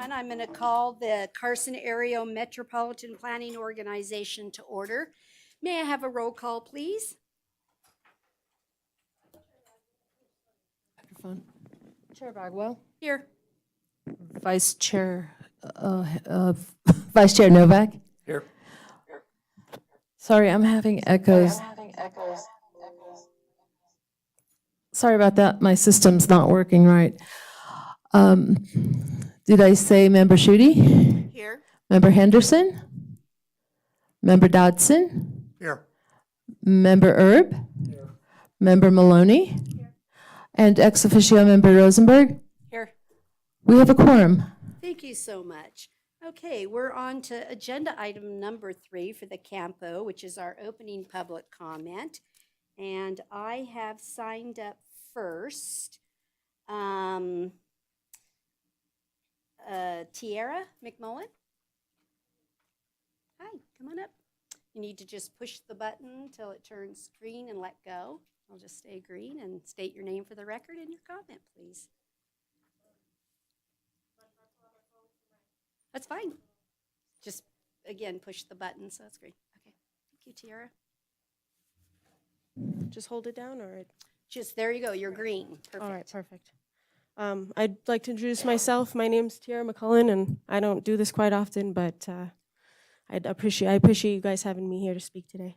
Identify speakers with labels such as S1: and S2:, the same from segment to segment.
S1: I'm going to call the Carson Area Metropolitan Planning Organization to order. May I have a roll call, please?
S2: Microphone. Chair Bagwell.
S1: Here.
S2: Vice Chair Novak.
S3: Here.
S2: Sorry, I'm having echoes. Sorry about that. My system's not working right. Did I say Member Schutte?
S1: Here.
S2: Member Henderson? Member Dodson?
S3: Here.
S2: Member Erb?
S3: Here.
S2: Member Maloney? Here. And ex officio Member Rosenberg?
S1: Here.
S2: We have a quorum.
S1: Thank you so much. Okay, we're on to agenda item number 3 for the CAMPO, which is our opening public comment. And I have signed up first. Tiara McMullen. Hi, come on up. You need to just push the button till it turns green and let go. I'll just stay green and state your name for the record and your comment, please. That's fine. Just, again, push the button, so that's great. Okay, thank you, Tiara.
S4: Just hold it down, or?
S1: Just, there you go, you're green. Perfect.
S4: All right, perfect. I'd like to introduce myself. My name's Tiara McCullen, and I don't do this quite often, but I appreciate you guys having me here to speak today.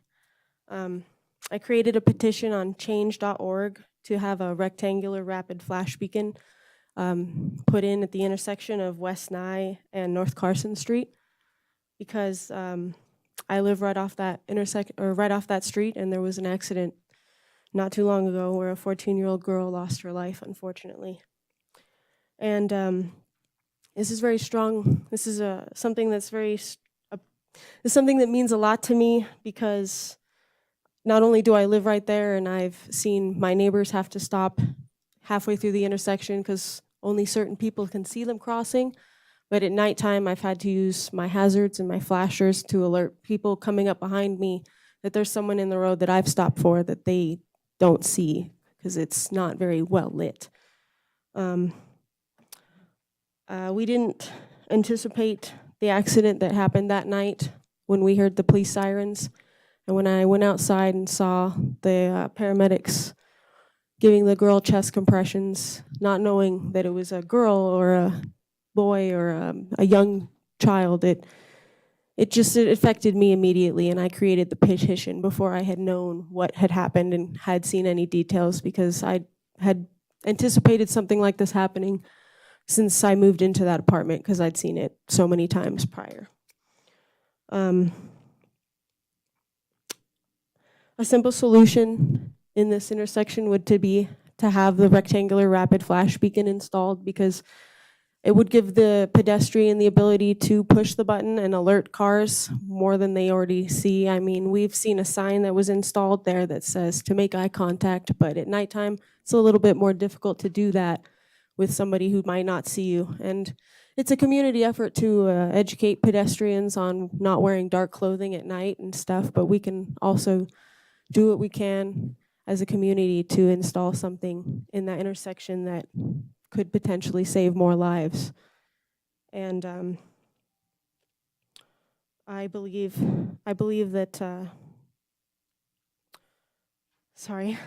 S4: I created a petition on change.org to have a rectangular rapid flash beacon put in at the intersection of West Nye and North Carson Street, because I live right off that right off that street, and there was an accident not too long ago where a 14-year-old girl lost her life, unfortunately. And this is very strong. This is something that's it's something that means a lot to me, because not only do I live right there, and I've seen my neighbors have to stop halfway through the intersection because only certain people can see them crossing, but at nighttime I've had to use my hazards and my flashers to alert people coming up behind me that there's someone in the road that I've stopped for that they don't see because it's not very well lit. We didn't anticipate the accident that happened that night when we heard the police sirens. And when I went outside and saw the paramedics giving the girl chest compressions, not knowing that it was a girl or a boy or a young child, it affected me immediately, and I created the petition before I had known what had happened and had seen any details, because I had anticipated something like this happening since I moved into that apartment, because I'd seen it so many times prior. A simple solution in this intersection would be to have the rectangular rapid flash beacon installed, because it would give the pedestrian the ability to push the button and alert cars more than they already see. I mean, we've seen a sign that was installed there that says to make eye contact, but at nighttime, it's a little bit more difficult to do that with somebody who might not see you. And it's a community effort to educate pedestrians on not wearing dark clothing at night and stuff, but we can also do what we can as a community to install something in that intersection that could potentially save more lives. And I believe that, sorry,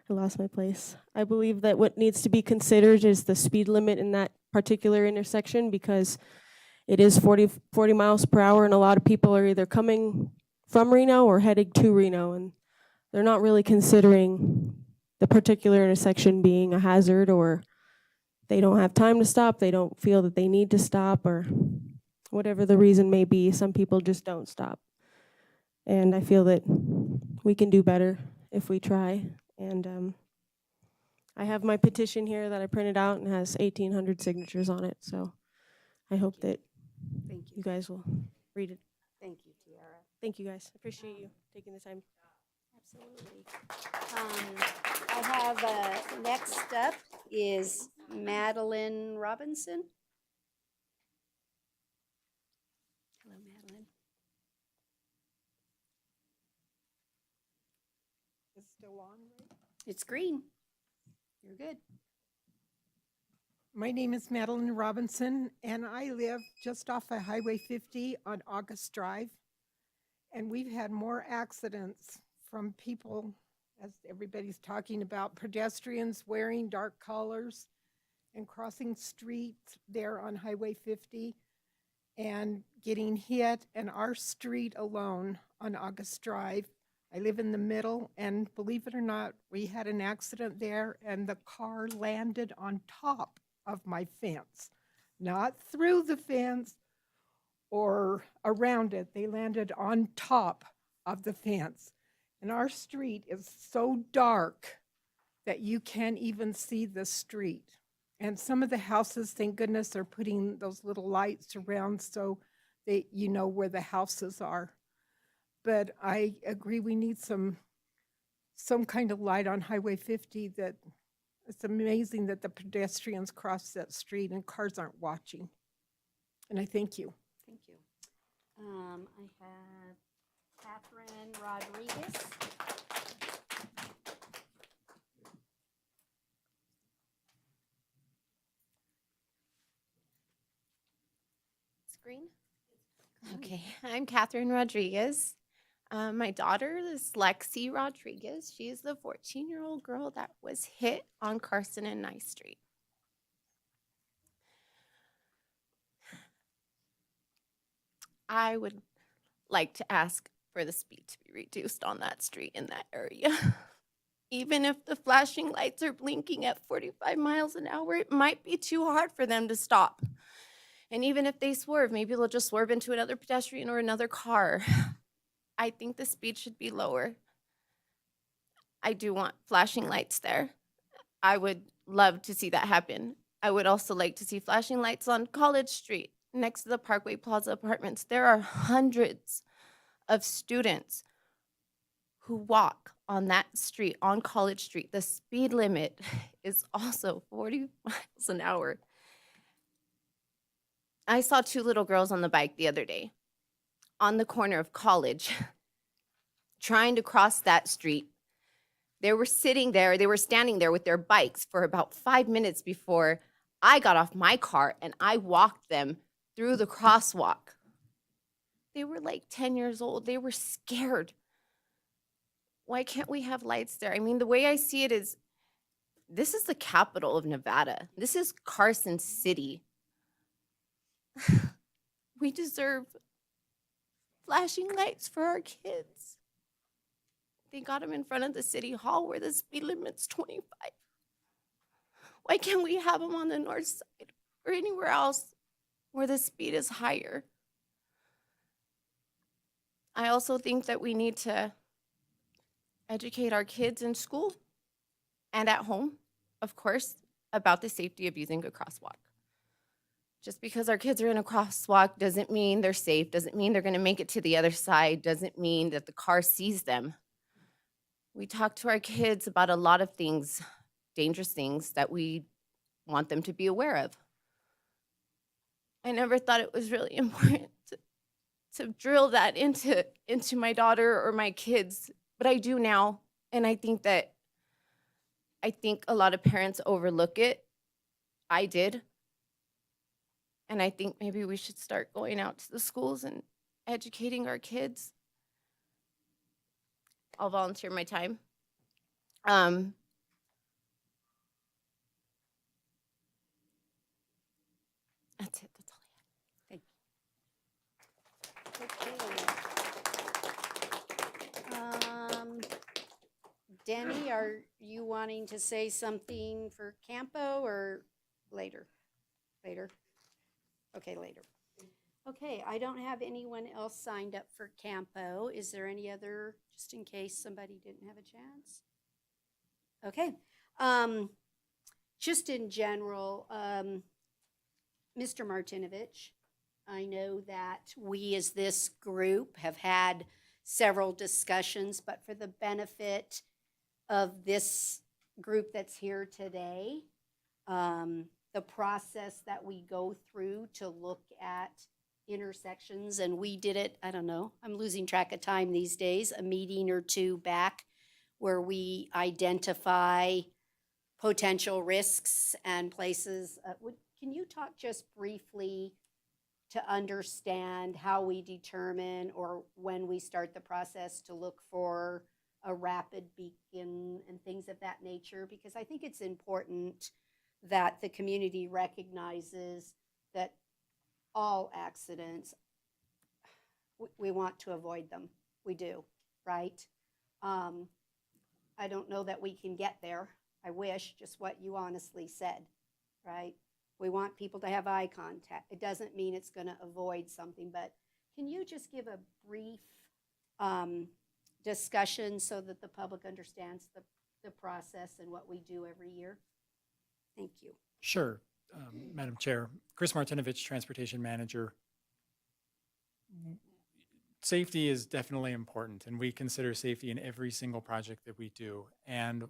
S4: I lost my place. I believe that what needs to be considered is the speed limit in that particular intersection, because it is 40 miles per hour, and a lot of people are either coming from Reno or heading to Reno, and they're not really considering the particular intersection being a hazard, or they don't have time to stop, they don't feel that they need to stop, or whatever the reason may be. Some people just don't stop. And I feel that we can do better if we try. And I have my petition here that I printed out and has 1,800 signatures on it. So I hope that you guys will read it.
S1: Thank you, Tiara.
S4: Thank you, guys. Appreciate you taking the time.
S1: Absolutely. I have next up is Madeline Robinson. Hello. It's green. You're good.
S3: My name is Madeline Robinson, and I live just off of Highway 50 on August Drive. And we've had more accidents from people, as everybody's talking about, pedestrians wearing dark colors and crossing streets there on Highway 50 and getting hit. And our street alone on August Drive, I live in the middle, and believe it or not, we had an accident there, and the car landed on top of my fence, not through the fence or around it. They landed on top of the fence. And our street is so dark that you can't even see the street. And some of the houses, thank goodness, are putting those little lights around so that you know where the houses are. But I agree we need some kind of light on Highway 50. That it's amazing that the pedestrians cross that street and cars aren't watching. And I thank you.
S1: Thank you. I have Catherine Rodriguez.
S5: Screen? Okay, I'm Catherine Rodriguez. My daughter is Lexi Rodriguez. She's the 14-year-old girl that was hit on Carson and Nice Street. I would like to ask for the speed to be reduced on that street in that area. Even if the flashing lights are blinking at 45 miles an hour, it might be too hard for them to stop. And even if they swerve, maybe they'll just swerve into another pedestrian or another car. I think the speed should be lower. I do want flashing lights there. I would love to see that happen. I would also like to see flashing lights on College Street next to the Parkway Plaza apartments. There are hundreds of students who walk on that street, on College Street. The speed limit is also 40 miles an hour. I saw two little girls on the bike the other day on the corner of College trying to cross that street. They were standing there with their bikes for about 5 minutes before I got off my car and I walked them through the crosswalk. They were like 10 years old. They were scared. Why can't we have lights there? I mean, the way I see it is, this is the capital of Nevada. This is Carson City. We deserve flashing lights for our kids. They got them in front of the city hall where the speed limit's 25. Why can't we have them on the north side or anywhere else where the speed is higher? I also think that we need to educate our kids in school and at home, of course, about the safety of using a crosswalk. Just because our kids are in a crosswalk doesn't mean they're safe, doesn't mean they're going to make it to the other side, doesn't mean that the car sees them. We talk to our kids about a lot of things, dangerous things that we want them to be aware of. I never thought it was really important to drill that into my daughter or my kids, but I do now, and I think a lot of parents overlook it. I did. And I think maybe we should start going out to the schools and educating our kids. I'll volunteer my time. That's it. That's all I have.
S1: Okay. Denny, are you wanting to say something for Campo or later? Later? Okay, later. Okay, I don't have anyone else signed up for Campo. Is there any other, just in case somebody didn't have a chance? Okay. Just in general, Mr. Martinovich, I know that we as this group have had several discussions, but for the benefit of this group that's here today, the process that we go through to look at intersections, and we did it, I don't know, I'm losing track of time these days, a meeting or two back. where we identify potential risks and places. Can you talk just briefly to understand how we determine or when we start the process to look for a rapid beacon and things of that nature? Because I think it's important that the community recognizes that all accidents, we want to avoid them. We do, right? I don't know that we can get there. I wish, just what you honestly said, right? We want people to have eye contact. It doesn't mean it's going to avoid something, but can you just give a brief discussion so that the public understands the process and what we do every year? Thank you.
S6: Sure, Madam Chair. Chris Martinovich, Transportation Manager. Safety is definitely important, and we consider safety in every single project that we do. And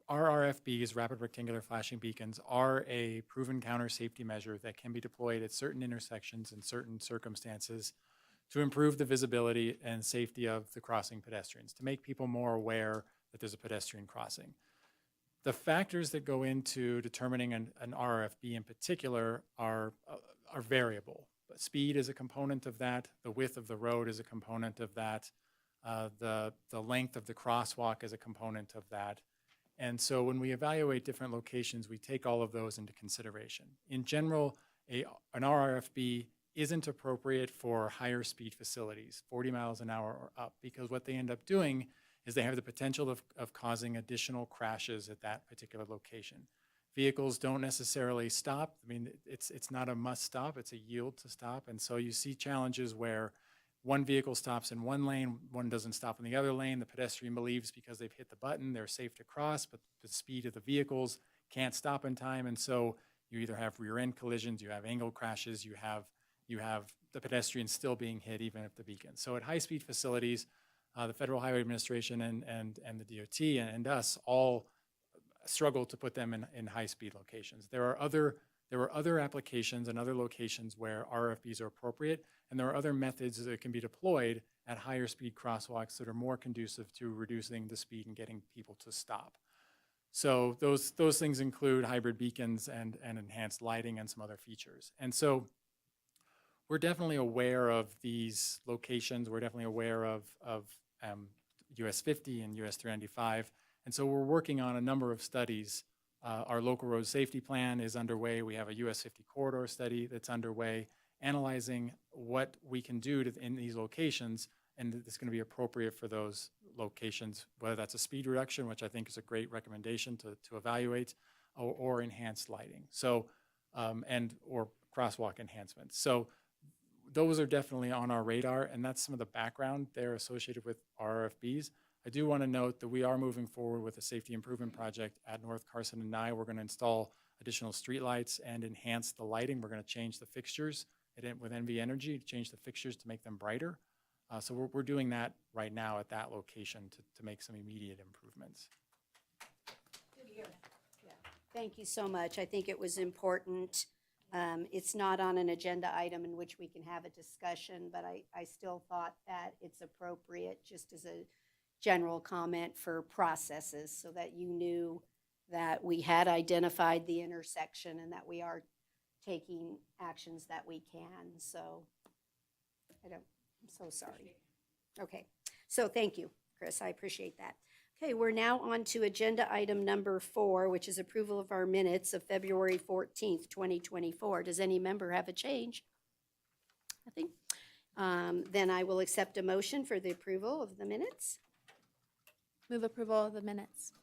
S6: our RFBs, rapid rectangular flashing beacons, are a proven counter safety measure that can be deployed at certain intersections in certain circumstances to improve the visibility and safety of the crossing pedestrians, to make people more aware that there's a pedestrian crossing. The factors that go into determining an RFB in particular are variable. But speed is a component of that. The width of the road is a component of that. The length of the crosswalk is a component of that. And so when we evaluate different locations, we take all of those into consideration. In general, an RRFB isn't appropriate for higher speed facilities, 40 miles an hour or up, because what they end up doing is they have the potential of causing additional crashes at that particular location. Vehicles don't necessarily stop. I mean, it's not a must stop, it's a yield to stop. And so you see challenges where one vehicle stops in one lane, one doesn't stop in the other lane. The pedestrian believes because they've hit the button, they're safe to cross, but the speed of the vehicles can't stop in time. And so you either have rear end collisions, you have angled crashes, you have the pedestrian still being hit even if the beacon. So at high speed facilities, the Federal Highway Administration and the DOT and us all struggle to put them in high speed locations. There are other applications and other locations where RFBs are appropriate, and there are other methods that can be deployed at higher speed crosswalks that are more conducive to reducing the speed and getting people to stop. So those things include hybrid beacons and enhanced lighting and some other features. And so we're definitely aware of these locations. We're definitely aware of US 50 and US 395. And so we're working on a number of studies. Our local road safety plan is underway. We have a US 50 corridor study that's underway, analyzing what we can do in these locations, and it's going to be appropriate for those locations, whether that's a speed reduction, which I think is a great recommendation to evaluate, or enhanced lighting, so or crosswalk enhancements. So those are definitely on our radar, and that's some of the background there associated with RFBs. I do want to note that we are moving forward with a safety improvement project at North Carson and Nye. We're going to install additional streetlights and enhance the lighting. We're going to change the fixtures with NV Energy to change the fixtures to make them brighter. So we're doing that right now at that location to make some immediate improvements.
S1: Good to hear. Yeah. Thank you so much. I think it was important. It's not on an agenda item in which we can have a discussion, but I still thought that it's appropriate just as a general comment for processes so that you knew that we had identified the intersection and that we are taking actions that we can. So I'm so sorry. Okay, so thank you, Chris. I appreciate that. Okay, we're now on to agenda item number 4, which is approval of our minutes of February 14th, 2024. Does any member have a change? Nothing? Then I will accept a motion for the approval of the minutes.
S5: Move approval of the minutes.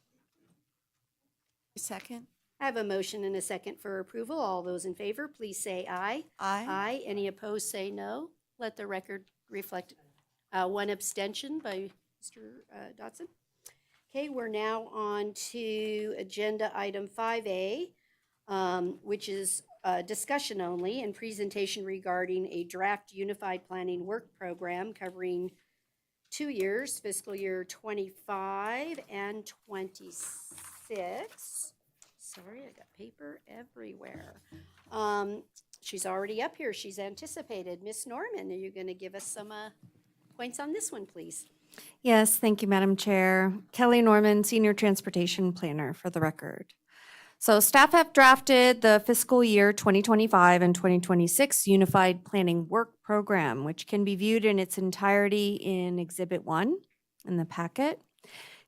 S7: Second.
S1: I have a motion and a second for approval. All those in favor, please say aye.
S7: Aye.
S1: Aye. Any opposed, say no. Let the record reflect one abstention by Mr. Dotson. Okay, we're now on to agenda item 5A, which is discussion only and presentation regarding a draft unified planning work program covering 2 years, fiscal year 25 and 26. Sorry, I got paper everywhere. She's already up here. She's anticipated. Miss Norman, are you going to give us some points on this one, please?
S7: Yes, thank you, Madam Chair. Kelly Norman, Senior Transportation Planner, for the record. So staff have drafted the fiscal year 2025 and 2026 Unified Planning Work Program, which can be viewed in its entirety in Exhibit 1 in the packet.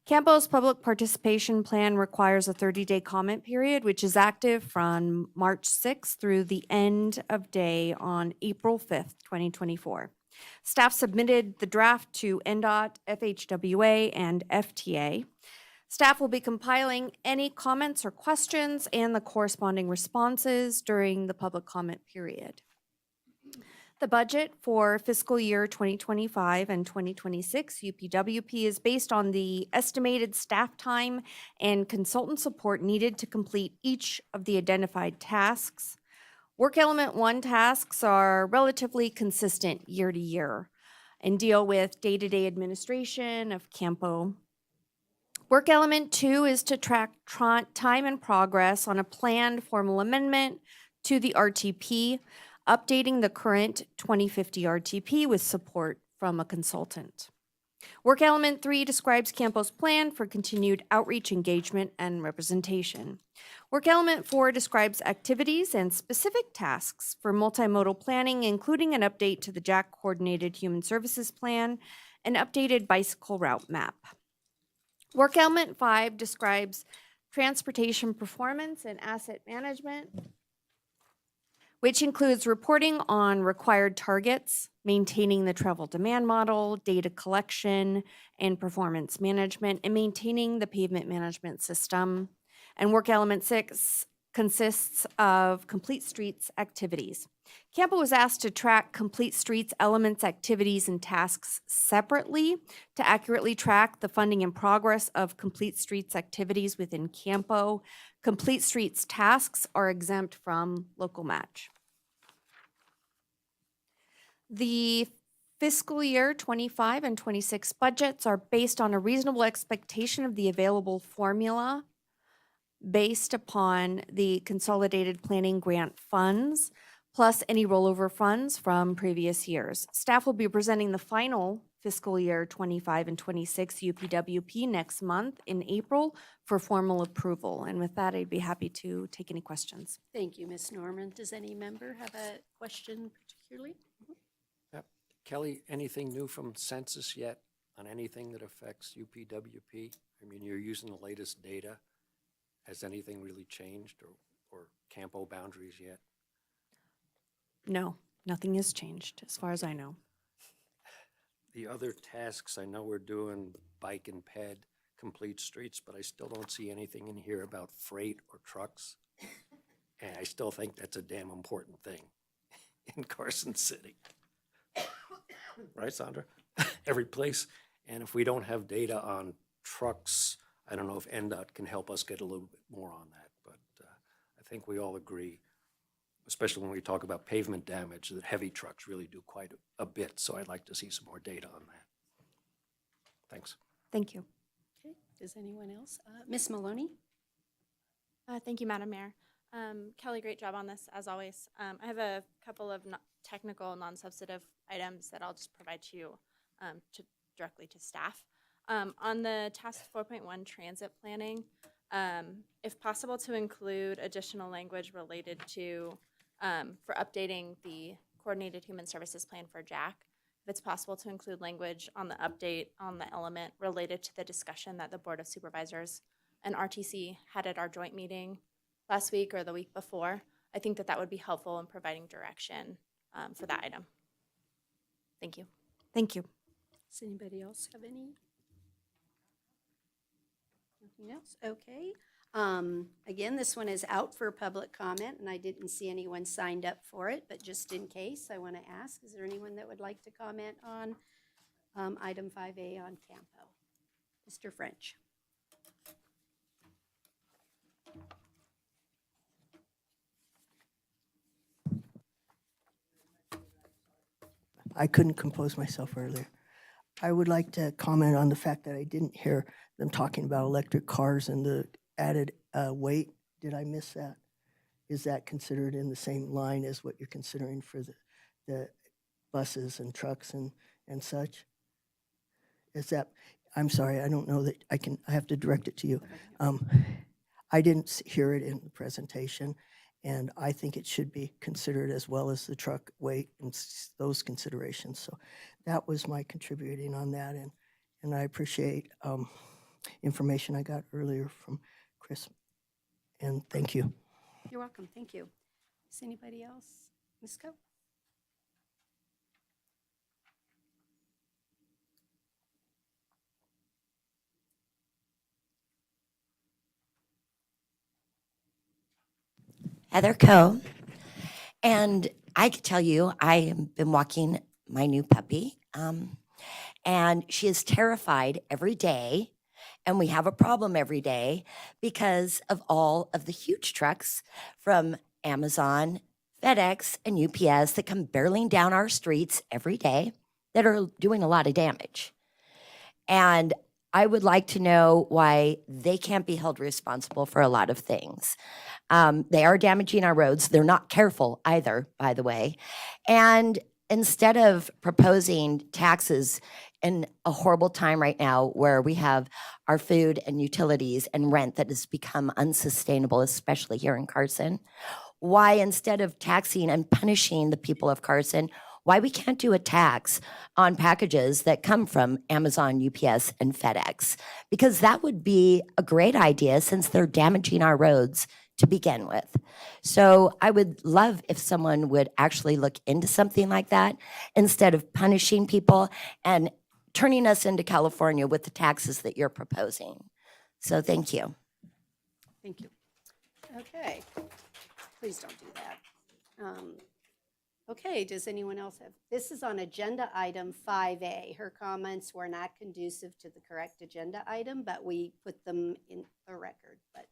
S7: CAMPO's public participation plan requires a 30-day comment period, which is active from March 6th through the end of day on April 5th, 2024. Staff submitted the draft to NDOT, FHWA, and FTA. Staff will be compiling any comments or questions and the corresponding responses during the public comment period. The budget for fiscal year 2025 and 2026 UPWP is based on the estimated staff time and consultant support needed to complete each of the identified tasks. Work Element 1 tasks are relatively consistent year to year and deal with day-to-day administration of CAMPO. Work Element 2 is to track time and progress on a planned formal amendment to the RTP, updating the current 2050 RTP with support from a consultant. Work Element 3 describes CAMPO's plan for continued outreach, engagement, and representation. Work Element 4 describes activities and specific tasks for multimodal planning, including an update to the JAC Coordinated Human Services Plan, an updated bicycle route map. Work Element 5 describes transportation performance and asset management, which includes reporting on required targets, maintaining the travel demand model, data collection and performance management, and maintaining the pavement management system. And Work Element 6 consists of Complete Streets activities. CAMPO was asked to track Complete Streets elements, activities, and tasks separately to accurately track the funding and progress of Complete Streets activities within CAMPO. Complete Streets tasks are exempt from local match. The fiscal year 25 and 26 budgets are based on a reasonable expectation of the available formula based upon the consolidated planning grant funds, plus any rollover funds from previous years. Staff will be presenting the final fiscal year 25 and 26 UPWP next month in April for formal approval. And with that, I'd be happy to take any questions.
S1: Thank you, Ms. Norman. Does any member have a question particularly?
S8: Yep. Kelly, anything new from census yet on anything that affects UPWP? I mean, you're using the latest data. Has anything really changed or CAMPO boundaries yet?
S7: No, nothing has changed as far as I know.
S8: The other tasks, I know we're doing bike and ped, complete streets, but I still don't see anything in here about freight or trucks. And I still think that's a damn important thing in Carson City. Right, Sandra? Every place. And if we don't have data on trucks, I don't know if NDOT can help us get a little bit more on that, but I think we all agree, especially when we talk about pavement damage, that heavy trucks really do quite a bit. So I'd like to see some more data on that. Thanks.
S7: Thank you.
S1: Okay, does anyone else? Ms. Maloney?
S9: Thank you, Madam Mayor. Kelly, great job on this, as always. I have a couple of technical, non-substantive items that I'll just provide to you directly to staff. On the task 4.1 transit planning, if possible to include additional language related to, for updating the Coordinated Human Services Plan for JAC, if it's possible to include language on the update on the element related to the discussion that the Board of Supervisors and RTC had at our joint meeting last week or the week before, I think that that would be helpful in providing direction for that item. Thank you.
S7: Thank you.
S1: Does anybody else have any? Nothing else? Okay. Again, this one is out for public comment, and I didn't see anyone signed up for it, but just in case, I want to ask, is there anyone that would like to comment on item 5A on CAMPO? Mr. French.
S10: I couldn't compose myself earlier. I would like to comment on the fact that I didn't hear them talking about electric cars and the added weight. Did I miss that? Is that considered in the same line as what you're considering for the buses and trucks and such? Is that, I'm sorry, I don't know that I have to direct it to you. I didn't hear it in the presentation, and I think it should be considered as well as the truck weight and those considerations. So that was my contributing on that, and I appreciate information I got earlier from Chris, and thank you.
S1: You're welcome. Thank you. Is anybody else? Ms. Coe?
S11: Heather Coe. And I could tell you, I have been walking my new puppy, and she is terrified every day. And we have a problem every day because of all of the huge trucks from Amazon, FedEx, and UPS that come barreling down our streets every day that are doing a lot of damage. And I would like to know why they can't be held responsible for a lot of things. They are damaging our roads. They're not careful either, by the way. And instead of proposing taxes in a horrible time right now where we have our food and utilities and rent that has become unsustainable, especially here in Carson, why instead of taxing and punishing the people of Carson, why we can't do a tax on packages that come from Amazon, UPS, and FedEx? Because that would be a great idea since they're damaging our roads to begin with. So I would love if someone would actually look into something like that instead of punishing people and turning us into California with the taxes that you're proposing. So thank you.
S1: Thank you. Okay. Please don't do that. Okay, does anyone else have, this is on agenda item 5A. Her comments were not conducive to the correct agenda item, but we put them in the record. But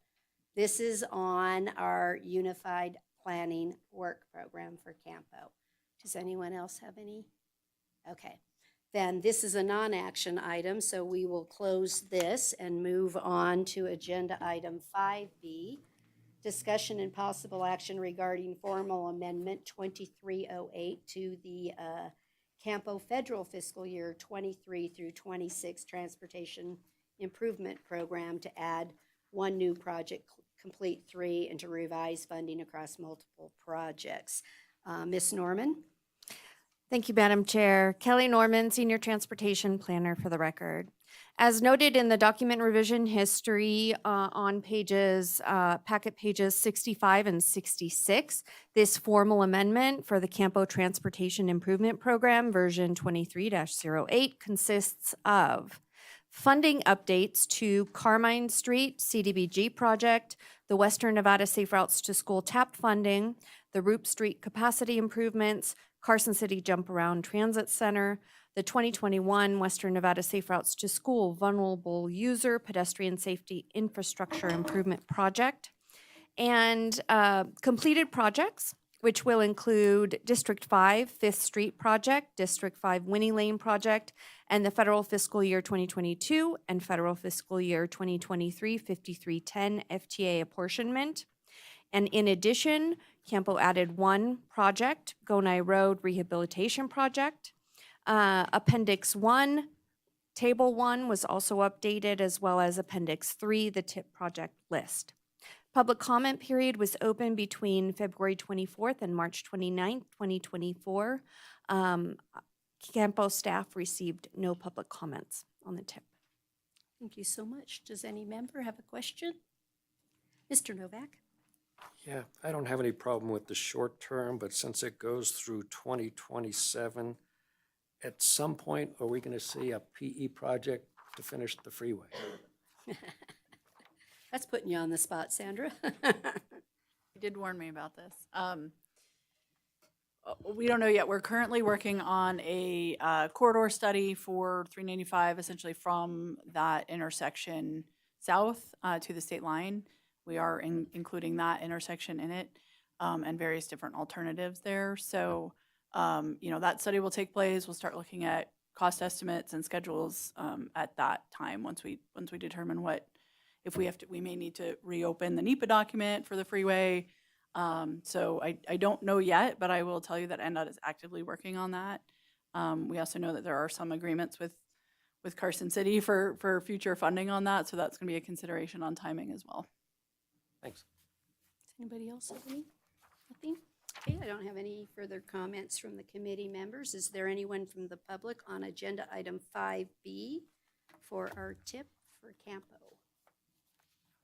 S1: this is on our Unified Planning Work Program for CAMPO. Does anyone else have any? Okay, then this is a non-action item, so we will close this and move on to agenda item 5B. Discussion and possible action regarding formal amendment 2308 to the CAMPO Federal Fiscal Year 23 through 26 Transportation Improvement Program to add one new project, complete 3, and to revise funding across multiple projects. Ms. Norman?
S7: Thank you, Madam Chair. Kelly Norman, Senior Transportation Planner for the record. As noted in the document revision history on packet pages 65 and 66, this formal amendment for the CAMPO Transportation Improvement Program version 23-08 consists of funding updates to Carmine Street CDBG project, the Western Nevada Safe Routes to School TAP funding, the Roop Street capacity improvements, Carson City Jump Around Transit Center, the 2021 Western Nevada Safe Routes to School Vulnerable User Pedestrian Safety Infrastructure Improvement Project, and completed projects, which will include District 5 5th Street Project, District 5 Winnie Lane Project, and the Federal Fiscal Year 2022 and Federal Fiscal Year 2023 5310 FTA apportionment. And in addition, CAMPO added one project, Gonai Road Rehabilitation Project. Appendix 1, Table 1 was also updated, as well as Appendix 3, the TIP project list. Public comment period was open between February 24th and March 29th, 2024. CAMPO staff received no public comments on the TIP.
S1: Thank you so much. Does any member have a question? Mr. Novak?
S8: Yeah, I don't have any problem with the short term, but since it goes through 2027, at some point, are we going to see a PE project to finish the freeway?
S1: That's putting you on the spot, Sandra.
S12: You did warn me about this. We don't know yet. We're currently working on a corridor study for 395, essentially from that intersection south to the state line. We are including that intersection in it and various different alternatives there. So, that study will take place. We'll start looking at cost estimates and schedules at that time once we determine if we may need to reopen the NEPA document for the freeway. So I don't know yet, but I will tell you that NDOT is actively working on that. We also know that there are some agreements with with Carson City for future funding on that. So that's going to be a consideration on timing as well.
S8: Thanks.
S1: Does anybody else have any? Nothing? Okay, I don't have any further comments from the committee members. Is there anyone from the public on agenda item 5B for our tip for Campo?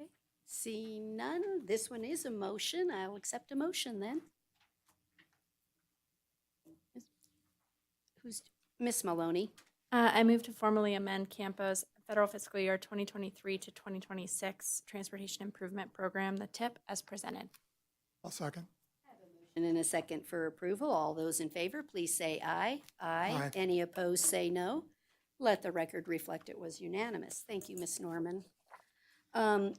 S1: Okay, seeing none, this one is a motion. I'll accept a motion then. Who's, Miss Maloney?
S9: I move to formally amend CAMPO's federal fiscal year 2023 to 2026 Transportation Improvement Program, the TIP, as presented.
S13: I'll second.
S1: And in a second for approval, all those in favor, please say aye.
S13: Aye.
S1: Any opposed, say no. Let the record reflect it was unanimous. Thank you, Ms. Norman.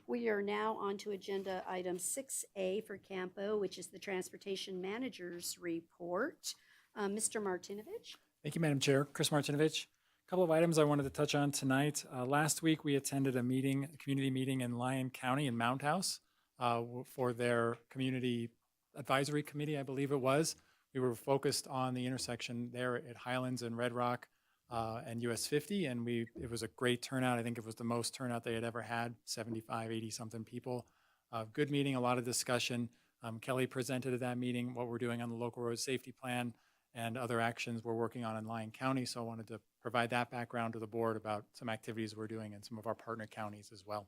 S1: We are now on to agenda item 6A for Campo, which is the Transportation Manager's Report. Mr. Martinovich?
S6: Thank you, Madam Chair. Chris Martinovich. A couple of items I wanted to touch on tonight. Last week, we attended a community meeting in Lyon County in Mount House for their community advisory committee, I believe it was. We were focused on the intersection there at Highlands and Red Rock and US 50, and it was a great turnout. I think it was the most turnout they had ever had, 75, 80 something people. Good meeting, a lot of discussion. Kelly presented at that meeting what we're doing on the local road safety plan and other actions we're working on in Lyon County. So I wanted to provide that background to the board about some activities we're doing in some of our partner counties as well.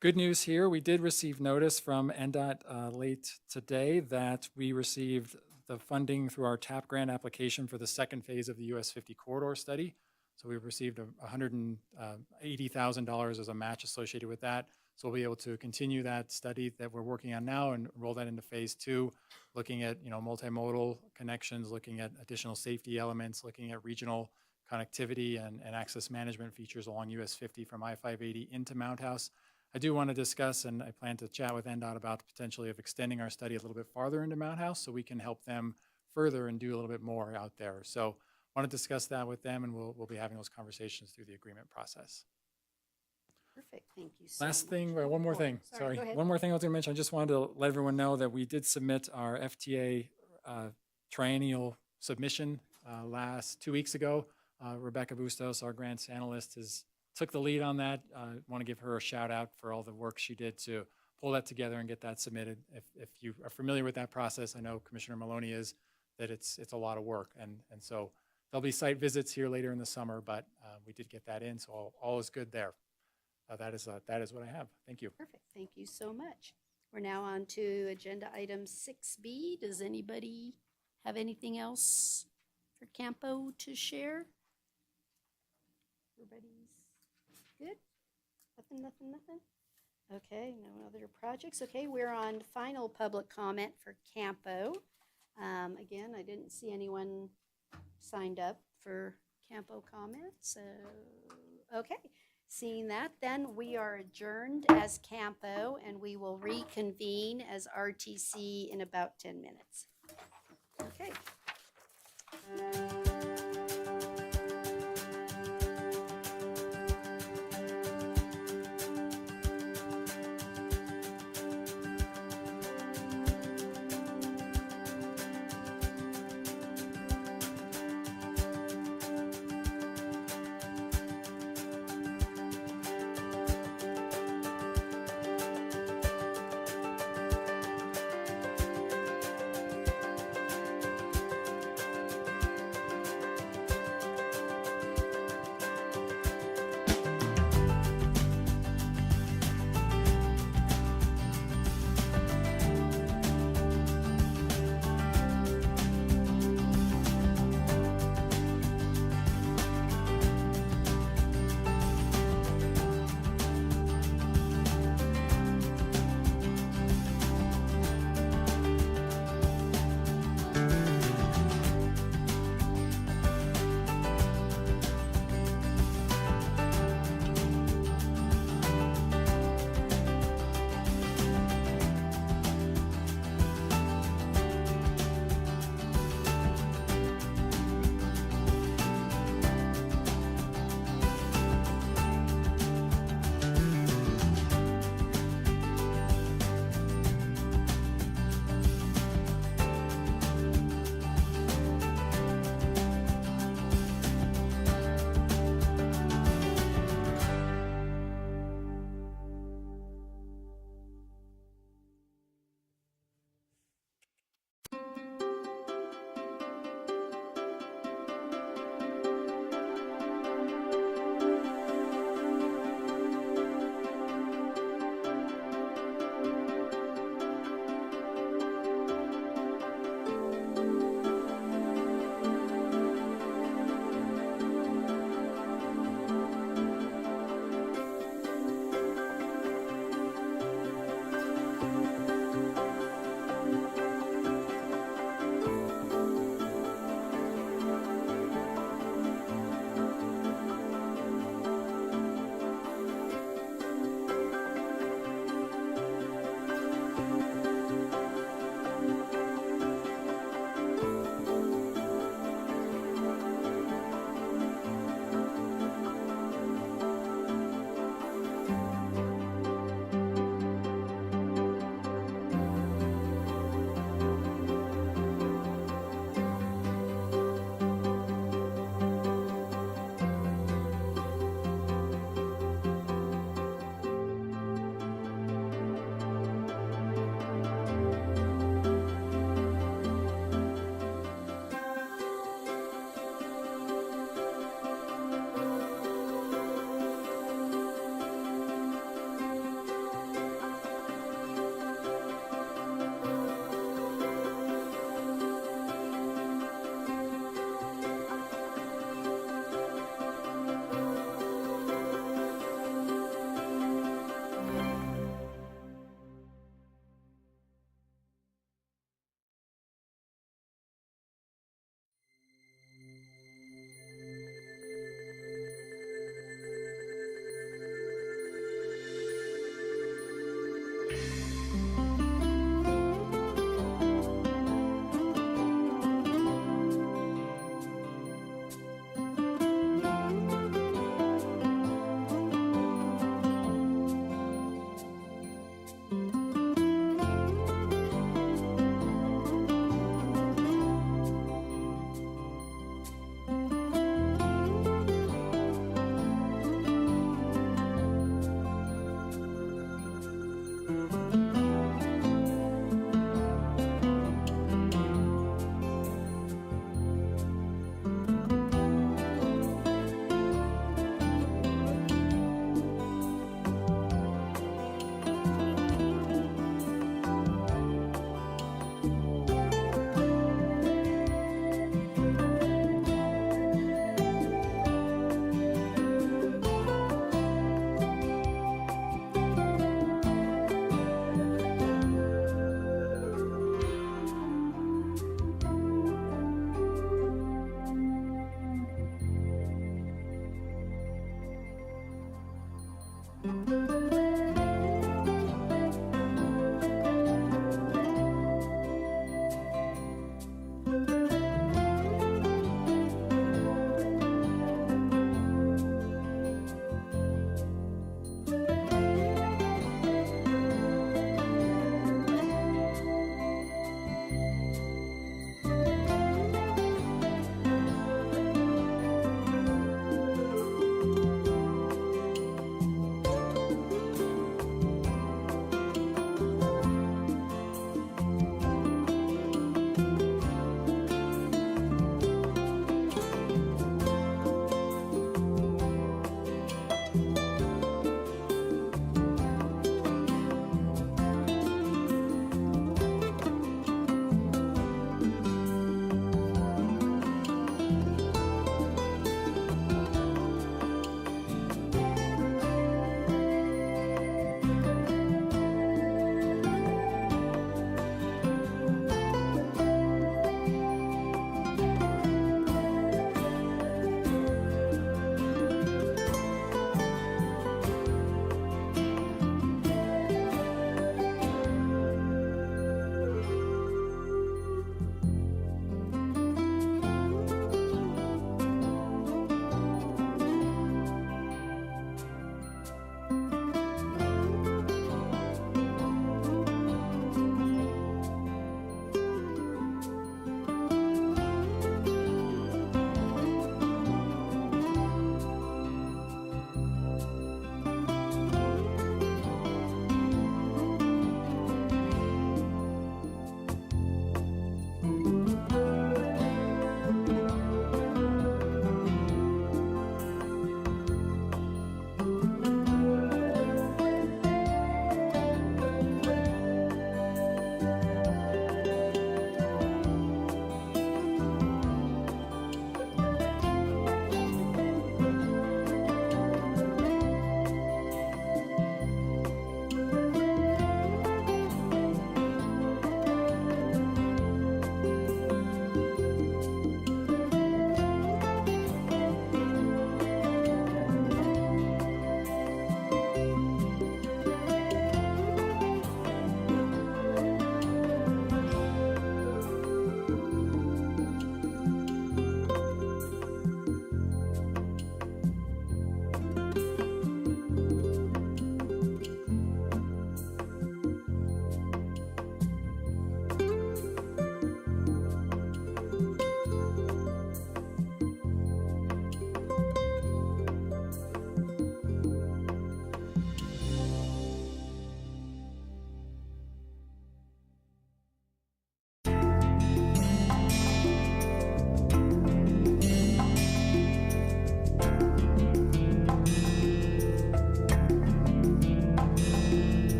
S6: Good news here, we did receive notice from NDOT late today that we received the funding through our TAP grant application for the second phase of the US 50 corridor study. So we've received $180,000 as a match associated with that. So we'll be able to continue that study that we're working on now and roll that into phase 2, looking at multimodal connections, looking at additional safety elements, looking at regional connectivity and access management features along US 50 from I-580 into Mount House. I do want to discuss, and I plan to chat with NDOT about the potentially of extending our study a little bit farther into Mount House so we can help them further and do a little bit more out there. So I want to discuss that with them, and we'll be having those conversations through the agreement process.
S1: Perfect, thank you so much.
S6: Last thing, one more thing, sorry.
S1: go ahead.
S6: One more thing I was going to mention. I just wanted to let everyone know that we did submit our FTA triennial submission 2 weeks ago. Rebecca Bustos, our grants analyst, took the lead on that. I want to give her a shout out for all the work she did to pull that together and get that submitted. If you are familiar with that process, I know Commissioner Maloney is, that it's a lot of work. And so there'll be site visits here later in the summer, but we did get that in, so all is good there. That is what I have. Thank you.
S1: Perfect, thank you so much. We're now on to agenda item 6B. Does anybody have anything else for Campo to share? Everybody's good? Nothing? Okay, no other projects. Okay, we're on final public comment for Campo. Again, I didn't see anyone signed up for Campo comments, so, okay. Seeing that, then we are adjourned as Campo, and we will reconvene as RTC in about 10 minutes. Okay.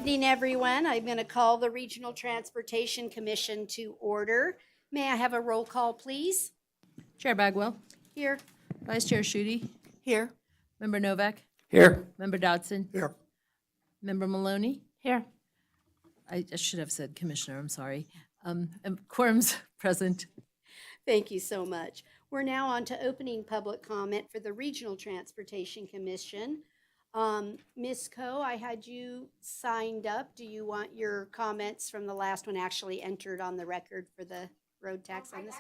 S1: evening, everyone. I'm going to call the Regional Transportation Commission to order. May I have a roll call, please?
S2: Chair Bagwell,
S1: Here.
S2: Vice Chair Schutte,
S12: Here.
S2: Member Novak,
S8: Here.
S2: Member Dodson,
S8: Here.
S2: Member Maloney.
S9: Here.
S2: I should have said Commissioner, I'm sorry. Quorum's present.
S1: Thank you so much. We're now on to opening public comment for the Regional Transportation Commission. Ms. Coe, I had you signed up. Do you want your comments from the last one actually entered on the record for the road tax on this?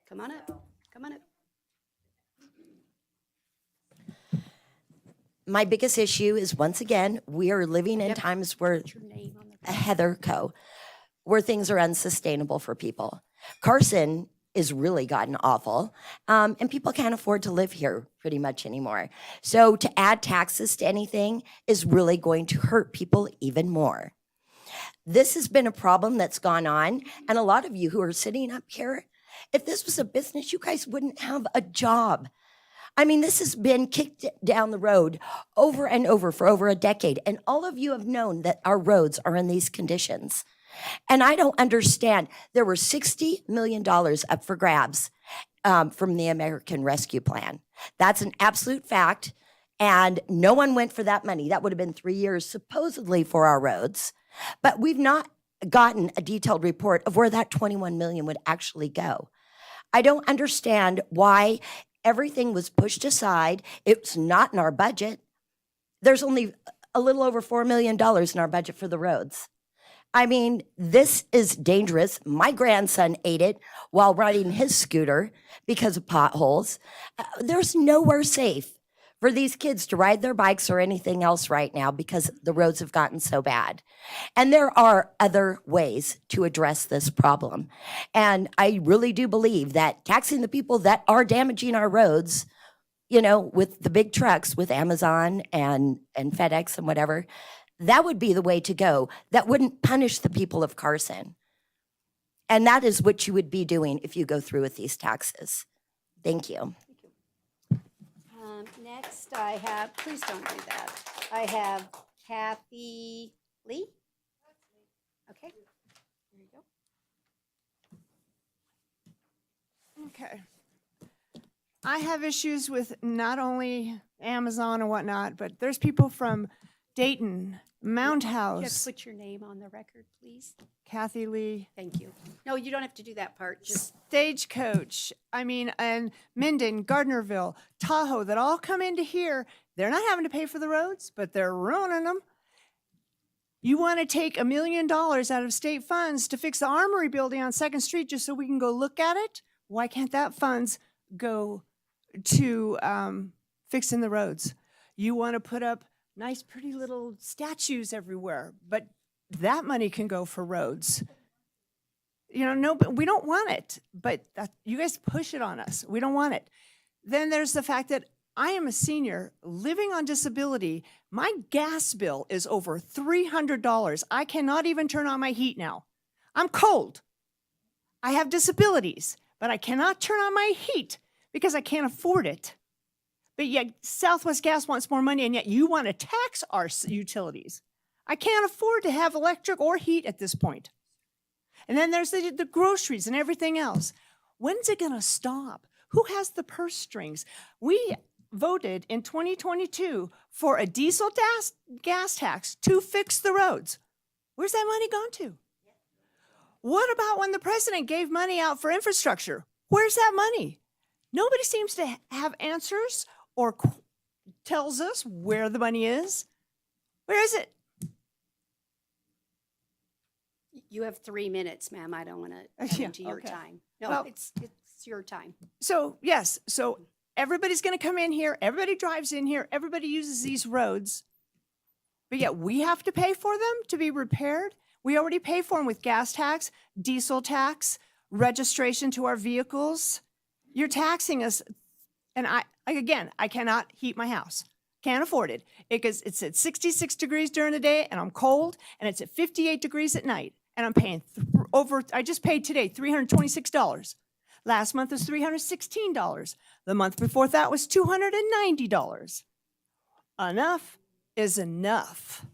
S1: Come on up. Come on up.
S11: My biggest issue is, once again, we are living in times where
S1: What's your name on the
S11: Heather Co., where things are unsustainable for people. Carson is really gotten awful, and people can't afford to live here pretty much anymore. So to add taxes to anything is really going to hurt people even more. This has been a problem that's gone on, and a lot of you who are sitting up here, if this was a business, you guys wouldn't have a job. I mean, this has been kicked down the road over and over for over a decade, and all of you have known that our roads are in these conditions. And I don't understand. There were $60 million up for grabs from the American Rescue Plan. That's an absolute fact, and no one went for that money. That would have been 3 years supposedly for our roads, but we've not gotten a detailed report of where that 21 million would actually go. I don't understand why everything was pushed aside. It's not in our budget. There's only a little over $4 million in our budget for the roads. I mean, this is dangerous. My grandson ate it while riding his scooter because of potholes. There's nowhere safe for these kids to ride their bikes or anything else right now because the roads have gotten so bad. And there are other ways to address this problem. And I really do believe that taxing the people that are damaging our roads, you know, with the big trucks, with Amazon and FedEx and whatever, that would be the way to go. That wouldn't punish the people of Carson. And that is what you would be doing if you go through with these taxes. Thank you.
S1: Next, I have, please don't do that. I have Kathy Lee. Okay. There you go.
S3: Okay. I have issues with not only Amazon and whatnot, but there's people from Dayton, Mound
S1: You have to
S3: House,
S1: put your name on the record, please.
S3: Kathy Lee,
S1: Thank you. No, you don't have to do that part. Just,
S3: Stagecoach, and Minden, Gardnerville, Tahoe, that all come into here. They're not having to pay for the roads, but they're ruining them. You want to take $1 million out of state funds to fix the Armory building on 2nd Street just so we can go look at it? Why can't that funds go to fixing the roads? You want to put up nice, pretty little statues everywhere, but that money can go for roads. You know, no, but we don't want it, but you guys push it on us. We don't want it. Then there's the fact that I am a senior living on disability. My gas bill is over $300. I cannot even turn on my heat now. I'm cold. I have disabilities, but I cannot turn on my heat because I can't afford it. But yet Southwest Gas wants more money, and yet you want to tax our utilities. I can't afford to have electric or heat at this point. And then there's the groceries and everything else. When's it going to stop? Who has the purse strings? We voted in 2022 for a diesel gas tax to fix the roads. Where's that money gone to? What about when the president gave money out for infrastructure? Where's that money? Nobody seems to have answers or tells us where the money is. Where is it?
S1: you have 3 minutes, ma'am. I don't want to
S3: Yeah,
S1: come into your
S3: okay.
S1: time. No,
S3: Well-
S1: it's your time.
S3: So, yes, so everybody's going to come in here, everybody drives in here, everybody uses these roads, but yet we have to pay for them to be repaired? We already pay for them with gas tax, diesel tax, registration to our vehicles. You're taxing us, and I cannot heat my house. Can't afford it. It's at 66 degrees during the day, and I'm cold, and it's at 58 degrees at night, and I'm paying I just paid today $326. Last month was $316. The month before that was $290. Enough is enough.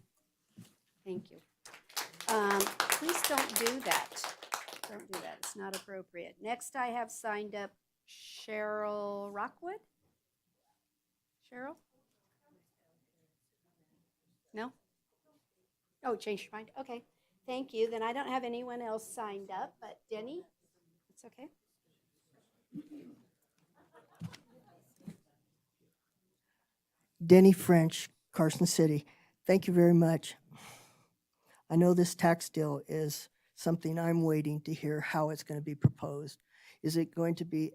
S1: Please don't do that. Don't do that. It's not appropriate. Next, I have signed up Cheryl Rockwood. Cheryl? No? Oh, changed your mind? Okay. Thank you. Then I don't have anyone else signed up, but Denny, it's okay.
S10: Denny French, Carson City. Thank you very much. I know this tax deal is something I'm waiting to hear how it's going to be proposed. Is it going to be,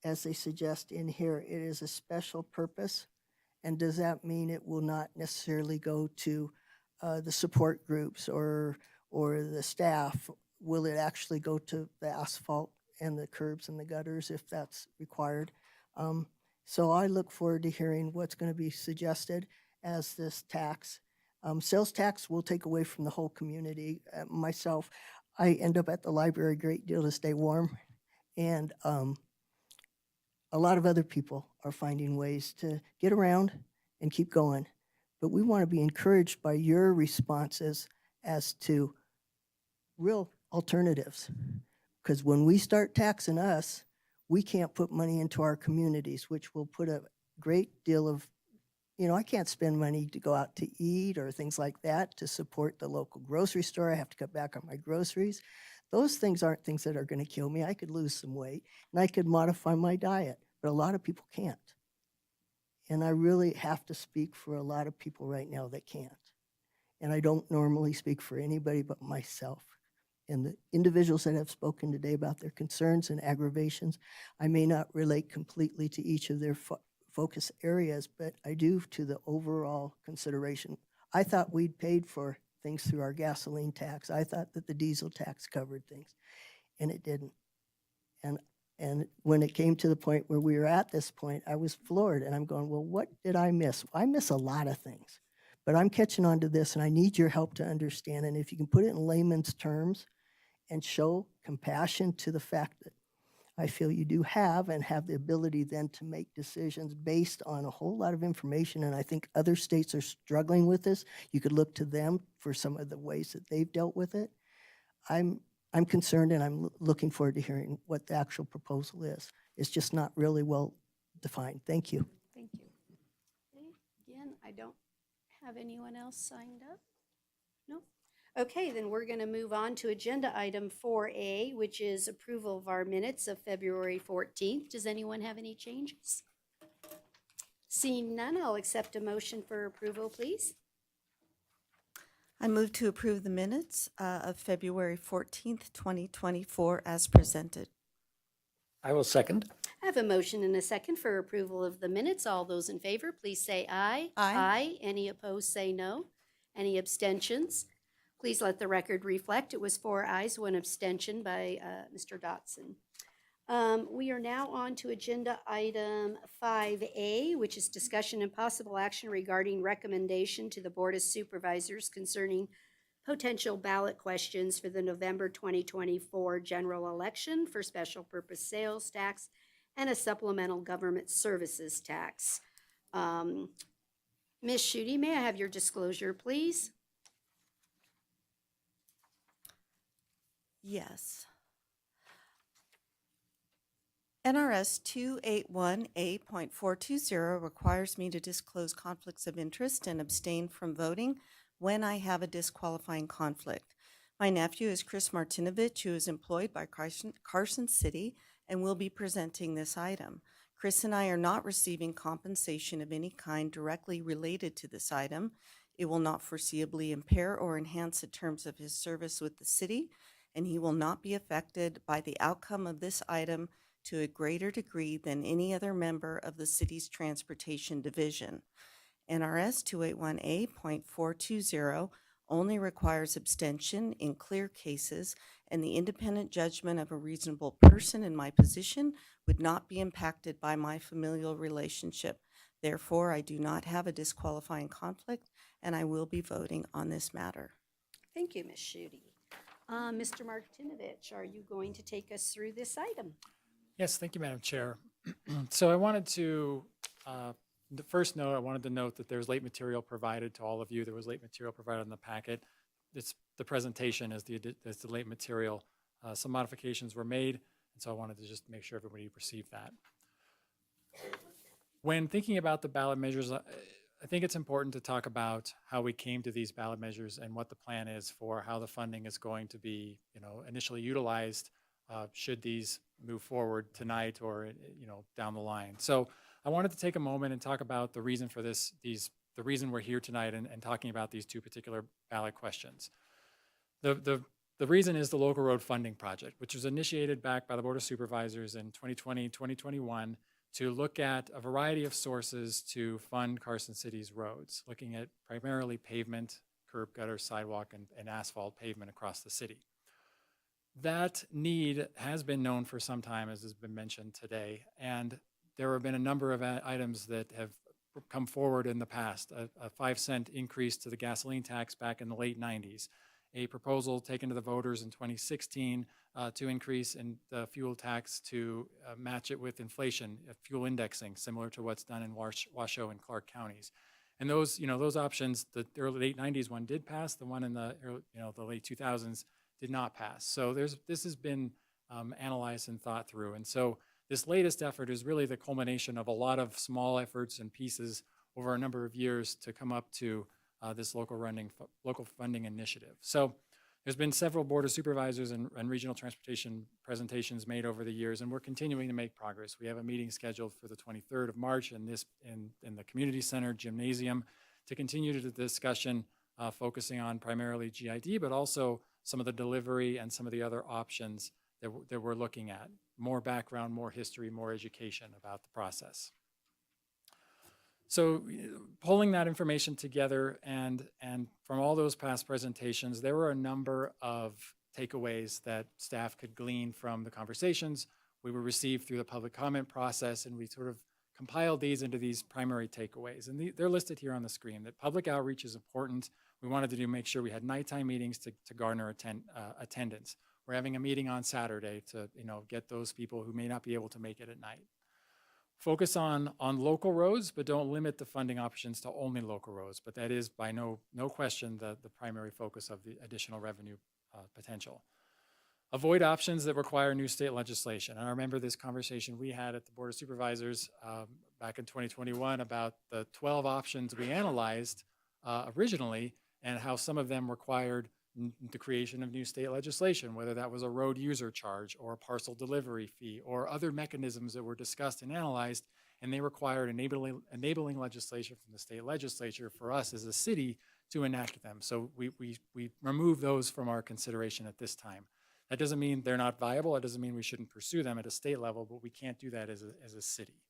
S10: as they suggest in here, it is a special purpose? And does that mean it will not necessarily go to the support groups or the staff? Will it actually go to the asphalt and the curbs and the gutters if that's required? So I look forward to hearing what's going to be suggested as this tax. Sales tax will take away from the whole community. Myself, I end up at the library a great deal to stay warm, and a lot of other people are finding ways to get around and keep going. But we want to be encouraged by your responses as to real alternatives. Because when we start taxing us, we can't put money into our communities, which will put a great deal of, I can't spend money to go out to eat or things like that to support the local grocery store. I have to cut back on my groceries. Those things aren't things that are going to kill me. I could lose some weight and I could modify my diet, but a lot of people can't. And I really have to speak for a lot of people right now that can't. And I don't normally speak for anybody but myself. And the individuals that have spoken today about their concerns and aggravations, I may not relate completely to each of their focus areas, but I do to the overall consideration. I thought we'd paid for things through our gasoline tax. I thought that the diesel tax covered things, and it didn't. And when it came to the point where we were at this point, I was floored, and I'm going, well, what did I miss? I miss a lot of things, but I'm catching on to this, and I need your help to understand. And if you can put it in layman's terms and show compassion to the fact that I feel you do have and have the ability then to make decisions based on a whole lot of information. And I think other states are struggling with this. You could look to them for some of the ways that they've dealt with it. I'm concerned, and I'm looking forward to hearing what the actual proposal is. It's just not really well defined. Thank you.
S1: Thank you. Okay. Again, I don't have anyone else signed up. No? Okay, then we're going to move on to agenda item 4A, which is approval of our minutes of February 14th. Does anyone have any changes? Seeing none, I'll accept a motion for approval, please.
S13: I move to approve the minutes of February 14th, 2024 as presented.
S8: I will second.
S1: I have a motion and a second for approval of the minutes. All those in favor, please say aye.
S13: Aye.
S1: Aye. Any opposed, say no. Any abstentions? Please let the record reflect it was 4 ayes, 1 abstention by Mr. Dotson. We are now on to agenda item 5A, which is discussion and possible action regarding recommendation to the Board of Supervisors concerning potential ballot questions for the November 2024 general election for special purpose sales tax and a supplemental government services tax. Ms. Schutte, may I have your disclosure, please?
S13: Yes. NRS 281A.420 requires me to disclose conflicts of interest and abstain from voting when I have a disqualifying conflict. My nephew is Chris Martinovich, who is employed by Carson City and will be presenting this item. Chris and I are not receiving compensation of any kind directly related to this item. It will not foreseeably impair or enhance the terms of his service with the city, and he will not be affected by the outcome of this item to a greater degree than any other member of the city's transportation division. NRS 281A.420 only requires abstention in clear cases, and the independent judgment of a reasonable person in my position would not be impacted by my familial relationship. Therefore, I do not have a disqualifying conflict, and I will be voting on this matter.
S1: Thank you, Ms. Schutte. Mr. Martinovich, are you going to take us through this item?
S6: Yes, thank you, Madam Chair. So I wanted to, the first note, I wanted to note that there's late material provided to all of you. There was late material provided in the packet. it's the presentation as the late material. Some modifications were made, and so I wanted to just make sure everybody received that. When thinking about the ballot measures, I think it's important to talk about how we came to these ballot measures and what the plan is for how the funding is going to be, initially utilized should these move forward tonight or, down the line. So I wanted to take a moment and talk about the reason for the reason we're here tonight and talking about these two particular ballot questions. The reason is the local road funding project, which was initiated back by the Board of Supervisors in 2020, 2021 to look at a variety of sources to fund Carson City's roads, looking at primarily pavement, curb, gutter, sidewalk, and asphalt pavement across the city. That need has been known for some time, as has been mentioned today, and there have been a number of items that have come forward in the past. A 5-cent increase to the gasoline tax back in the late 90s. A proposal taken to the voters in 2016 to increase in the fuel tax to match it with inflation, fuel indexing, similar to what's done in Washoe and Clark counties. And those, those options, the early late 90s one did pass. The one in the the late 2000s did not pass. So this has been analyzed and thought through. And so this latest effort is really the culmination of a lot of small efforts and pieces over a number of years to come up to this local funding initiative. So there's been several Board of Supervisors and regional transportation presentations made over the years, and we're continuing to make progress. We have a meeting scheduled for the 23rd of March in the Community Center Gymnasium to continue the discussion, focusing on primarily GID, but also some of the delivery and some of the other options that we're looking at. More background, more history, more education about the process. So pulling that information together and from all those past presentations, there were a number of takeaways that staff could glean from the conversations we were received through the public comment process, and we sort of compiled these into these primary takeaways. And they're listed here on the screen. That public outreach is important. We wanted to make sure we had nighttime meetings to garner attendance. We're having a meeting on Saturday to get those people who may not be able to make it at night. Focus on local roads, but don't limit the funding options to only local roads. But that is by no question the primary focus of the additional revenue potential. Avoid options that require new state legislation. And I remember this conversation we had at the Board of Supervisors back in 2021 about the 12 options we analyzed originally and how some of them required the creation of new state legislation, whether that was a road user charge or a parcel delivery fee or other mechanisms that were discussed and analyzed, and they required enabling legislation from the state legislature for us as a city to enact them. So we remove those from our consideration at this time. That doesn't mean they're not viable. It doesn't mean we shouldn't pursue them at a state level, but we can't do that as a city.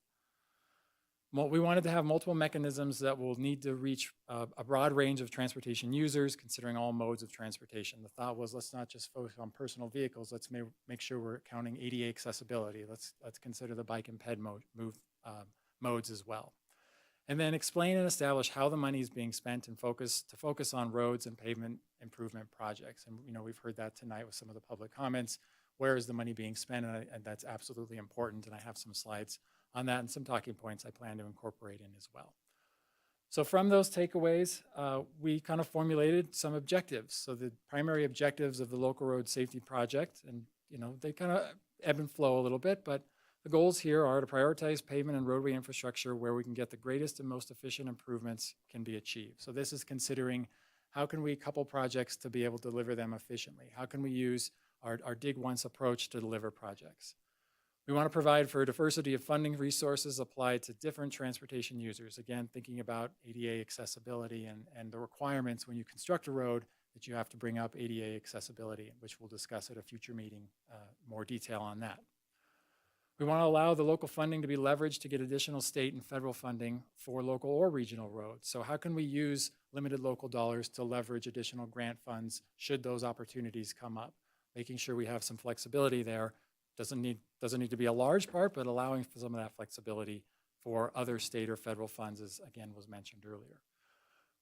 S6: We wanted to have multiple mechanisms that will need to reach a broad range of transportation users, considering all modes of transportation. The thought was, let's not just focus on personal vehicles. Let's make sure we're counting ADA accessibility. Let's consider the bike and ped modes as well. And then explain and establish how the money is being spent and focus on roads and pavement improvement projects. And we've heard that tonight with some of the public comments. Where is the money being spent? And that's absolutely important. And I have some slides on that and some talking points I plan to incorporate in as well. So from those takeaways, we kind of formulated some objectives. So the primary objectives of the local road safety project, and they kind of ebb and flow a little bit, but the goals here are to prioritize pavement and roadway infrastructure where we can get the greatest and most efficient improvements can be achieved. So this is considering how can we couple projects to be able to deliver them efficiently? How can we use our dig once approach to deliver projects? We want to provide for a diversity of funding resources applied to different transportation users. Again, thinking about ADA accessibility and the requirements when you construct a road that you have to bring up ADA accessibility, which we'll discuss at a future meeting, more detail on that. We want to allow the local funding to be leveraged to get additional state and federal funding for local or regional roads. So how can we use limited local dollars to leverage additional grant funds should those opportunities come up? Making sure we have some flexibility there. Doesn't need to be a large part, but allowing for some of that flexibility for other state or federal funds, as again was mentioned earlier.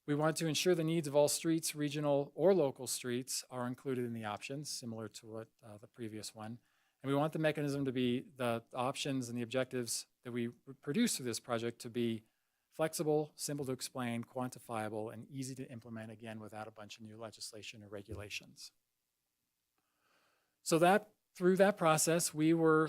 S6: We want to ensure the needs of all streets, regional or local streets, are included in the options, similar to what the previous one. And we want the mechanism to be the options and the objectives that we produce through this project to be flexible, simple to explain, quantifiable, and easy to implement, again, without a bunch of new legislation or regulations. So through that process, we were,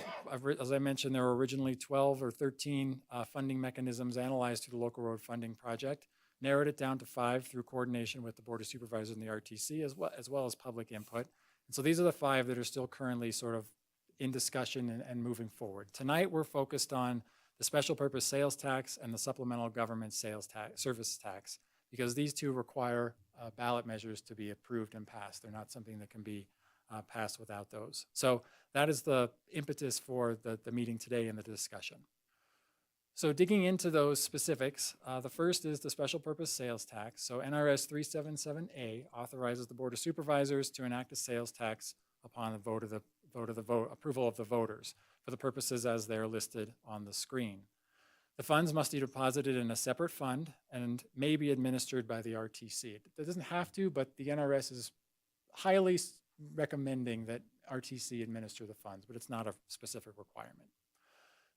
S6: as I mentioned, there were originally 12 or 13 funding mechanisms analyzed through the local road funding project, narrowed it down to 5 through coordination with the Board of Supervisors and the RTC, as well as public input. And so these are the 5 that are still currently sort of in discussion and moving forward. Tonight, we're focused on the special purpose sales tax and the supplemental government sales tax, service tax, because these 2 require ballot measures to be approved and passed. They're not something that can be passed without those. So that is the impetus for the meeting today and the discussion. So digging into those specifics, the first is the special purpose sales tax. So NRS 377A authorizes the Board of Supervisors to enact a sales tax upon the approval of the voters for the purposes as they're listed on the screen. The funds must be deposited in a separate fund and may be administered by the RTC. It doesn't have to, but the NRS is highly recommending that RTC administer the funds, but it's not a specific requirement.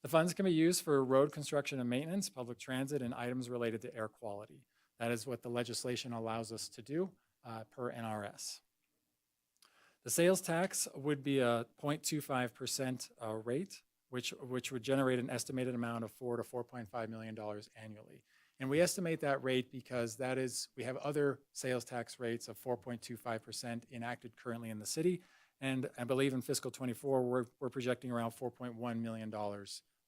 S6: The funds can be used for road construction and maintenance, public transit, and items related to air quality. That is what the legislation allows us to do per NRS. The sales tax would be a 0.25% rate, which would generate an estimated amount of $4 to $4.5 million annually. And we estimate that rate because we have other sales tax rates of 4.25% enacted currently in the city. And I believe in fiscal 24, we're projecting around $4.1 million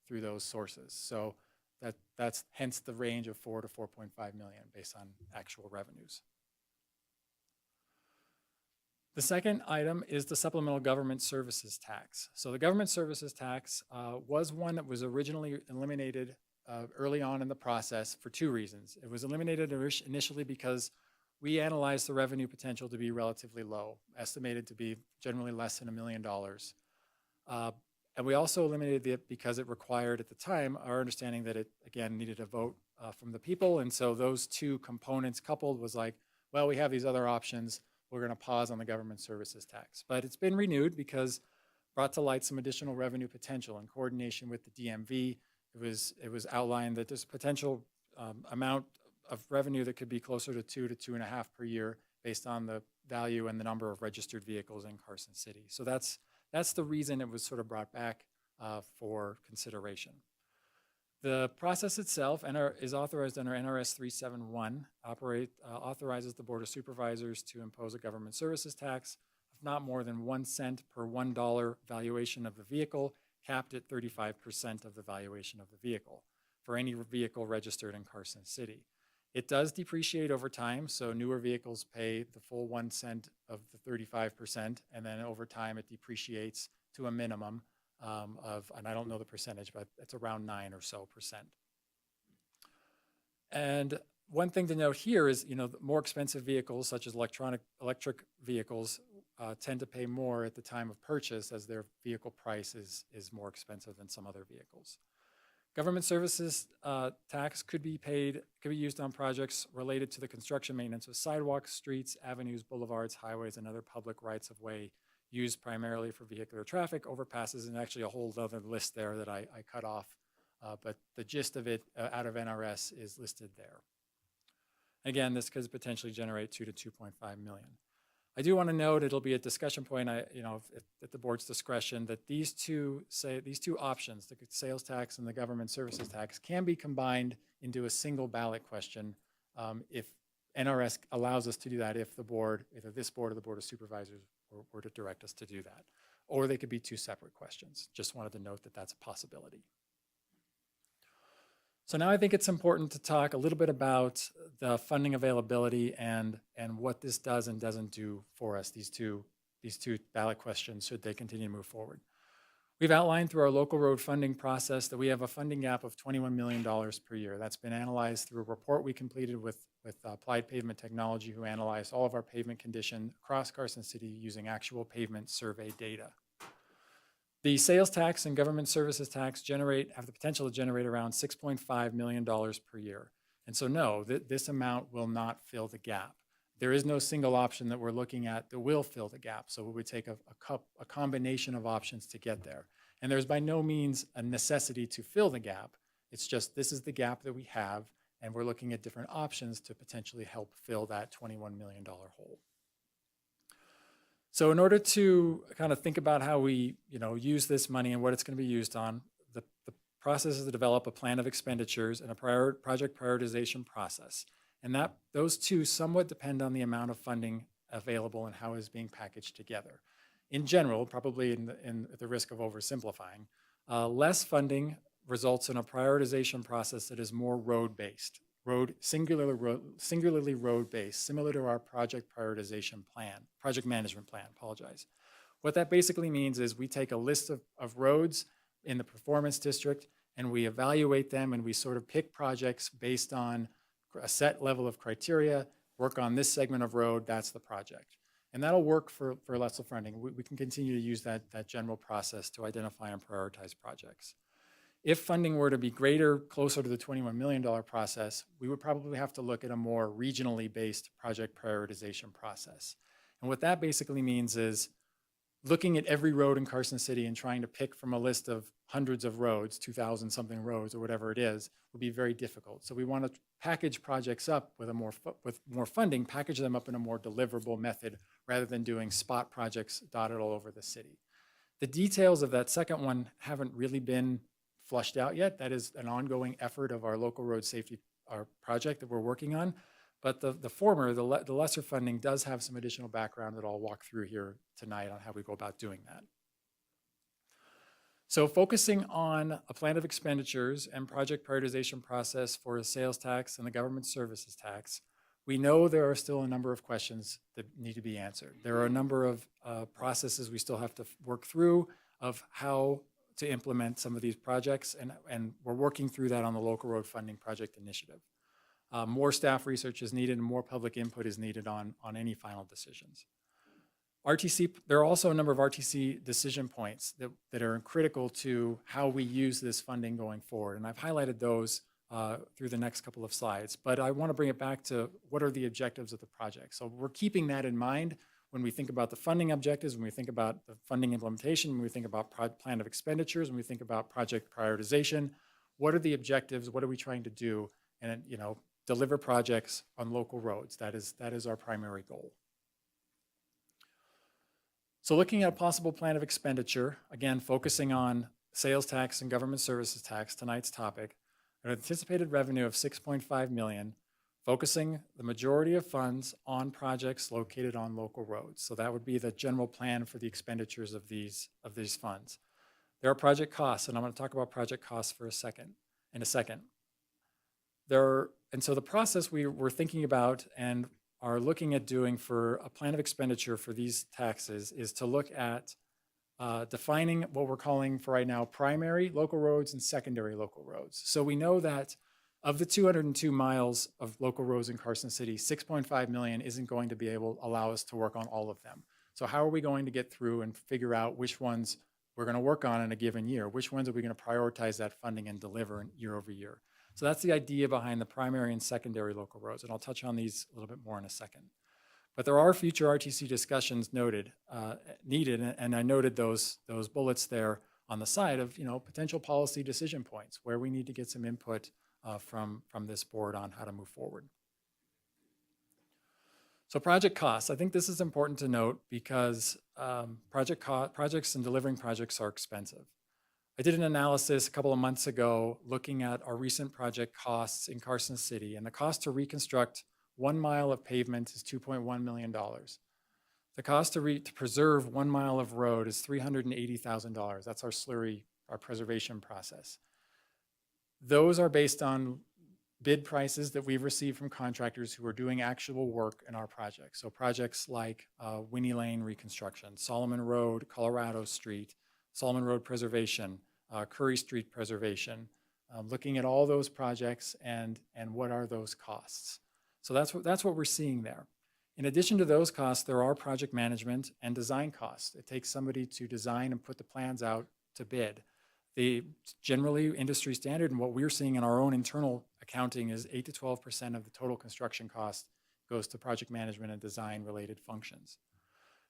S6: through those sources. So that's hence the range of 4 to 4.5 million based on actual revenues. The second item is the supplemental government services tax. So the government services tax was one that was originally eliminated early on in the process for 2 reasons. It was eliminated initially because we analyzed the revenue potential to be relatively low, estimated to be generally less than $1 million. And we also eliminated it because it required, at the time, our understanding that it, again, needed a vote from the people. And so those 2 components coupled was like, well, we have these other options. We're going to pause on the government services tax. But it's been renewed because brought to light some additional revenue potential in coordination with the DMV. It was outlined that there's potential amount of revenue that could be closer to 2 to 2.5 per year based on the value and the number of registered vehicles in Carson City. So that's the reason it was sort of brought back for consideration. The process itself is authorized under NRS 371, authorizes the Board of Supervisors to impose a government services tax of not more than 1 cent per $1 valuation of the vehicle, capped at 35% of the valuation of the vehicle for any vehicle registered in Carson City. It does depreciate over time, so newer vehicles pay the full 1 cent of the 35%, and then over time it depreciates to a minimum of, and I don't know the percentage, but it's around 9 or so percent. And one thing to note here is, more expensive vehicles, such as electric vehicles, tend to pay more at the time of purchase as their vehicle price is more expensive than some other vehicles. Government services tax could be used on projects related to the construction maintenance of sidewalks, streets, avenues, boulevards, highways, and other public rights of way used primarily for vehicular traffic, overpasses, and actually a whole other list there that I cut off. But the gist of it out of NRS is listed there. Again, this could potentially generate 2 to 2.5 million. I do want to note, it'll be a discussion point, at the board's discretion, that these two options, the sales tax and the government services tax, can be combined into a single ballot question if NRS allows us to do that, if the board, either this board or the Board of Supervisors, were to direct us to do that. Or they could be 2 separate questions. Just wanted to note that that's a possibility. So now I think it's important to talk a little bit about the funding availability and what this does and doesn't do for us, these two ballot questions, should they continue to move forward. We've outlined through our local road funding process that we have a funding gap of $21 million per year. That's been analyzed through a report we completed with Applied Pavement Technology, who analyzed all of our pavement condition across Carson City using actual pavement survey data. The sales tax and government services tax have the potential to generate around $6.5 million per year. And so no, this amount will not fill the gap. There is no single option that we're looking at that will fill the gap. So we would take a combination of options to get there. And there's by no means a necessity to fill the gap. It's just, this is the gap that we have, And we're looking at different options to potentially help fill that $21 million hole. So in order to kind of think about how we, use this money and what it's going to be used on, the process is to develop a plan of expenditures and a project prioritization process. And those two somewhat depend on the amount of funding available and how it's being packaged together. In general, probably at the risk of oversimplifying, less funding results in a prioritization process that is more road-based, singularly road-based, similar to our project management plan, apologize. What that basically means is we take a list of roads in the performance district and we evaluate them and we sort of pick projects based on a set level of criteria, work on this segment of road, that's the project. And that'll work for less funding. We can continue to use that general process to identify and prioritize projects. If funding were to be greater, closer to the $21 million process, we would probably have to look at a more regionally based project prioritization process. And what that basically means is looking at every road in Carson City and trying to pick from a list of hundreds of roads, 2,000 something roads or whatever it is, would be very difficult. So we want to package projects up with more funding, package them up in a more deliverable method rather than doing spot projects dotted all over the city. The details of that second one haven't really been flushed out yet. That is an ongoing effort of our local road safety project that we're working on. But the former, the lesser funding, does have some additional background that I'll walk through here tonight on how we go about doing that. So focusing on a plan of expenditures and project prioritization process for a sales tax and the government services tax, we know there are still a number of questions that need to be answered. There are a number of processes we still have to work through of how to implement some of these projects, and we're working through that on the Local Road Funding Project Initiative. More staff research is needed and more public input is needed on any final decisions. There are also a number of RTC decision points that are critical to how we use this funding going forward, and I've highlighted those through the next couple of slides, but I want to bring it back to what are the objectives of the project. So we're keeping that in mind when we think about the funding objectives, when we think about the funding implementation, when we think about plan of expenditures, when we think about project prioritization. What are the objectives? What are we trying to do? And deliver projects on local roads. That is our primary goal. So looking at a possible plan of expenditure, again, focusing on sales tax and government services tax, tonight's topic, an anticipated revenue of $6.5 million, focusing the majority of funds on projects located on local roads. So that would be the general plan for the expenditures of these funds. There are project costs, and I'm going to talk about project costs in a second. And so the process we're thinking about and are looking at doing for a plan of expenditure for these taxes is to look at defining what we're calling for right now primary local roads and secondary local roads. So we know that of the 202 miles of local roads in Carson City, 6.5 million isn't going to be able to allow us to work on all of them. So how are we going to get through and figure out which ones we're going to work on in a given year? Which ones are we going to prioritize that funding and deliver year over year? So that's the idea behind the primary and secondary local roads, and I'll touch on these a little bit more in a second. But there are future RTC discussions needed, and I noted those bullets there on the side of potential policy decision points where we need to get some input from this board on how to move forward. So project costs, I think this is important to note because projects and delivering projects are expensive. I did an analysis a couple of months ago looking at our recent project costs in Carson City, and the cost to reconstruct 1 mile of pavement is $2.1 million. The cost to preserve 1 mile of road is $380,000. That's our slurry, our preservation process. Those are based on bid prices that we've received from contractors who are doing actual work in our projects. So projects like Winnie Lane reconstruction, Solomon Road, Colorado Street, Solomon Road preservation, Curry Street preservation, looking at all those projects and what are those costs. So that's what we're seeing there. In addition to those costs, there are project management and design costs. It takes somebody to design and put the plans out to bid. The generally industry standard and what we're seeing in our own internal accounting is 8 to 12% of the total construction cost goes to project management and design related functions.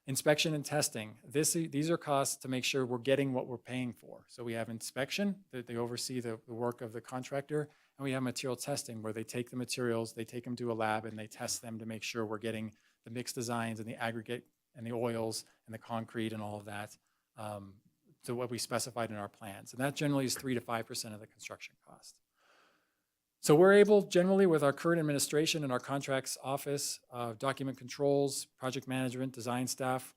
S6: Inspection and testing, these are costs to make sure we're getting what we're paying for. So we have inspection, that they oversee the work of the contractor, And we have material testing where they take the materials, they take them to a lab and they test them to make sure we're getting the mixed designs and the aggregate and the oils and the concrete and all of that to what we specified in our plans. And that generally is 3 to 5% of the construction cost. So we're able generally with our current administration and our contracts office, document controls, project management, design staff,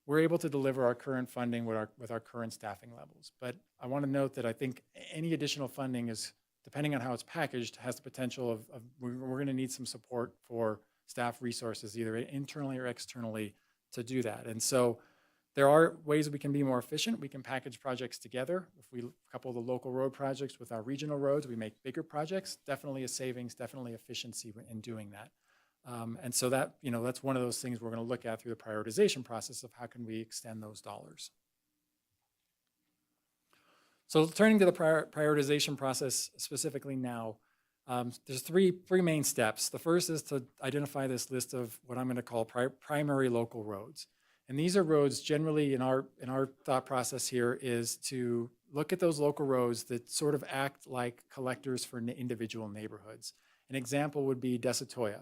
S6: we're able to deliver our current funding with our current staffing levels. But I want to note that I think any additional funding is, depending on how it's packaged, has the potential of we're going to need some support for staff resources, either internally or externally, to do that. And so there are ways we can be more efficient. We can package projects together. If we couple the local road projects with our regional roads, we make bigger projects. Definitely a savings, definitely efficiency in doing that. And so that, that's one of those things we're going to look at through the prioritization process of how can we extend those dollars. So turning to the prioritization process specifically now, there's three main steps. The first is to identify this list of what I'm going to call primary local roads. And these are roads generally in our thought process here is to look at those local roads that sort of act like collectors for individual neighborhoods. An example would be Desatoya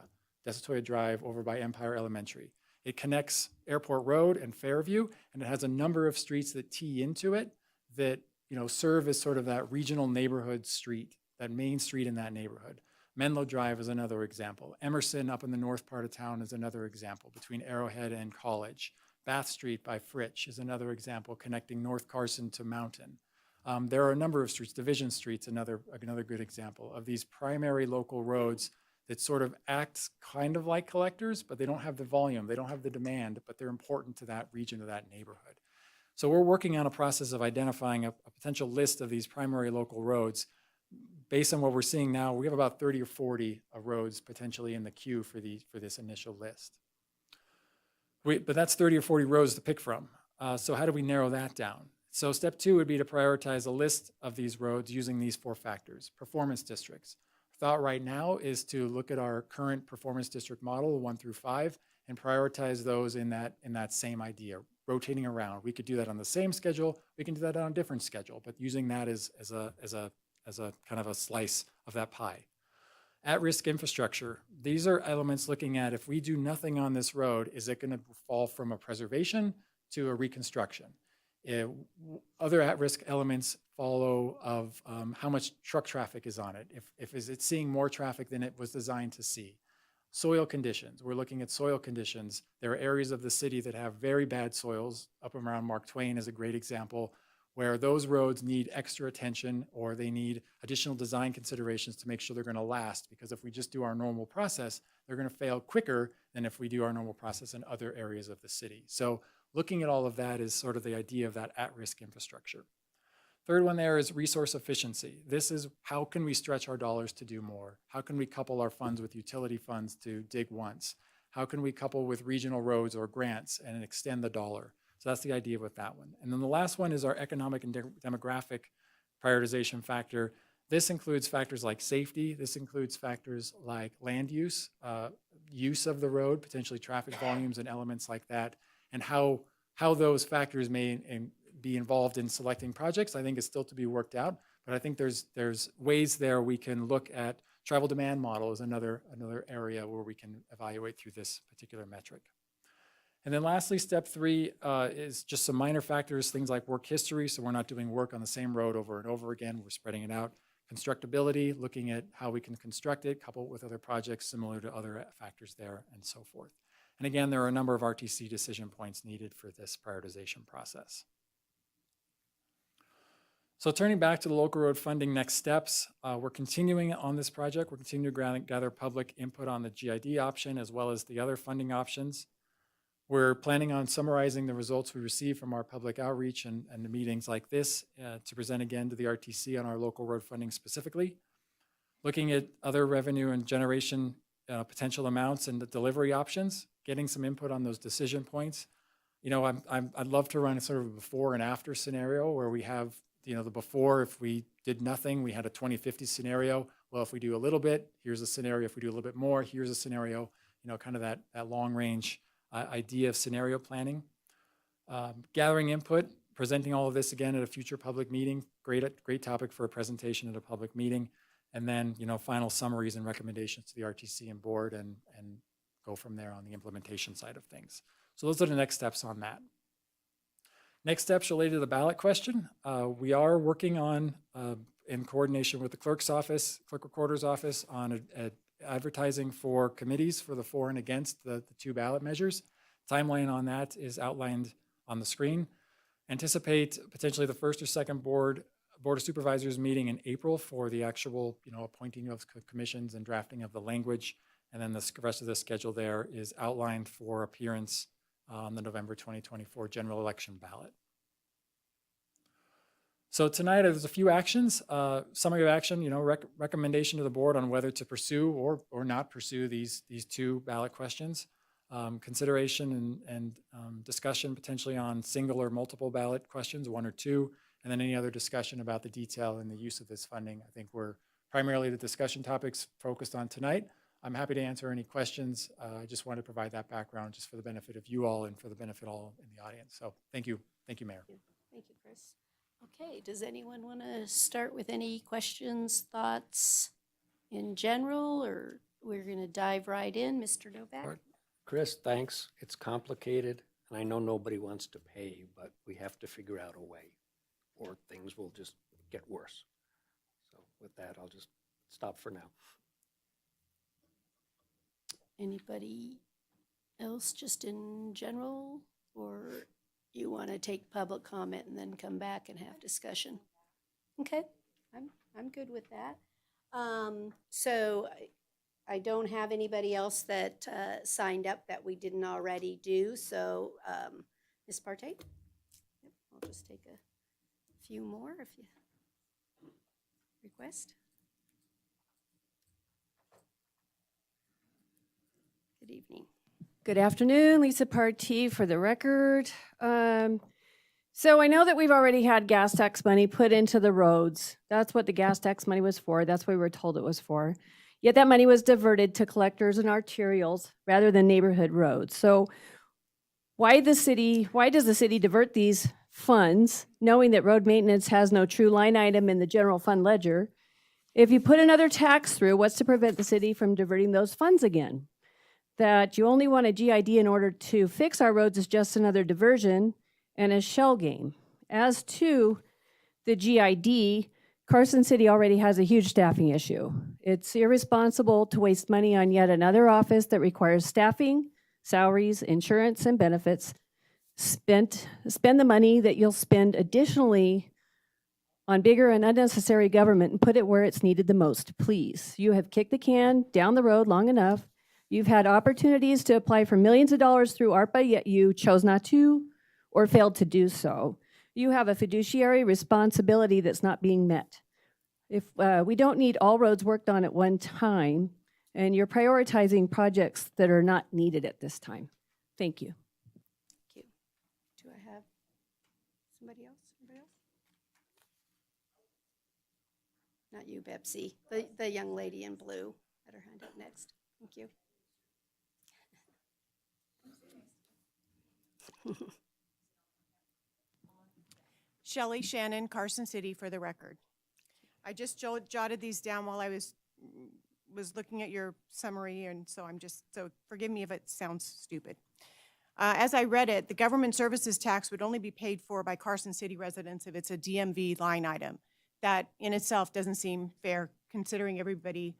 S6: Drive over by Empire Elementary. It connects Airport Road and Fairview, and it has a number of streets that tee into it that serve as sort of that regional neighborhood street, that main street in that neighborhood. Menlo Drive is another example. Emerson up in the north part of town is another example between Arrowhead and College. Bath Street by Fritch is another example connecting North Carson to Mountain. There are a number of streets. Division Street's another good example of these primary local roads that sort of act kind of like collectors, but they don't have the volume, they don't have the demand, but they're important to that region or that neighborhood. So we're working on a process of identifying a potential list of these primary local roads. Based on what we're seeing now, we have about 30 or 40 roads potentially in the queue for this initial list. But that's 30 or 40 roads to pick from. So how do we narrow that down? So step 2 would be to prioritize a list of these roads using these 4 factors. Performance districts. Our thought right now is to look at our current performance district model, 1 through 5, and prioritize those in that same idea, rotating around. We could do that on the same schedule. We can do that on a different schedule, but using that as a kind of a slice of that pie. At-risk infrastructure. These are elements looking at if we do nothing on this road, is it going to fall from a preservation to a reconstruction? Other at-risk elements follow of how much truck traffic is on it. If is it seeing more traffic than it was designed to see? Soil conditions. We're looking at soil conditions. There are areas of the city that have very bad soils. Up around Mark Twain is a great example, where those roads need extra attention or they need additional design considerations to make sure they're going to last. Because if we just do our normal process, they're going to fail quicker than if we do our normal process in other areas of the city. So looking at all of that is sort of the idea of that at-risk infrastructure. Third one there is resource efficiency. This is how can we stretch our dollars to do more? How can we couple our funds with utility funds to dig once? How can we couple with regional roads or grants and extend the dollar? So that's the idea with that one. And then the last one is our economic and demographic prioritization factor. This includes factors like safety. This includes factors like land use, use of the road, potentially traffic volumes and elements like that, and how those factors may be involved in selecting projects. I think is still to be worked out, but I think there's ways there we can look at travel demand model is another area where we can evaluate through this particular metric. And then lastly, step 3 is just some minor factors, things like work history. So we're not doing work on the same road over and over again. We're spreading it out. Constructability, looking at how we can construct it, couple it with other projects similar to other factors there, and so forth. And again, there are a number of RTC decision points needed for this prioritization process. So turning back to the local road funding next steps, we're continuing on this project. We're continuing to gather public input on the GID option as well as the other funding options. We're planning on summarizing the results we received from our public outreach and the meetings like this to present again to the RTC on our local road funding specifically. Looking at other revenue and generation potential amounts and the delivery options, getting some input on those decision points. I'd love to run a sort of a before and after scenario where we have, the before, if we did nothing, we had a 2050 scenario. Well, if we do a little bit, here's a scenario. If we do a little bit more, here's a scenario, kind of that long range idea of scenario planning. Gathering input, presenting all of this again at a future public meeting, great topic for a presentation at a public meeting. and then, final summaries and recommendations to the RTC and board and go from there on the implementation side of things. So those are the next steps on that. Next steps related to the ballot question. We are working on, in coordination with the clerk's office, clerk recorder's office, on advertising for committees for the for and against the two ballot measures. Timeline on that is outlined on the screen. Anticipate potentially the first or second Board of Supervisors meeting in April for the actual, appointing of commissions and drafting of the language. And then the rest of the schedule there is outlined for appearance on the November 2024 general election ballot. So tonight there's a few actions. Summary of action, recommendation to the board on whether to pursue or not pursue these two ballot questions. Consideration and discussion potentially on single or multiple ballot questions, one or two, and then any other discussion about the detail and the use of this funding. I think we're primarily the discussion topics focused on tonight. I'm happy to answer any questions. I just wanted to provide that background just for the benefit of you all and for the benefit of all in the audience. So thank you. Thank you, Mayor.
S1: Thank you, Chris. Okay, does anyone want to start with any questions, thoughts in general, or we're going to dive right in? Mr. Novak?
S8: Chris, thanks. It's complicated, and I know nobody wants to pay, but we have to figure out a way, or things will just get worse. So with that, I'll just stop for now.
S1: Anybody else just in general, or you want to take public comment and then come back and have discussion? Okay, I'm good with that. So I don't have anybody else that signed up that we didn't already do. So Ms. Partey? Yep, I'll just take a few more if you request. Good evening.
S14: Good afternoon, Lisa Partee for the record. So I know that we've already had gas tax money put into the roads. That's what the gas tax money was for. That's what we were told it was for. Yet that money was diverted to collectors and arterials rather than neighborhood roads. So why does the city divert these funds knowing that road maintenance has no true line item in the general fund ledger? If you put another tax through, what's to prevent the city from diverting those funds again? That you only want a GID in order to fix our roads is just another diversion and a shell game. As to the GID, Carson City already has a huge staffing issue. It's irresponsible to waste money on yet another office that requires staffing, salaries, insurance, and benefits. Spend the money that you'll spend additionally on bigger and unnecessary government and put it where it's needed the most, please. You have kicked the can down the road long enough. You've had opportunities to apply for millions of dollars through ARPA, yet you chose not to or failed to do so. You have a fiduciary responsibility that's not being met. If we don't need all roads worked on at one time, and you're prioritizing projects that are not needed at this time. Thank you.
S1: Thank you. Do I have somebody else? Anybody else? Not you, Betsy. The young lady in blue. Had her hand up next. Thank you.
S15: Shelley Shannon, Carson City, for the record. I just jotted these down while I was looking at your summary, and so so forgive me if it sounds stupid. As I read it, the government services tax would only be paid for by Carson City residents if it's a DMV line item. That in itself doesn't seem fair, considering everybody's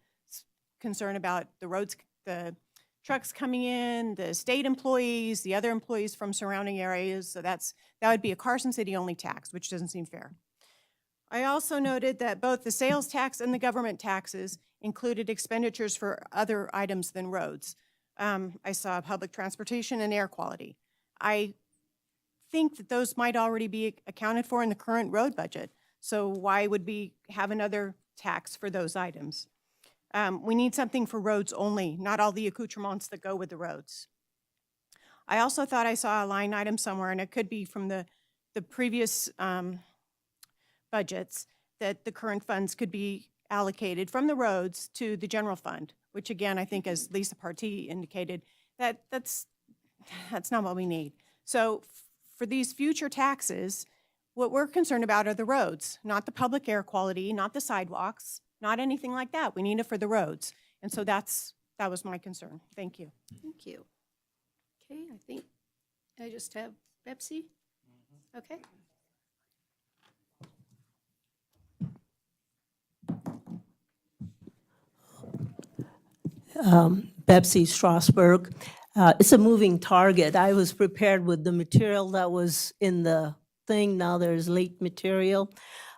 S15: concern about the roads, the trucks coming in, the state employees, the other employees from surrounding areas. So that would be a Carson City only tax, which doesn't seem fair. I also noted that both the sales tax and the government taxes included expenditures for other items than roads. I saw public transportation and air quality. I think that those might already be accounted for in the current road budget. So why would we have another tax for those items? We need something for roads only, not all the accoutrements that go with the roads. I also thought I saw a line item somewhere, and it could be from the previous budgets, that the current funds could be allocated from the roads to the general fund, which again, I think as Lisa Partee indicated, that's not what we need. So for these future taxes, what we're concerned about are the roads, not the public air quality, not the sidewalks, not anything like that. We need it for the roads. And so that was my concern. Thank you.
S1: Thank you. Okay, I think I just have Pepsi. Okay.
S16: Betsy Strasberg. It's a moving target. I was prepared with the material that was in the thing. Now there's late material.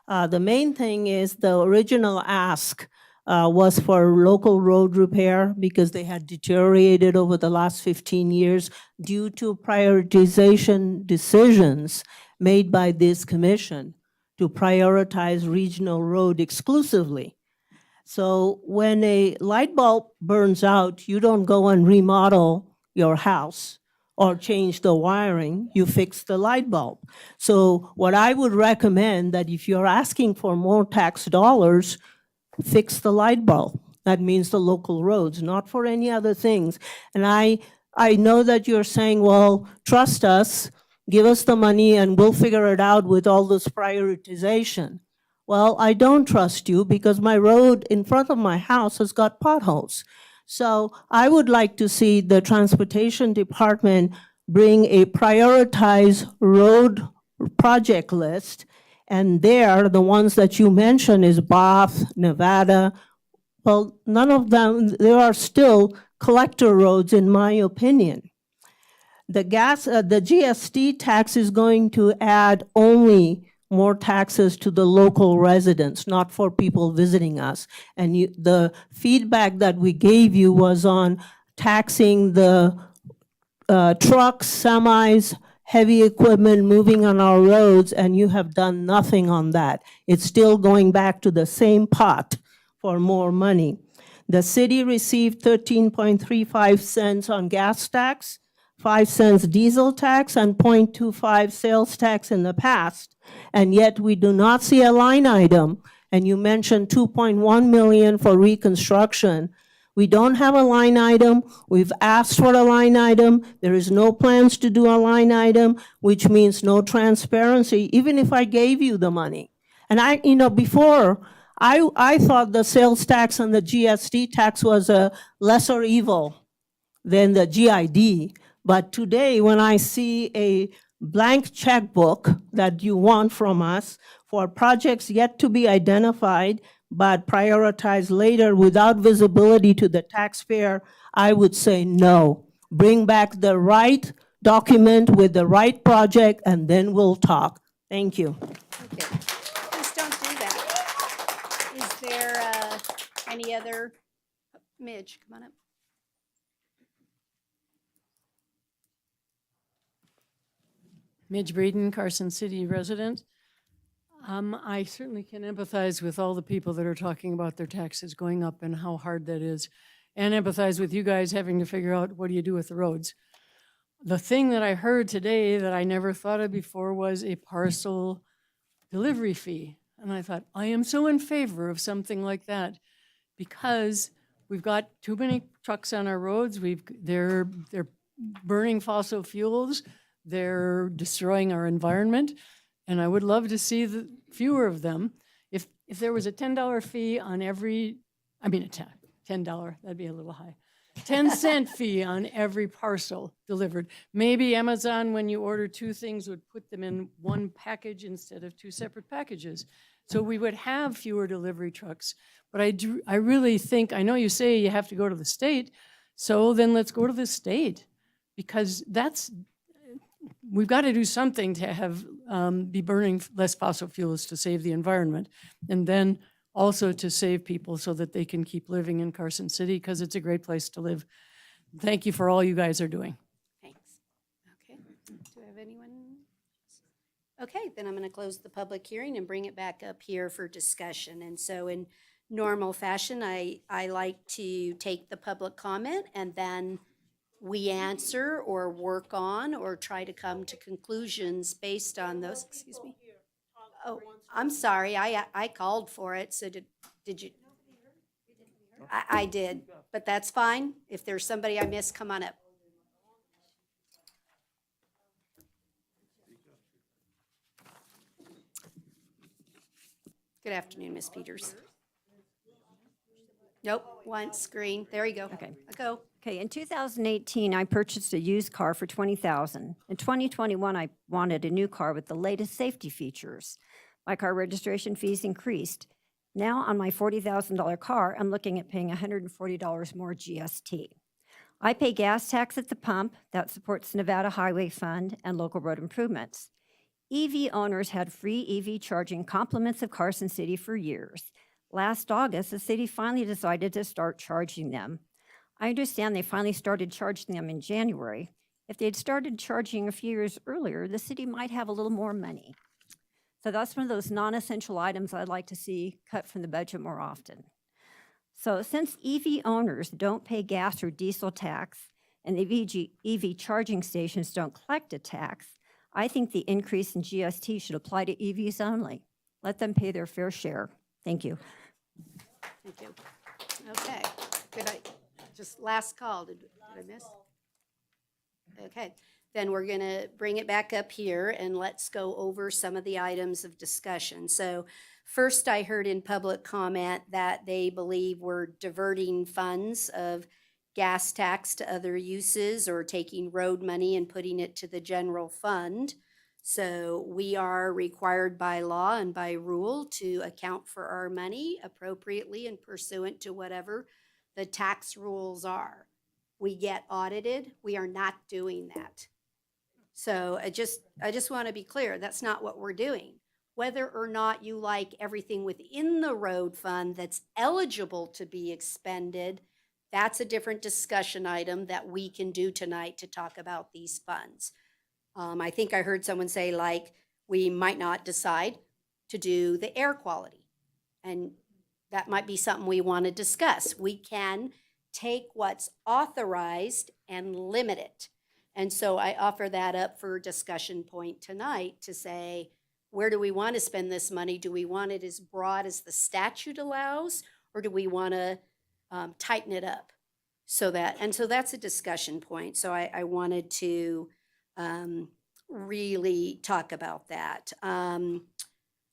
S16: The main thing is the original ask was for local road repair because they had deteriorated over the last 15 years due to prioritization decisions made by this commission to prioritize regional road exclusively. So when a light bulb burns out, you don't go and remodel your house or change the wiring, you fix the light bulb. So what I would recommend that if you're asking for more tax dollars, fix the light bulb. That means the local roads, not for any other things. And I know that you're saying, well, trust us, give us the money and we'll figure it out with all this prioritization. Well, I don't trust you because my road in front of my house has got potholes. So I would like to see the transportation department bring a prioritized road project list. And there, the ones that you mentioned is Bath, Nevada. Well, none of them, there are still collector roads in my opinion. The GST tax is going to add only more taxes to the local residents, not for people visiting us. And the feedback that we gave you was on taxing the trucks, semis, heavy equipment moving on our roads, and you have done nothing on that. It's still going back to the same pot for more money. The city received 13.35 cents on gas tax, 5 cents diesel tax, and 0.25 sales tax in the past. And yet we do not see a line item. And you mentioned 2.1 million for reconstruction. We don't have a line item. We've asked for a line item. There is no plans to do a line item, which means no transparency, even if I gave you the money. And before, I thought the sales tax and the GST tax was a lesser evil than the GID. But today, when I see a blank checkbook that you want from us for projects yet to be identified, but prioritized later without visibility to the taxpayer, I would say no. Bring back the right document with the right project, and then we'll talk. Thank you.
S1: Okay. Please don't do that. Is there any other? Midge, come on up.
S14: Midge Breeden, Carson City resident. I certainly can empathize with all the people that are talking about their taxes going up and how hard that is, and empathize with you guys having to figure out what do you do with the roads. The thing that I heard today that I never thought of before was a parcel delivery fee. And I thought, I am so in favor of something like that because we've got too many trucks on our roads. They're burning fossil fuels. They're destroying our environment, and I would love to see fewer of them. If there was a $10 fee on every, $10, that'd be a little high. 10-cent fee on every parcel delivered. Maybe Amazon, when you order 2 things, would put them in one package instead of 2 separate packages. So we would have fewer delivery trucks. But I really think, I know you say you have to go to the state, so then let's go to the state, because we've got to do something to have be burning less fossil fuels to save the environment, and then also to save people so that they can keep living in Carson City, because it's a great place to live. Thank you for all you guys are doing.
S1: Thanks. Okay. Do I have anyone? Okay, then I'm going to close the public hearing and bring it back up here for discussion. And so in normal fashion, I like to take the public comment and then we answer or work on or try to come to conclusions based on those. Excuse me. Oh, I'm sorry. I called for it. So did you? I did, but that's fine. If there's somebody I missed, come on up. Good afternoon, Ms. Peters. Nope, one screen. There you go.
S17: Okay.
S1: Go.
S17: Okay, in 2018, I purchased a used car for $20,000. In 2021, I wanted a new car with the latest safety features. My car registration fees increased. Now on my $40,000 car, I'm looking at paying $140 more GST. I pay gas tax at the pump that supports the Nevada Highway Fund and local road improvements. EV owners had free EV charging compliments of Carson City for years. Last August, the city finally decided to start charging them. I understand they finally started charging them in January. If they had started charging a few years earlier, the city might have a little more money. So that's one of those non-essential items I'd like to see cut from the budget more often. So since EV owners don't pay gas or diesel tax and the EV charging stations don't collect a tax, I think the increase in GST should apply to EVs only. Let them pay their fair share. Thank you.
S1: Thank you. Okay. Just last call. Did I miss? Okay. Then we're going to bring it back up here and let's go over some of the items of discussion. So first, I heard in public comment that they believe we're diverting funds of gas tax to other uses or taking road money and putting it to the general fund. So we are required by law and by rule to account for our money appropriately and pursuant to whatever the tax rules are. We get audited. We are not doing that. So I just want to be clear, that's not what we're doing. Whether or not you like everything within the road fund that's eligible to be expended, that's a different discussion item that we can do tonight to talk about these funds. I think I heard someone say like, we might not decide to do the air quality. And that might be something we want to discuss. We can take what's authorized and limit it. And so I offer that up for discussion point tonight to say, where do we want to spend this money? Do we want it as broad as the statute allows, or do we want to tighten it up? So that's a discussion point. So I wanted to really talk about that.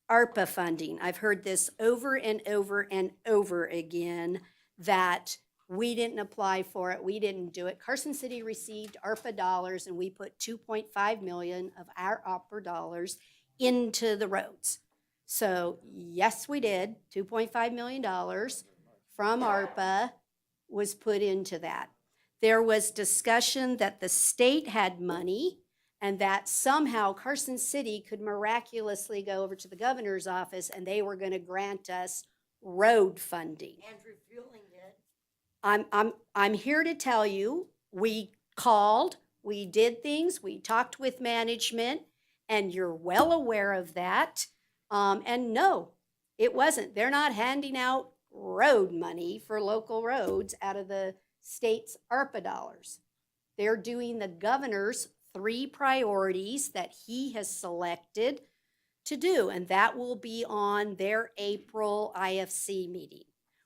S1: ARPA funding. I've heard this over and over and over again that we didn't apply for it. We didn't do it. Carson City received ARPA dollars and we put 2.5 million of our ARPA dollars into the roads. So yes, we did. $2.5 million from ARPA was put into that. There was discussion that the state had money and that somehow Carson City could miraculously go over to the governor's office and they were going to grant us road funding.
S11: Andrew Fueling did.
S1: I'm here to tell you, we called, we did things, we talked with management, and you're well aware of that. And no, it wasn't. They're not handing out road money for local roads out of the state's ARPA dollars. They're doing the governor's 3 priorities that he has selected to do, and that will be on their April IFC meeting,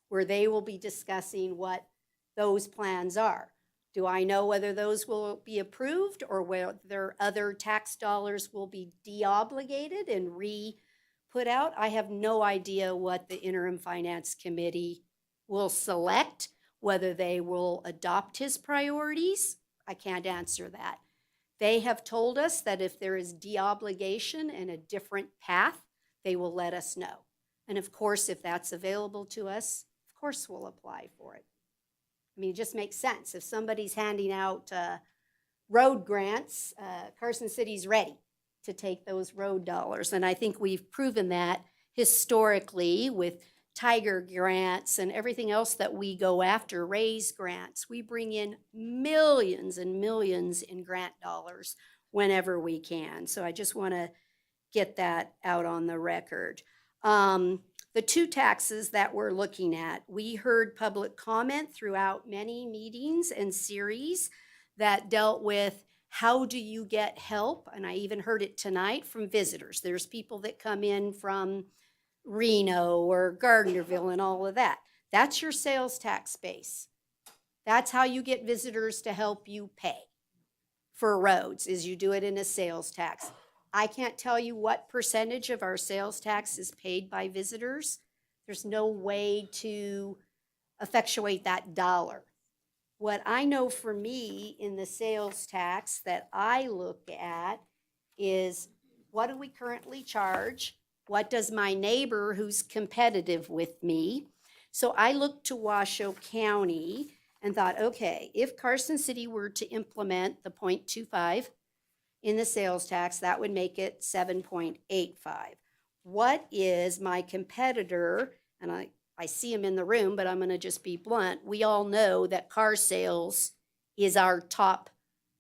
S1: where they will be discussing what those plans are. Do I know whether those will be approved or whether other tax dollars will be deobligated and put out? I have no idea what the interim finance committee will select, whether they will adopt his priorities. I can't answer that. They have told us that if there is deobligation and a different path, they will let us know. And of course, if that's available to us, of course we'll apply for it. I mean, it just makes sense. If somebody's handing out road grants, Carson City's ready to take those road dollars. And I think we've proven that historically with Tiger grants and everything else that we go after, raise grants. We bring in millions and millions in grant dollars whenever we can. So I just want to get that out on the record. The 2 taxes that we're looking at, we heard public comment throughout many meetings and series that dealt with how do you get help? And I even heard it tonight from visitors. There's people that come in from Reno or Gardnerville and all of that. That's your sales tax base. That's how you get visitors to help you pay for roads, is you do it in a sales tax. I can't tell you what percentage of our sales tax is paid by visitors. There's no way to effectuate that dollar. What I know for me in the sales tax that I look at is, what do we currently charge? What does my neighbor who's competitive with me? So I looked to Washoe County and thought, okay, if Carson City were to implement the 0.25 in the sales tax, that would make it 7.85. What is my competitor? And I see him in the room, but I'm going to just be blunt. We all know that car sales is our top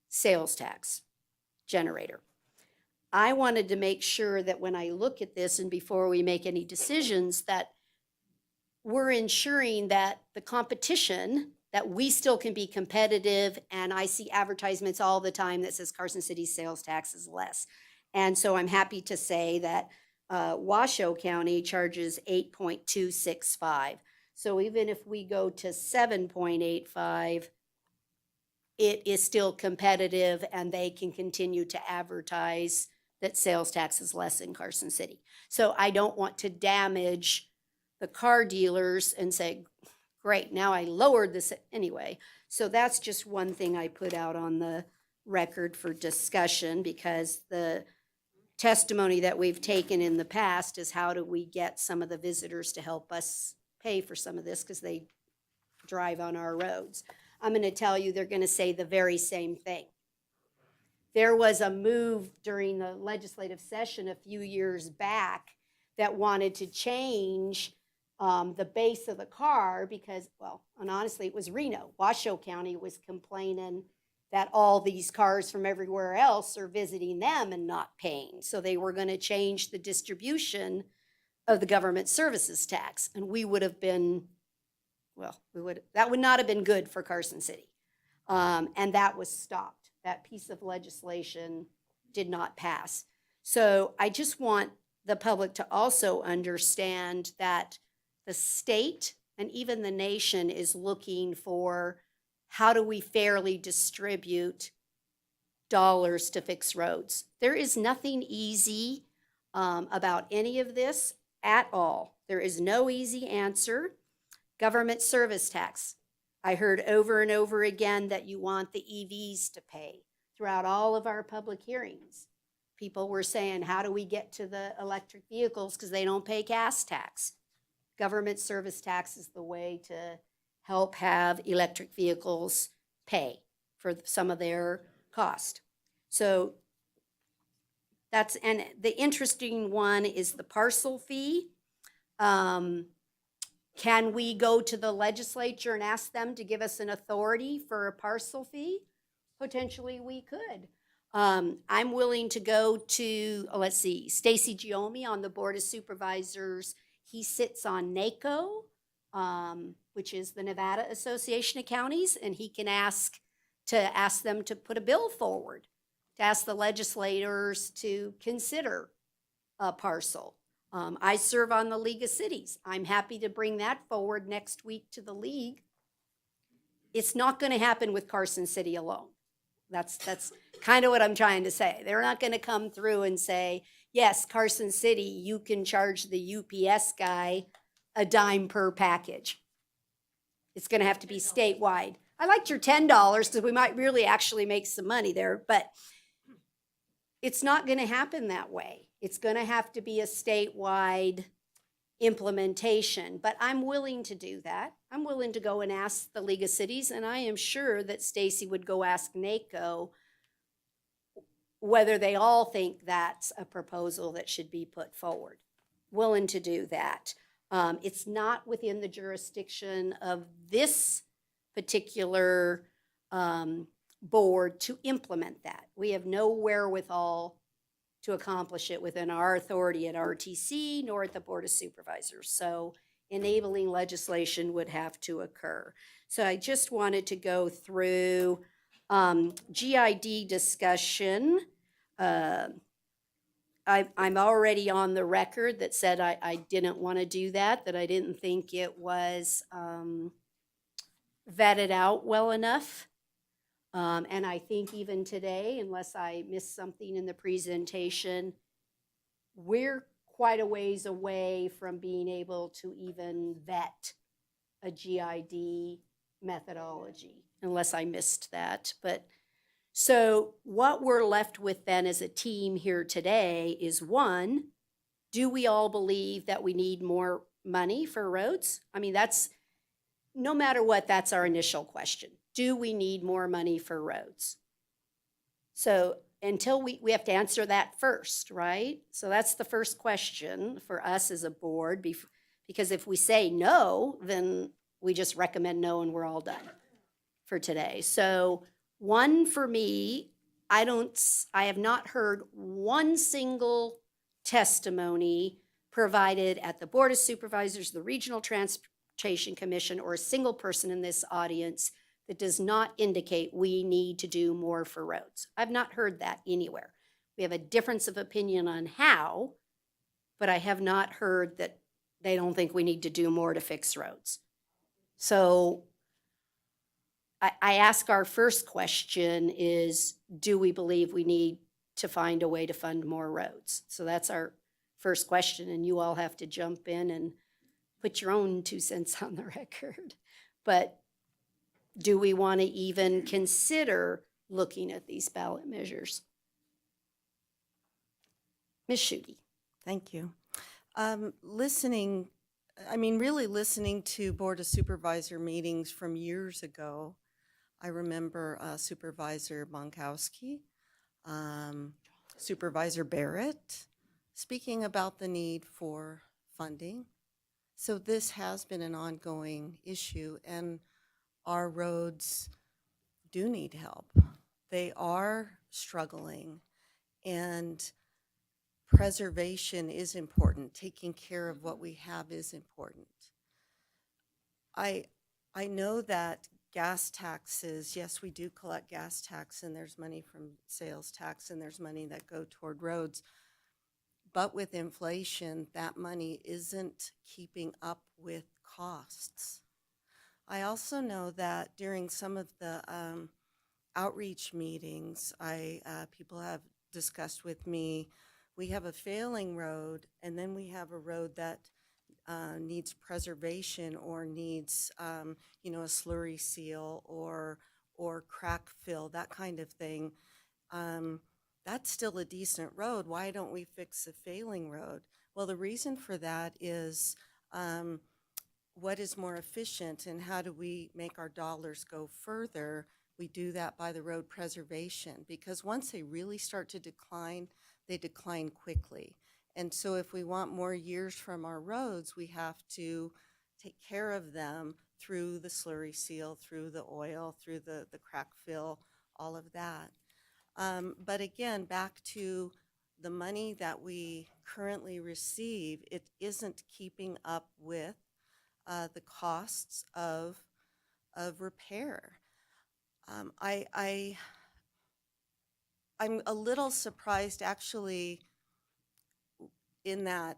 S1: sales tax generator. I wanted to make sure that when I look at this and before we make any decisions, that we're ensuring that the competition, that we still can be competitive. And I see advertisements all the time that says Carson City sales tax is less. And so I'm happy to say that Washoe County charges 8.265. So even if we go to 7.85, it is still competitive and they can continue to advertise that sales tax is less in Carson City. So I don't want to damage the car dealers and say, great, now I lowered this anyway. So that's just one thing I put out on the record for discussion, because the testimony that we've taken in the past is, how do we get some of the visitors to help us pay for some of this because they drive on our roads? I'm going to tell you, they're going to say the very same thing. There was a move during the legislative session a few years back that wanted to change the base of the car because, well, and honestly, it was Reno. Washoe County was complaining that all these cars from everywhere else are visiting them and not paying. So they were going to change the distribution of the government services tax. And we would have been, well, that would not have been good for Carson City. And that was stopped. That piece of legislation did not pass. So I just want the public to also understand that the state and even the nation is looking for, how do we fairly distribute dollars to fix roads? There is nothing easy about any of this at all. There is no easy answer. Government service tax. I heard over and over again that you want the EVs to pay. Throughout all of our public hearings, people were saying, how do we get to the electric vehicles because they don't pay gas tax? Government service tax is the way to help have electric vehicles pay for some of their cost. So that's, and the interesting one is the parcel fee. Can we go to the legislature and ask them to give us an authority for a parcel fee? Potentially we could. I'm willing to go to, let's see, Stacy Giomi on the Board of Supervisors. He sits on NACO, which is the Nevada Association of Counties, and he can ask them to put a bill forward, to ask the legislators to consider a parcel. I serve on the League of Cities. I'm happy to bring that forward next week to the league. It's not going to happen with Carson City alone. That's kind of what I'm trying to say. They're not going to come through and say, yes, Carson City, you can charge the UPS guy a dime per package. It's going to have to be statewide. I liked your $10 because we might really actually make some money there, but it's not going to happen that way. It's going to have to be a statewide implementation, but I'm willing to do that. I'm willing to go and ask the League of Cities, and I am sure that Stacy would go ask NACO whether they all think that's a proposal that should be put forward. Willing to do that. It's not within the jurisdiction of this particular board to implement that. We have no wherewithal to accomplish it within our authority at RTC nor at the Board of Supervisors. So enabling legislation would have to occur. So I just wanted to go through GID discussion. I'm already on the record that said I didn't want to do that I didn't think it was vetted out well enough. And I think even today, unless I missed something in the presentation, we're quite a ways away from being able to even vet a GID methodology, unless I missed that. But so what we're left with then as a team here today is one, do we all believe that we need more money for roads? I mean, that's, no matter what, that's our initial question. Do we need more money for roads? So until we have to answer that first, right? So that's the first question for us as a board, because if we say no, then we just recommend no and we're all done for today. So one, for me, I have not heard one single testimony provided at the Board of Supervisors, the Regional Transportation Commission, or a single person in this audience that does not indicate we need to do more for roads. I've not heard that anywhere. We have a difference of opinion on how, but I have not heard that they don't think we need to do more to fix roads. So I ask our first question is, do we believe we need to find a way to fund more roads? So that's our first question, and you all have to jump in and put your own 2 cents on the record. But do we want to even consider looking at these ballot measures? Ms. Schutte.
S13: Thank you. Really listening to Board of Supervisor meetings from years ago, I remember Supervisor Bonkowski, Supervisor Barrett, speaking about the need for funding. So this has been an ongoing issue, and our roads do need help. They are struggling, and preservation is important. Taking care of what we have is important. I know that gas taxes, yes, we do collect gas tax, and there's money from sales tax, and there's money that go toward roads. But with inflation, that money isn't keeping up with costs. I also know that during some of the outreach meetings, people have discussed with me, we have a failing road, and then we have a road that needs preservation or needs, a slurry seal or crack fill, that kind of thing. That's still a decent road. Why don't we fix the failing road? Well, the reason for that is what is more efficient and how do we make our dollars go further? We do that by the road preservation, because once they really start to decline, they decline quickly. And so if we want more years from our roads, we have to take care of them through the slurry seal, through the oil, through the crack fill, all of that. But again, back to the money that we currently receive, it isn't keeping up with the costs of repair. I'm a little surprised, actually, in that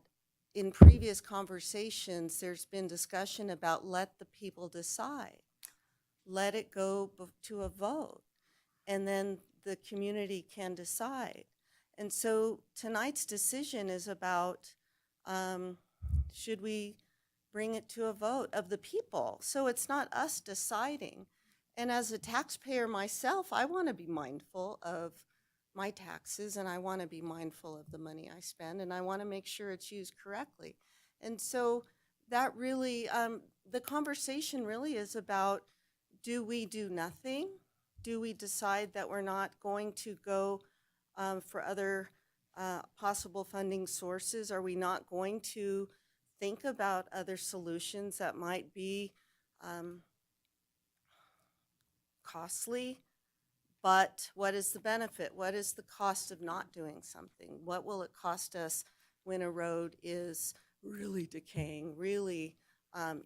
S13: in previous conversations, there's been discussion about let the people decide. Let it go to a vote, and then the community can decide. And so tonight's decision is about, should we bring it to a vote of the people? So it's not us deciding. And as a taxpayer myself, I want to be mindful of my taxes, and I want to be mindful of the money I spend, and I want to make sure it's used correctly. And so that really, the conversation really is about, do we do nothing? Do we decide that we're not going to go for other possible funding sources? Are we not going to think about other solutions that might be costly? But what is the benefit? What is the cost of not doing something? What will it cost us when a road is really decaying, really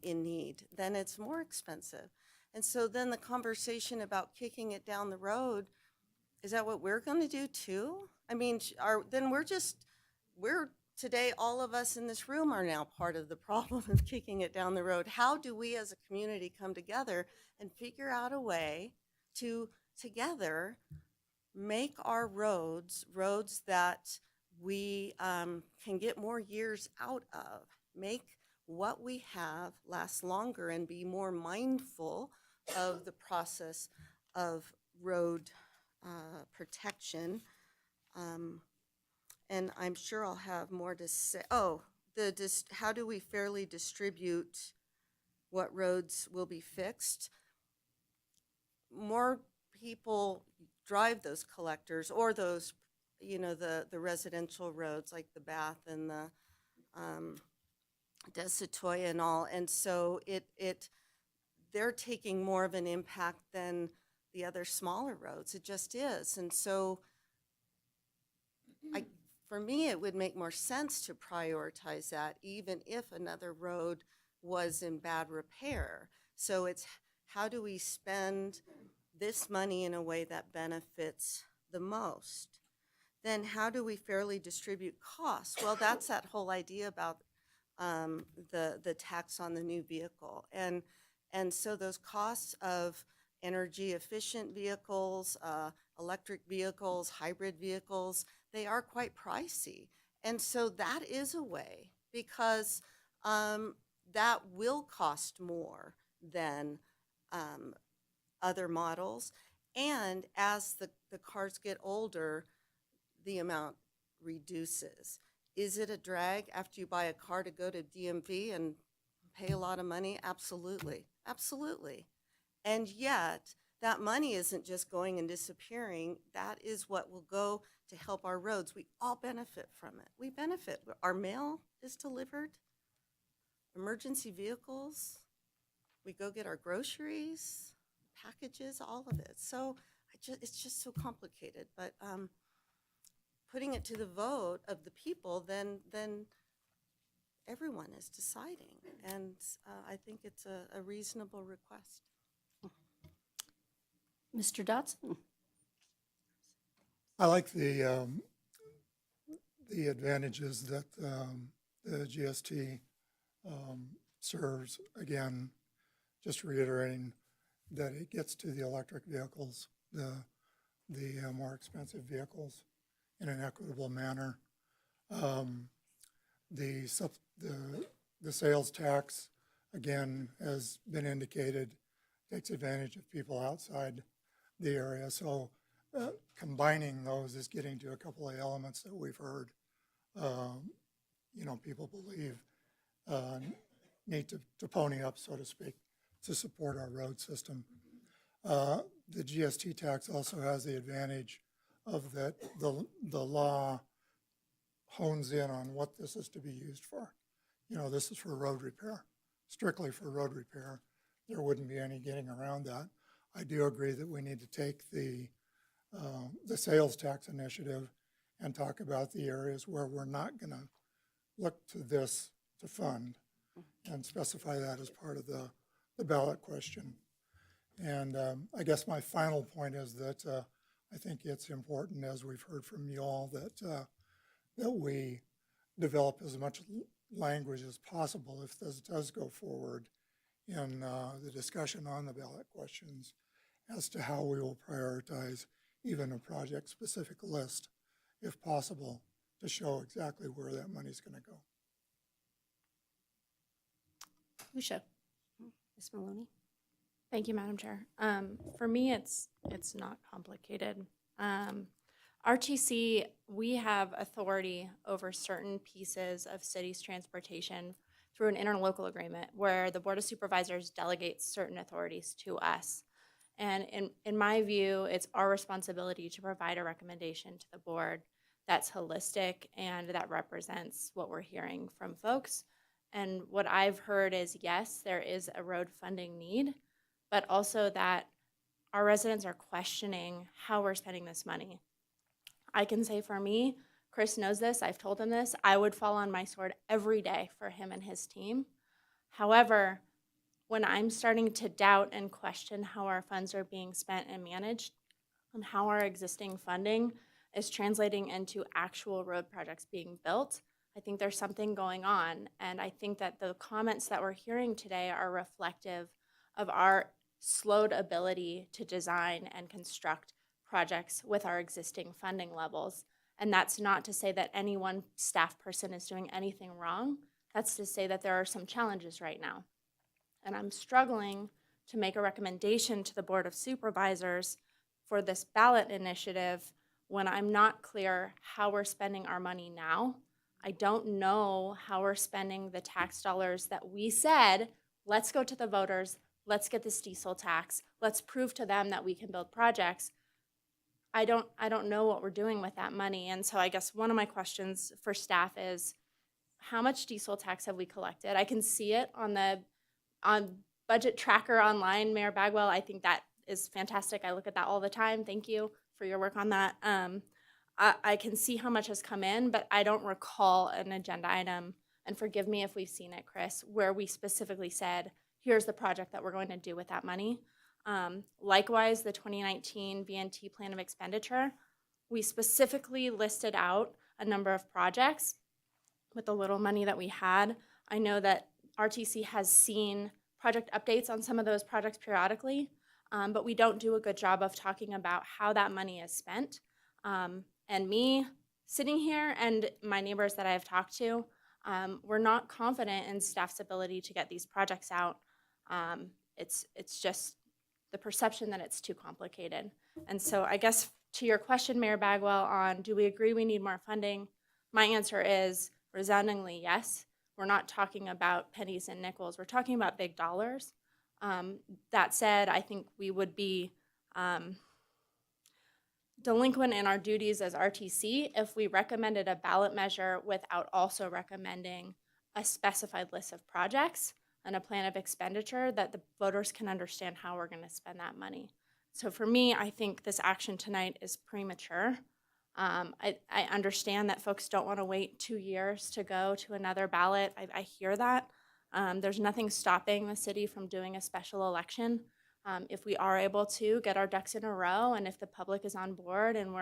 S13: in need? Then it's more expensive. And so then the conversation about kicking it down the road, is that what we're going to do too? I mean, we're today, all of us in this room are now part of the problem of kicking it down the road. How do we as a community come together and figure out a way to together make our roads that we can get more years out of, make what we have last longer and be more mindful of the process of road protection. And I'm sure I'll have more to say. Oh, how do we fairly distribute what roads will be fixed? More people drive those collectors or those, the residential roads like the Bath and the Desitoya and all. And so they're taking more of an impact than the other smaller roads. It just is. And so for me, it would make more sense to prioritize that, even if another road was in bad repair. So it's how do we spend this money in a way that benefits the most? Then how do we fairly distribute costs? Well, that's that whole idea about the tax on the new vehicle. And so those costs of energy efficient vehicles, electric vehicles, hybrid vehicles, they are quite pricey. And so that is a way, because that will cost more than other models. And as the cars get older, the amount reduces. Is it a drag after you buy a car to go to DMV and pay a lot of money? Absolutely, absolutely. And yet, that money isn't just going and disappearing. That is what will go to help our roads. We all benefit from it. We benefit. Our mail is delivered, emergency vehicles, we go get our groceries, packages, all of it. So it's just so complicated. But putting it to the vote of the people, then everyone is deciding. And I think it's a reasonable request.
S1: Mr. Dotson?
S18: I like the advantages that the GST serves. Again, just reiterating that it gets to the electric vehicles, the more expensive vehicles, in an equitable manner. The sales tax, again, has been indicated, takes advantage of people outside the area. So combining those is getting to a couple of elements that we've heard, people believe need to pony up, so to speak, to support our road system. The GST tax also has the advantage of that the law hones in on what this is to be used for. This is for road repair, strictly for road repair. There wouldn't be any getting around that. I do agree that we need to take the sales tax initiative and talk about the areas where we're not going to look to this to fund, and specify that as part of the ballot question. And I guess my final point is that I think it's important, as we've heard from you all, that we develop as much language as possible if this does go forward in the discussion on the ballot questions as to how we will prioritize even a project-specific list, if possible, to show exactly where that money's going to go.
S1: Usha. Ms. Maloney?
S9: Thank you, Madam Chair. For me, it's not complicated. RTC, we have authority over certain pieces of city's transportation through an interlocal agreement where the Board of Supervisors delegates certain authorities to us. And in my view, it's our responsibility to provide a recommendation to the board that's holistic and that represents what we're hearing from folks. And what I've heard is, yes, there is a road funding need, but also that our residents are questioning how we're spending this money. I can say for me, Chris knows this, I've told him this, I would fall on my sword every day for him and his team. However, when I'm starting to doubt and question how our funds are being spent and managed and how our existing funding is translating into actual road projects being built, I think there's something going on. And I think that the comments that we're hearing today are reflective of our slowed ability to design and construct projects with our existing funding levels. And that's not to say that any one staff person is doing anything wrong. That's to say that there are some challenges right now. And I'm struggling to make a recommendation to the Board of Supervisors for this ballot initiative when I'm not clear how we're spending our money now. I don't know how we're spending the tax dollars that we said, let's go to the voters, let's get this diesel tax, let's prove to them that we can build projects. I don't know what we're doing with that money. And so I guess one of my questions for staff is, how much diesel tax have we collected? I can see it on budget tracker online, Mayor Bagwell. I think that is fantastic. I look at that all the time. Thank you for your work on that. I can see how much has come in, but I don't recall an agenda item, and forgive me if we've seen it, Chris, where we specifically said, here's the project that we're going to do with that money. Likewise, the 2019 VNT plan of expenditure, we specifically listed out a number of projects with the little money that we had. I know that RTC has seen project updates on some of those projects periodically, but we don't do a good job of talking about how that money is spent. And me sitting here and my neighbors that I have talked to, we're not confident in staff's ability to get these projects out. It's just the perception that it's too complicated. And so I guess to your question, Mayor Bagwell, on do we agree we need more funding? My answer is resoundingly yes. We're not talking about pennies and nickels. We're talking about big dollars. That said, I think we would be delinquent in our duties as RTC if we recommended a ballot measure without also recommending a specified list of projects and a plan of expenditure that the voters can understand how we're going to spend that money. So for me, I think this action tonight is premature. I understand that folks don't want to wait 2 years to go to another ballot. I hear that. There's nothing stopping the city from doing a special election. If we are able to get our ducks in a row and if the public is on board and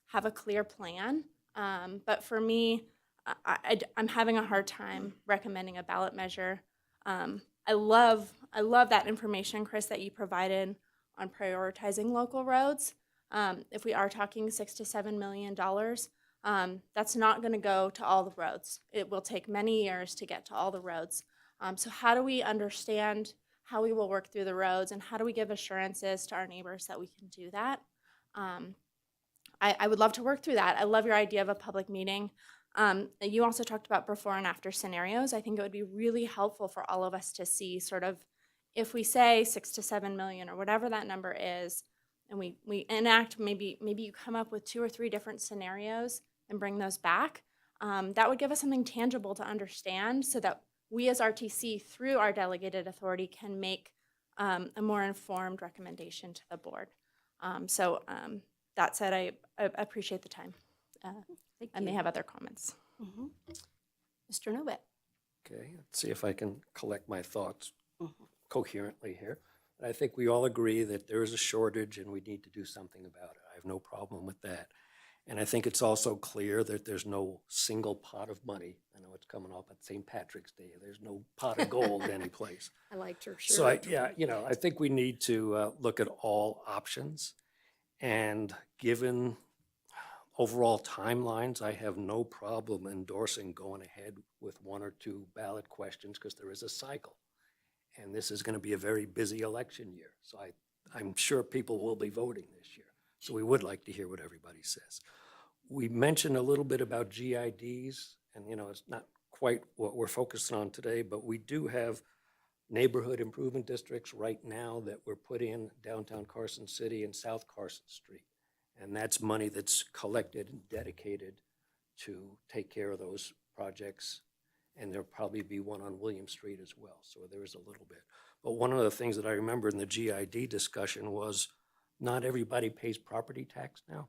S9: have a clear plan. But for me, I'm having a hard time recommending a ballot measure. I love that information, Chris, that you provided on prioritizing local roads. If we are talking $6 to $7 million, that's not going to go to all the roads. It will take many years to get to all the roads. So how do we understand how we will work through the roads, and how do we give assurances to our neighbors that we can do that? I would love to work through that. I love your idea of a public meeting. You also talked about before and after scenarios. I think it would be really helpful for all of us to see sort of, if we say 6 to 7 million or whatever that number is, and we enact, maybe you come up with 2 or 3 different scenarios and bring those back. That would give us something tangible to understand so that we as RTC, through our delegated authority, can make a more informed recommendation to the board. That said, I appreciate the time. I may have other comments.
S1: Mr. Novak.
S8: Okay, let's see if I can collect my thoughts coherently here. I think we all agree that there is a shortage and we need to do something about it. I have no problem with that. And I think it's also clear that there's no single pot of money. I know it's coming up at St. Patrick's Day. There's no pot of gold anyplace.
S1: I liked her shirt.
S8: So I think we need to look at all options. And given overall timelines, I have no problem endorsing going ahead with 1 or 2 ballot questions because there is a cycle. And this is going to be a very busy election year. So I'm sure people will be voting this year. So we would like to hear what everybody says. We mentioned a little bit about GIDs, and it's not quite what we're focusing on today, but we do have neighborhood improvement districts right now that we're put in downtown Carson City and South Carson Street. And that's money that's collected and dedicated to take care of those projects. And there'll probably be one on William Street as well. So there is a little bit. But one of the things that I remember in the GID discussion was not everybody pays property tax now.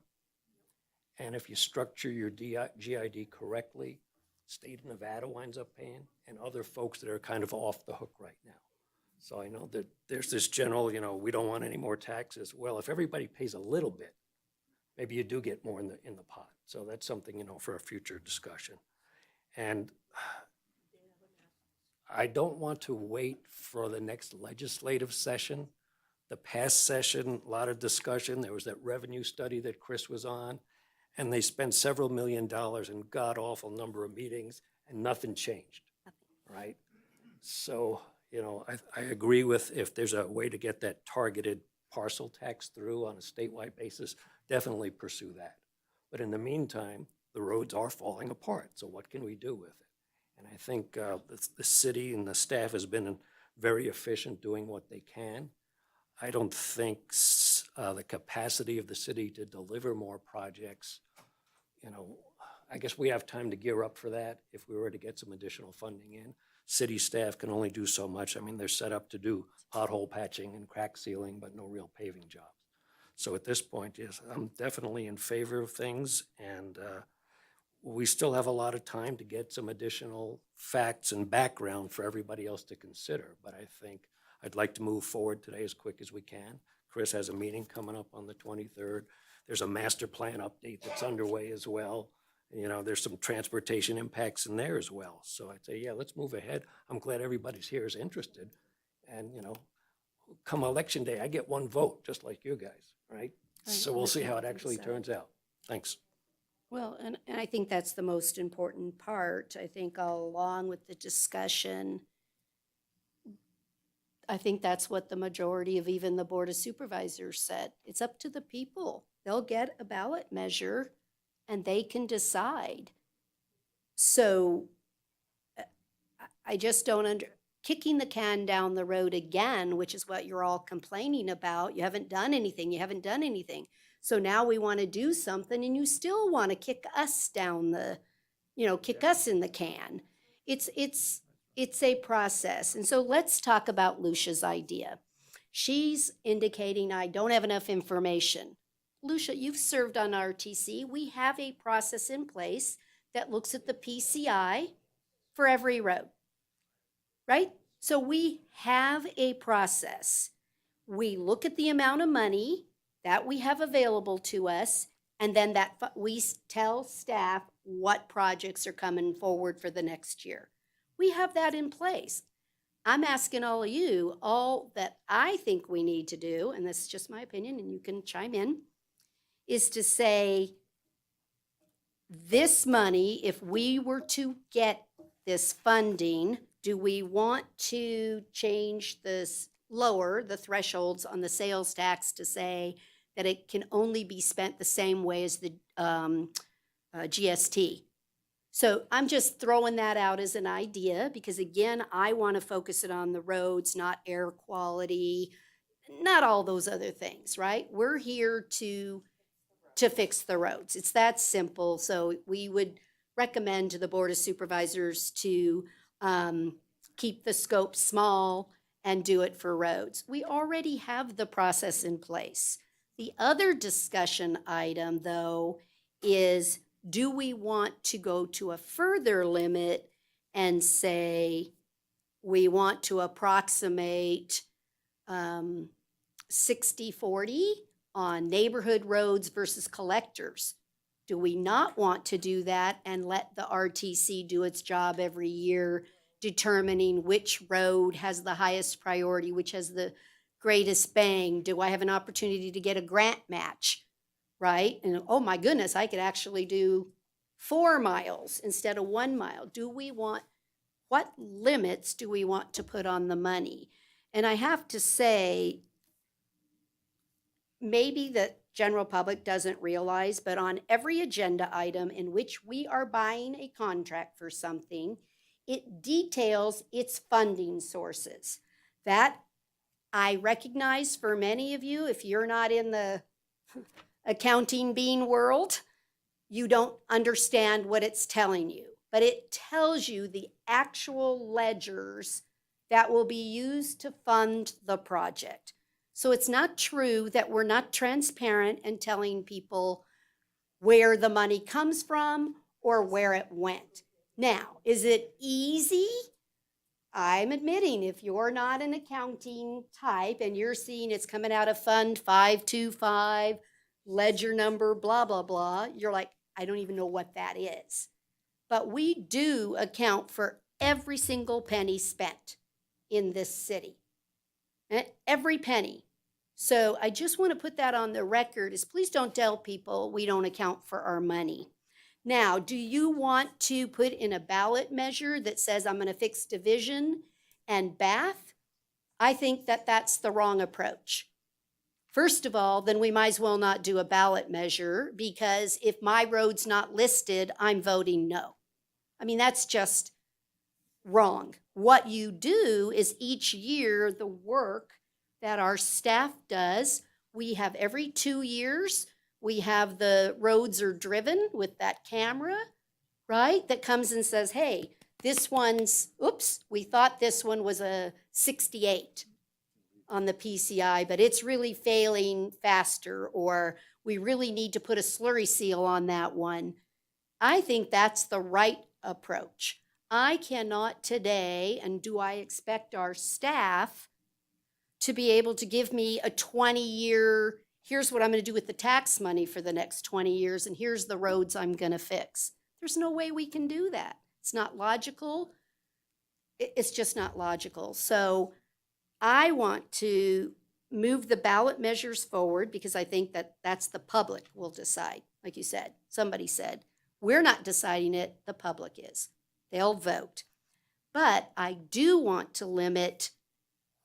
S8: And if you structure your GID correctly, state of Nevada winds up paying, and other folks that are kind of off the hook right now. So I know that there's this general, we don't want any more taxes. Well, if everybody pays a little bit, maybe you do get more in the pot. So that's something, for a future discussion. And I don't want to wait for the next legislative session. The past session, a lot of discussion. There was that revenue study that Chris was on, and they spent several $1 million in god-awful number of meetings, and nothing changed. right? So, you know, I agree with if there's a way to get that targeted parcel tax through on a statewide basis, definitely pursue that. But in the meantime, the roads are falling apart, so what can we do with it? And I think the city and the staff has been very efficient doing what they can. I don't think the capacity of the city to deliver more projects, you know, I guess we have time to gear up for that if we were to get some additional funding in. City staff can only do so much. I mean, they're set up to do pothole patching and crack sealing, but no real paving jobs. So at this point, yes, I'm definitely in favor of things, and we still have a lot of time to get some additional facts and background for everybody else to consider. But I think I'd like to move forward today as quick as we can. Chris has a meeting coming up on the 23rd. There's a master plan update that's underway as well. You know, there's some transportation impacts in there as well. So I'd say, yeah, let's move ahead. I'm glad everybody's here is interested. And, you know, come election day, I get one vote, just like you guys, right? So we'll see how it actually turns out. Thanks.
S1: Well, and I think that's the most important part. I think along with the discussion, I think that's what the majority of even the Board of Supervisors said. It's up to the people. They'll get a ballot measure and they can decide. So I just don't kicking the can down the road again, which is what you're all complaining about. You haven't done anything. You haven't done anything. So now we want to do something and you still want to kick us down the, kick us in the can. It's a process. And so let's talk about Lucia's idea. She's indicating I don't have enough information. Lucia, you've served on RTC. We have a process in place that looks at the PCI for every road, right? So we have a process. We look at the amount of money that we have available to us, and then we tell staff what projects are coming forward for the next year. We have that in place. I'm asking all of you, all that I think we need to do, and this is just my opinion, and you can chime in, is to say, this money, if we were to get this funding, do we want to change this, lower the thresholds on the sales tax to say that it can only be spent the same way as the GST? So I'm just throwing that out as an idea because, again, I want to focus it on the roads, not air quality, not all those other things, right? We're here to fix the roads. It's that simple. So we would recommend to the Board of Supervisors to keep the scope small and do it for roads. We already have the process in place. The other discussion item, though, is do we want to go to a further limit and say we want to approximate 60-40 on neighborhood roads versus collectors? Do we not want to do that and let the RTC do its job every year, determining which road has the highest priority, which has the greatest bang? Do I have an opportunity to get a grant match, right? And oh my goodness, I could actually do 4 miles instead of 1 mile. What limits do we want to put on the money? And I have to say, maybe the general public doesn't realize, but on every agenda item in which we are buying a contract for something, it details its funding sources. That I recognize for many of you, if you're not in the accounting bean world, you don't understand what it's telling you. But it tells you the actual ledgers that will be used to fund the project. So it's not true that we're not transparent and telling people where the money comes from or where it went. Now, is it easy? I'm admitting if you're not an accounting type and you're seeing it's coming out of Fund 525, ledger number, blah, blah, blah, you're like, I don't even know what that is. But we do account for every single penny spent in this city. Every penny. So I just want to put that on the record is please don't tell people we don't account for our money. Now, do you want to put in a ballot measure that says I'm going to fix Division and Bath? I think that that's the wrong approach. First of all, then we might as well not do a ballot measure, because if my road's not listed, I'm voting no. I mean, that's just wrong. What you do is each year, the work that our staff does, we have every 2 years, we have the roads are driven with that camera, right? That comes and says, hey, this one's, oops, we thought this one was a 68 on the PCI, but it's really failing faster, or we really need to put a slurry seal on that one. I think that's the right approach. I cannot today, and do I expect our staff to be able to give me a 20-year, here's what I'm going to do with the tax money for the next 20 years, and here's the roads I'm going to fix. There's no way we can do that. It's not logical. It's just not logical. So I want to move the ballot measures forward, because I think that that's the public will decide. Like you said, somebody said, we're not deciding it, the public is. They'll vote. But I do want to limit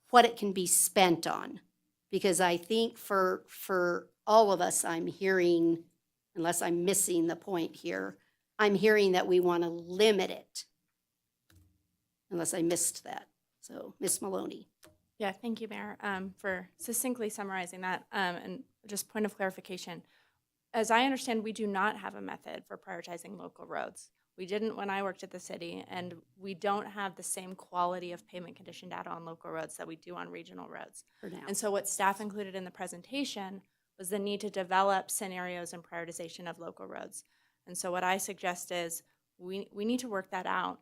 S1: what it can be spent on, because I think for all of us, I'm hearing, unless I'm missing the point here, I'm hearing that we want to limit it, unless I missed that. So, Ms. Maloney.
S9: Yeah, thank you, Mayor, for succinctly summarizing that. And just point of clarification, as I understand, we do not have a method for prioritizing local roads. We didn't when I worked at the city, and we don't have the same quality of pavement condition data on local roads that we do on regional roads.
S1: For now.
S9: And so what staff included in the presentation was the need to develop scenarios and prioritization of local roads. And so what I suggest is we need to work that out.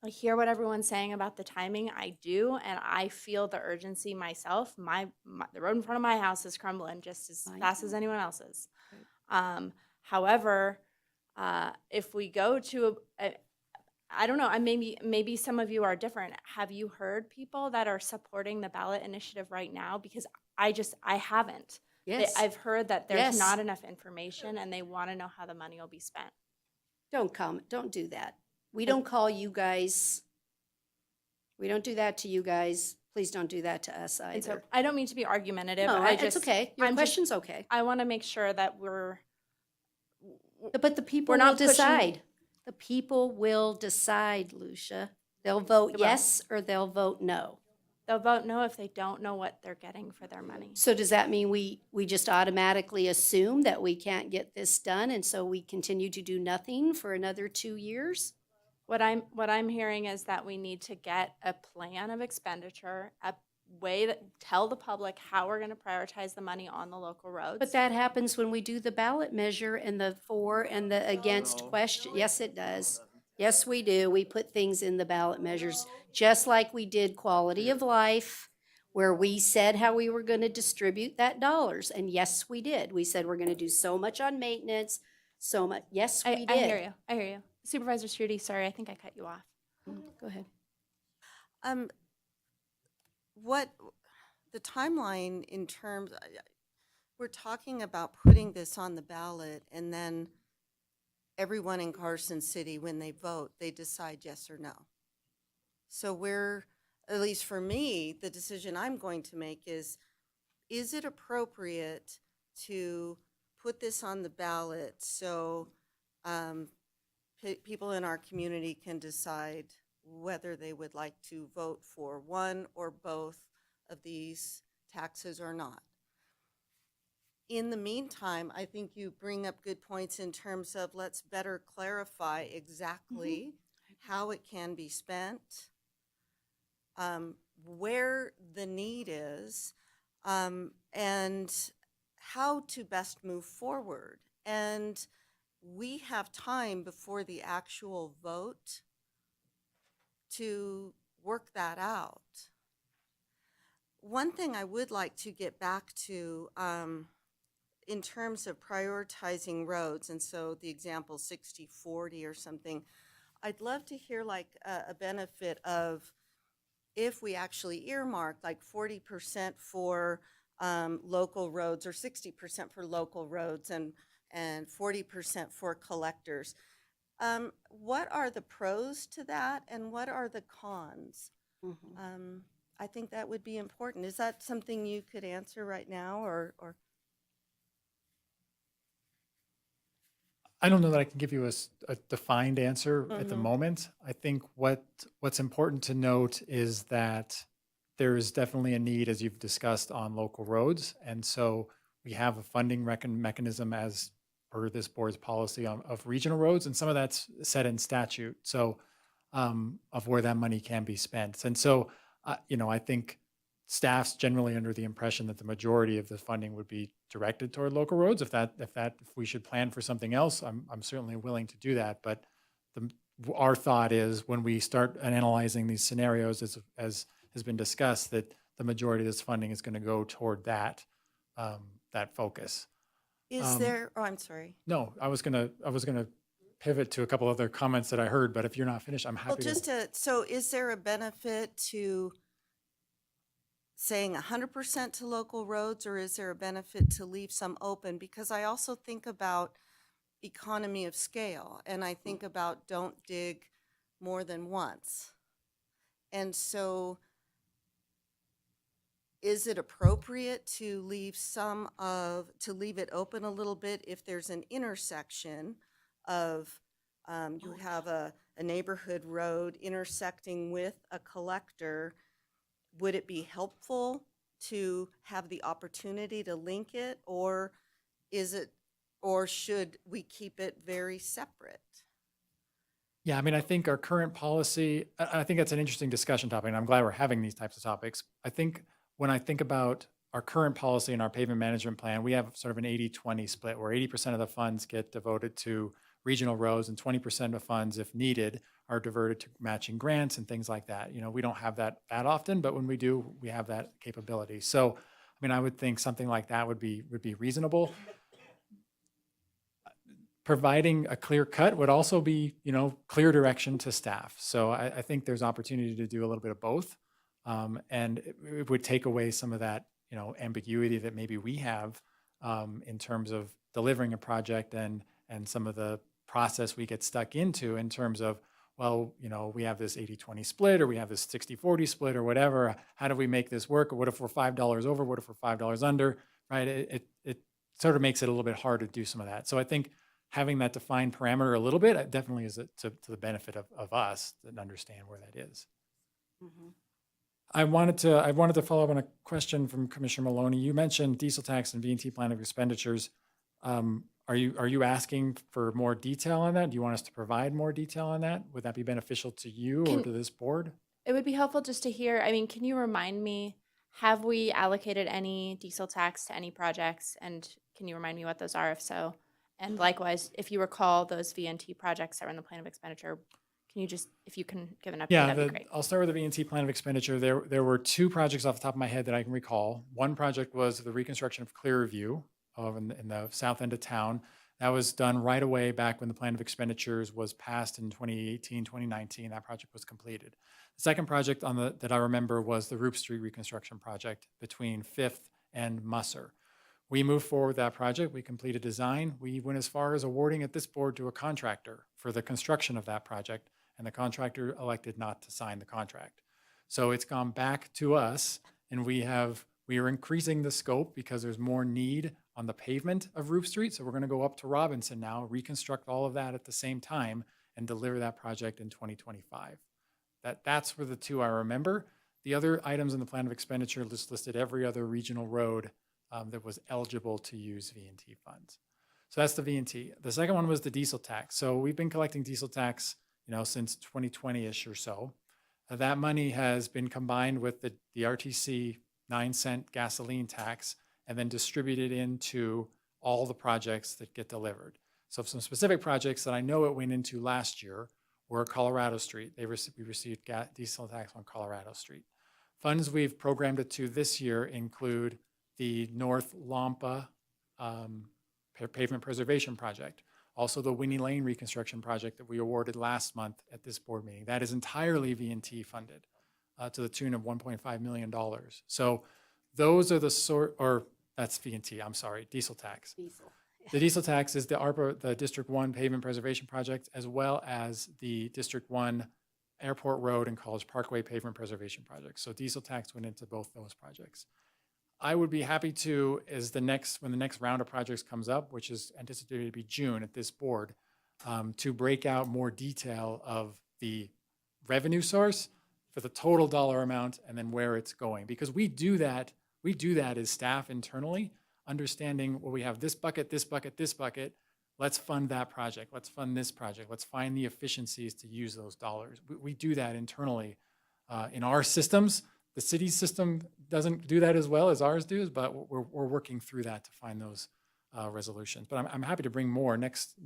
S9: I hear what everyone's saying about the timing. I do, and I feel the urgency myself. The road in front of my house is crumbling just as fast as anyone else's. However, if we go to I don't know, maybe some of you are different. Have you heard people that are supporting the ballot initiative right now? Because I haven't.
S1: Yes.
S9: I've heard that there's
S1: Yes.
S9: not enough information, and they want to know how the money will be spent.
S1: Don't do that. We don't call you guys. We don't do that to you guys. Please don't do that to us
S9: And so
S1: either.
S9: I don't mean to be argumentative.
S1: No,
S9: I
S1: it's
S9: just,
S1: okay. Your
S9: I'm
S1: question's okay.
S9: I want to make sure that
S1: But the people
S9: we're
S1: will
S9: not pushing-
S1: decide. The people will decide, Lucia. They'll vote
S9: They will.
S1: yes or they'll vote no.
S9: They'll vote no if they don't know what they're getting for their money.
S1: So does that mean we just automatically assume that we can't get this done, and so we continue to do nothing for another 2 years?
S9: What I'm hearing is that we need to get a plan of expenditure, a way that tell the public how we're going to prioritize the money on the local roads.
S1: But that happens when we do the ballot measure and the for and the against question. Yes, it does. Yes, we do. We put things in the ballot measures, just like we did quality of life, where we said how we were going to distribute that dollars. And yes, we did. We said we're going to do so much on maintenance, so much. Yes, we did.
S9: I hear you. I hear you. Supervisor Strudy, sorry, I think I cut you off.
S1: Go ahead.
S13: What the timeline in terms, we're talking about putting this on the ballot, and then everyone in Carson City, when they vote, they decide yes or no. So at least for me, the decision I'm going to make is it appropriate to put this on the ballot so people in our community can decide whether they would like to vote for one or both of these taxes or not? In the meantime, I think you bring up good points in terms of let's better clarify exactly how it can be spent, where the need is, and how to best move forward. And we have time before the actual vote to work that out. One thing I would like to get back to in terms of prioritizing roads, and so the example 60-40 or something, I'd love to hear like a benefit of if we actually earmark like 40% for local roads or 60% for local roads, and and 40% for collectors. What are the pros to that and what are the cons? I think that would be important. Is that something you could answer right now or?
S6: I don't know that I can give you a defined answer at the
S13: Mhm.
S6: moment. I think what's important to note is that there is definitely a need, as you've discussed, on local roads. And so we have a funding mechanism as per this board's policy of regional roads, and some of that's set in statute. So of where that money can be spent. And so, I think staff's generally under the impression that the majority of the funding would be directed toward local roads. If we should plan for something else, I'm certainly willing to do that. But our thought is when we start analyzing these scenarios, as has been discussed, that the majority of this funding is going to go toward that focus.
S13: Is there, oh, I'm sorry.
S6: No, I was gonna pivot to a couple other comments that I heard, but if you're not finished, I'm
S13: Well,
S6: happy to.
S13: so is there a benefit to saying 100% to local roads, or is there a benefit to leave some open? Because I also think about economy of scale, and I think about don't dig more than once. And so is it appropriate to leave it open a little bit if there's an intersection of, you have a neighborhood road intersecting with a collector? Would it be helpful to have the opportunity to link it, or should we keep it very separate?
S6: Yeah, I mean, I think our current policy, I think that's an interesting discussion topic, and I'm glad we're having these types of topics. I think when I think about our current policy and our pavement management plan, we have sort of an 80-20 split where 80% of the funds get devoted to regional roads and 20% of funds, if needed, are diverted to matching grants and things like that. We don't have that often, but when we do, we have that capability. So, I mean, I would think something like that would be reasonable. Providing a clear cut would also be, clear direction to staff. So I think there's opportunity to do a little bit of both. And it would take away some of that, ambiguity that maybe we have in terms of delivering a project and some of the process we get stuck into in terms of, well, we have this 80-20 split, or we have this 60-40 split, or whatever. How do we make this work? Or what if we're $5 over? What if we're $5 under? Right? It sort of makes it a little bit hard to do some of that. So I think having that defined parameter a little bit definitely is to the benefit of us that understand where that is.
S13: Mm-hmm.
S6: I wanted to follow up on a question from Commissioner Maloney. You mentioned diesel tax and V&T plan of expenditures. Are you asking for more detail on that? Do you want us to provide more detail on that? Would that be beneficial to you or to this board?
S9: It would be helpful just to hear, I mean, can you remind me, have we allocated any diesel tax to any projects? And can you remind me what those are, if so? And likewise, if you recall those V&T projects that were in the plan of expenditure, if you can give an update, that'd be great.
S6: I'll start with the V&T plan of expenditure. There were two projects off the top of my head that I can recall. One project was the reconstruction of Clearview in the south end of town. That was done right away back when the plan of expenditures was passed in 2018, 2019. That project was completed. The second project that I remember was the Roop Street reconstruction project between 5th and Musser. We moved forward with that project. We completed design. We went as far as awarding at this board to a contractor for the construction of that project, and the contractor elected not to sign the contract. So it's gone back to us, and we are increasing the scope because there's more need on the pavement of Roop Street. So we're going to go up to Robinson now, reconstruct all of that at the same time, and deliver that project in 2025. That's for the two I remember. The other items in the plan of expenditure listed every other regional road that was eligible to use V&T funds. So that's the V&T. The second one was the diesel tax. So we've been collecting diesel tax, since 2020-ish or so. That money has been combined with the RTC 9-cent gasoline tax and then distributed into all the projects that get delivered. So some specific projects that I know it went into last year were Colorado Street. We received diesel tax on Colorado Street. Funds we've programmed it to this year include the North Lampa pavement preservation project. Also the Winnie Lane reconstruction project that we awarded last month at this board meeting. That is entirely V&T funded to the tune of $1.5 million. So those are that's V&T, I'm sorry, diesel tax.
S1: Diesel.
S6: The diesel tax is the ARPA, the District 1 pavement preservation project, as well as the District 1 Airport Road and College Parkway pavement preservation project. So diesel tax went into both those projects. I would be happy to, when the next round of projects comes up, which is anticipated to be June at this board, to break out more detail of the revenue source for the total dollar amount and then where it's going. Because we do that as staff internally, understanding, well, we have this bucket, this bucket, this bucket. Let's fund that project. Let's fund this project. Let's find the efficiencies to use those dollars. We do that internally in our systems. The city's system doesn't do that as well as ours does, but we're working through that to find those resolutions. But I'm happy to bring more next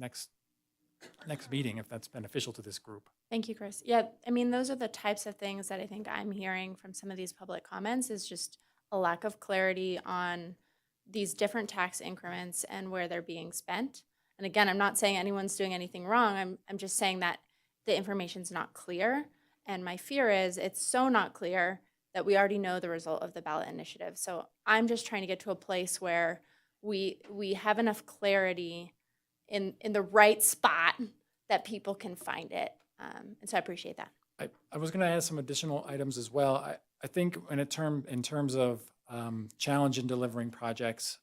S6: meeting if that's beneficial to this group.
S9: Thank you, Chris. Yeah, I mean, those are the types of things that I think I'm hearing from some of these public comments is just a lack of clarity on these different tax increments and where they're being spent. And again, I'm not saying anyone's doing anything wrong. I'm just saying that the information's not clear. And my fear is it's so not clear that we already know the result of the ballot initiative. So I'm just trying to get to a place where we have enough clarity in the right spot that people can find it. And so I appreciate that.
S6: I was going to add some additional items as well. I think in terms of challenge in delivering projects,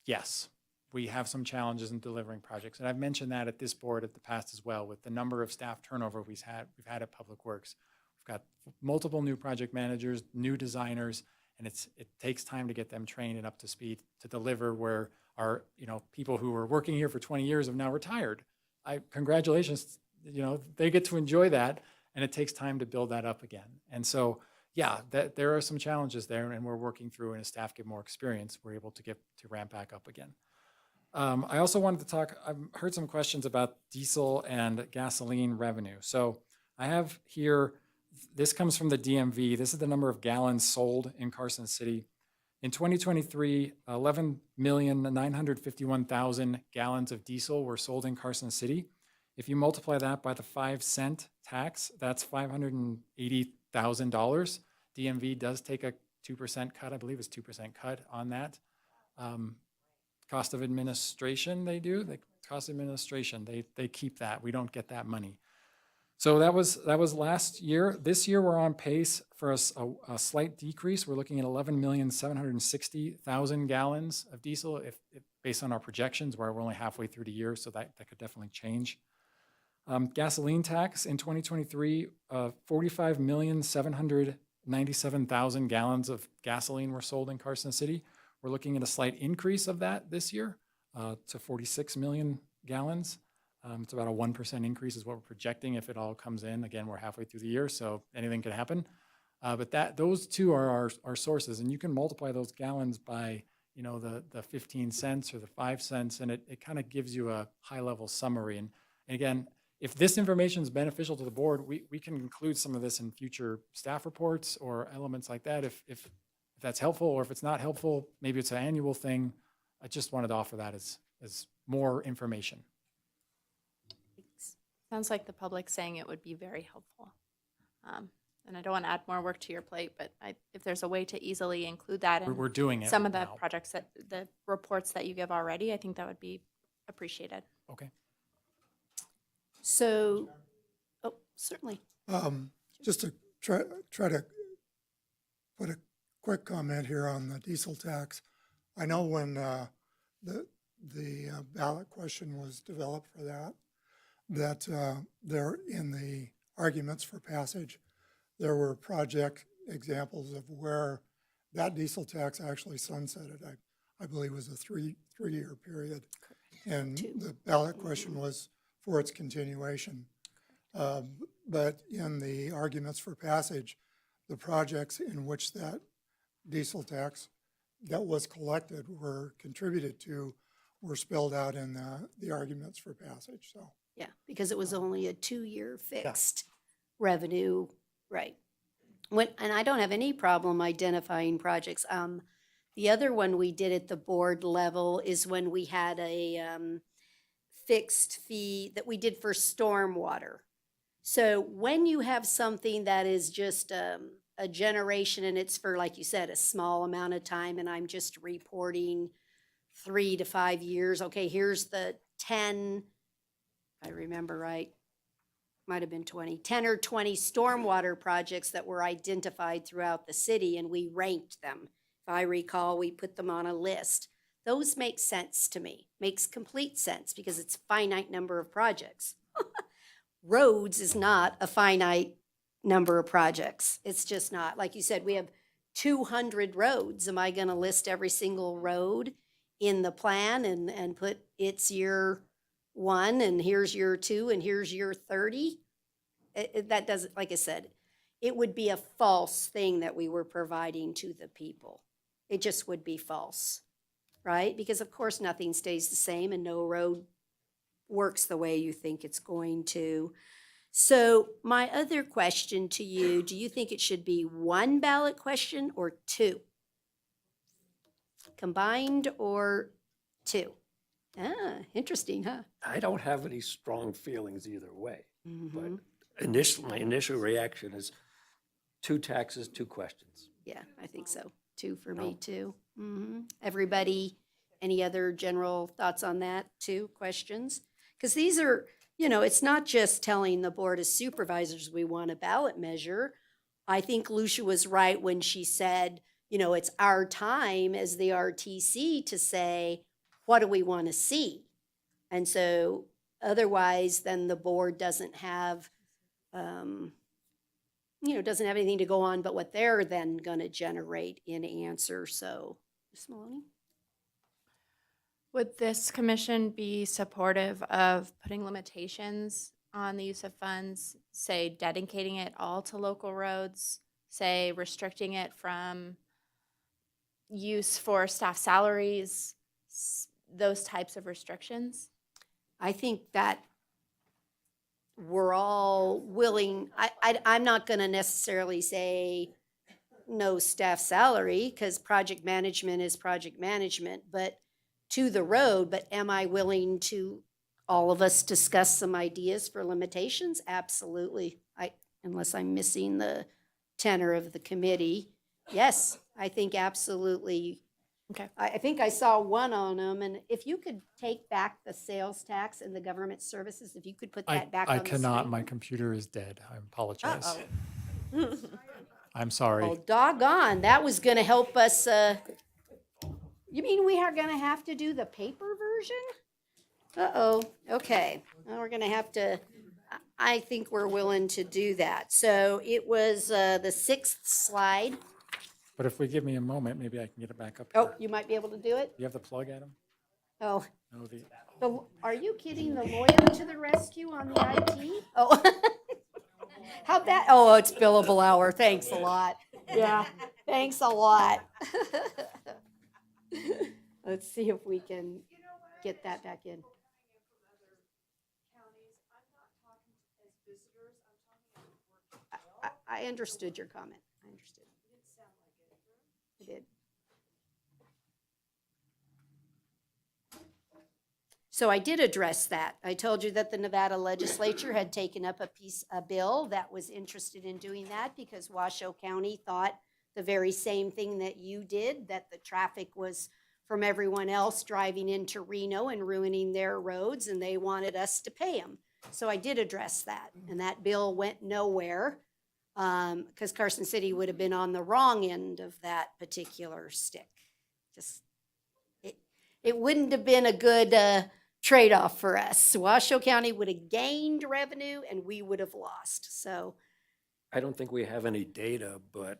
S6: yes, we have some challenges in delivering projects. And I've mentioned that at this board at the past as well, with the number of staff turnover we've had at Public Works. We've got multiple new project managers, new designers, and it takes time to get them trained and up to speed to deliver where our, people who were working here for 20 years have now retired. Congratulations, they get to enjoy that, and it takes time to build that up again. And so, yeah, there are some challenges there, and we're working through, and as staff get more experience, we're able to ramp back up again. I also wanted to talk, I've heard some questions about diesel and gasoline revenue. So I have here, this comes from the DMV. This is the number of gallons sold in Carson City. In 2023, 11,951,000 gallons of diesel were sold in Carson City. If you multiply that by the 5-cent tax, that's $580,000. DMV does take a 2% cut, I believe it's 2% cut on that. Cost of administration, they do. Cost of administration, they keep that. We don't get that money. So that was last year. This year we're on pace for a slight decrease. We're looking at 11,760,000 gallons of diesel, if based on our projections, where we're only halfway through the year, so that could definitely change. Gasoline tax in 2023, 45,797,000 gallons of gasoline were sold in Carson City. We're looking at a slight increase of that this year to 46 million gallons. It's about a 1% increase is what we're projecting if it all comes in. Again, we're halfway through the year, so anything could happen. But those two are our sources, and you can multiply those gallons by the 15 cents or the 5 cents, and it kind of gives you a high-level summary. And again, if this information is beneficial to the board, we can include some of this in future staff reports or elements like that if that's helpful, or if it's not helpful, maybe it's an annual thing. I just wanted to offer that as more information.
S9: Sounds like the public saying it would be very helpful. And I don't want to add more work to your plate, but if there's a way to easily include that in
S6: we're doing it
S9: some of the
S6: now.
S9: projects the reports that you give already, I think that would be appreciated.
S6: Okay.
S1: So, certainly.
S18: Just to try to put a quick comment here on the diesel tax. I know when the ballot question was developed for that there in the arguments for passage, there were project examples of where that diesel tax actually sunsetted. I believe it was a three-year period. And the ballot question was for its continuation. But in the arguments for passage, the projects in which that diesel tax that was collected were contributed to were spelled out in the arguments for passage. So
S1: Yeah, because it was only a 2-year fixed revenue, right? And I don't have any problem identifying projects. The other one we did at the board level is when we had a fixed fee that we did for stormwater. So when you have something that is just a generation and it's for, like you said, a small amount of time, and I'm just reporting 3 to 5 years. Okay, here's the 10, if I remember right, might have been 20, 10 or 20 stormwater projects that were identified throughout the city, and we ranked them. If I recall, we put them on a list. Those make sense to me, makes complete sense, because it's a finite number of projects. Roads is not a finite number of projects. It's just not. Like you said, we have 200 roads. Am I going to list every single road in the plan and put it's year 1 and here's year 2 and here's year 30? That doesn't, like I said, it would be a false thing that we were providing to the people. It just would be false, right? Because of course nothing stays the same and no road works the way you think it's going to. So my other question to you, do you think it should be 1 ballot question or 2? Combined or 2? Ah, interesting, huh?
S8: I don't have any strong feelings either way, but
S1: Mhm.
S8: my initial reaction is 2 taxes, 2 questions.
S1: Yeah, I think so. 2 for me
S8: No.
S1: too. Everybody, any other general thoughts on that? 2 questions? Because these are, it's not just telling the Board of Supervisors we want a ballot measure. I think Lucia was right when she said, it's our time as the RTC to say, what do we want to see? And so otherwise, then the board doesn't have, doesn't have anything to go on but what they're then going to generate in answer. So, Ms. Maloney?
S9: Would this commission be supportive of putting limitations on the use of funds, say dedicating it all to local roads, say restricting it from use for staff salaries, those types of restrictions?
S1: I think that we're all willing, I'm not going to necessarily say no staff salary because project management is project management, but to the road, but am I willing to, all of us discuss some ideas for limitations? Absolutely. Unless I'm missing the tenor of the committee. Yes, I think absolutely.
S9: Okay.
S1: I think I saw one on them, and if you could take back the sales tax and the government services, if you could put that back on
S6: I
S1: the
S6: cannot.
S1: screen.
S6: My computer is dead. I apologize.
S1: Uh-oh.
S6: I'm sorry.
S1: Oh, doggone, that was gonna help us, you mean we are gonna have to do the paper version? Uh-oh, okay, well, we're gonna have to, I think we're willing to do that. So it was, the 6th slide.
S6: But if we give me a moment, maybe I can get it back up here.
S1: Oh, you might be able to do it?
S6: You have the plug, Adam?
S1: Oh,
S6: No,
S1: are you kidding the lawyer to the rescue on the IT? Oh, how'd that, oh, it's billable hour, thanks a lot. Yeah, thanks a lot. Let's see if we can get that back in. I understood your comment. I understood. I did. So I did address that. I told you that the Nevada legislature had taken up a bill that was interested in doing that because Washoe County thought the very same thing that you did, that the traffic was from everyone else driving into Reno and ruining their roads, and they wanted us to pay them. So I did address that, and that bill went nowhere because Carson City would have been on the wrong end of that particular stick. Just, it wouldn't have been a good trade-off for us. Washoe County would have gained revenue and we would have lost. So
S8: I don't think we have any data, but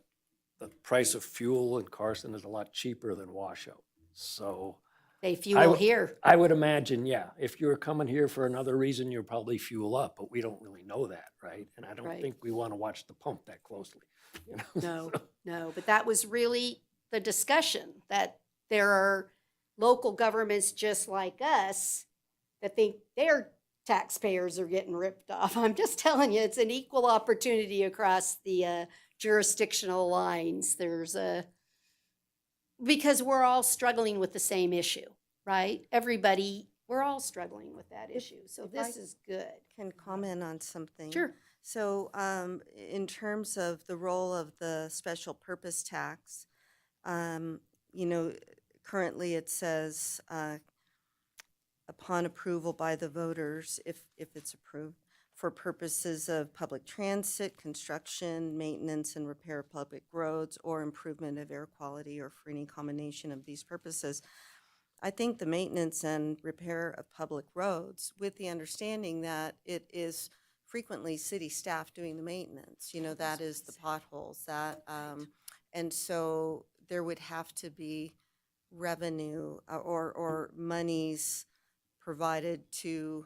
S8: the price of fuel in Carson is a lot cheaper than Washoe. So
S1: they fuel here.
S8: I would imagine, yeah, if you were coming here for another reason, you'd probably fuel up, but we don't really know that, right? And I don't
S1: Right.
S8: think we want to watch the pump that closely. You know?
S1: No, but that was really the discussion, that there are local governments just like us that think their taxpayers are getting ripped off. I'm just telling you, it's an equal opportunity across the jurisdictional lines. Because we're all struggling with the same issue, right? Everybody, we're all struggling with that issue. So this is good.
S13: Can comment on something?
S1: Sure.
S13: So in terms of the role of the special purpose tax, Currently, it says, upon approval by the voters, if it's approved, for purposes of public transit, construction, maintenance, and repair of public roads, or improvement of air quality, or for any combination of these purposes. I think the maintenance and repair of public roads, with the understanding that it is frequently city staff doing the maintenance, you know, that is the potholes, that, and so there would have to be revenue or monies provided to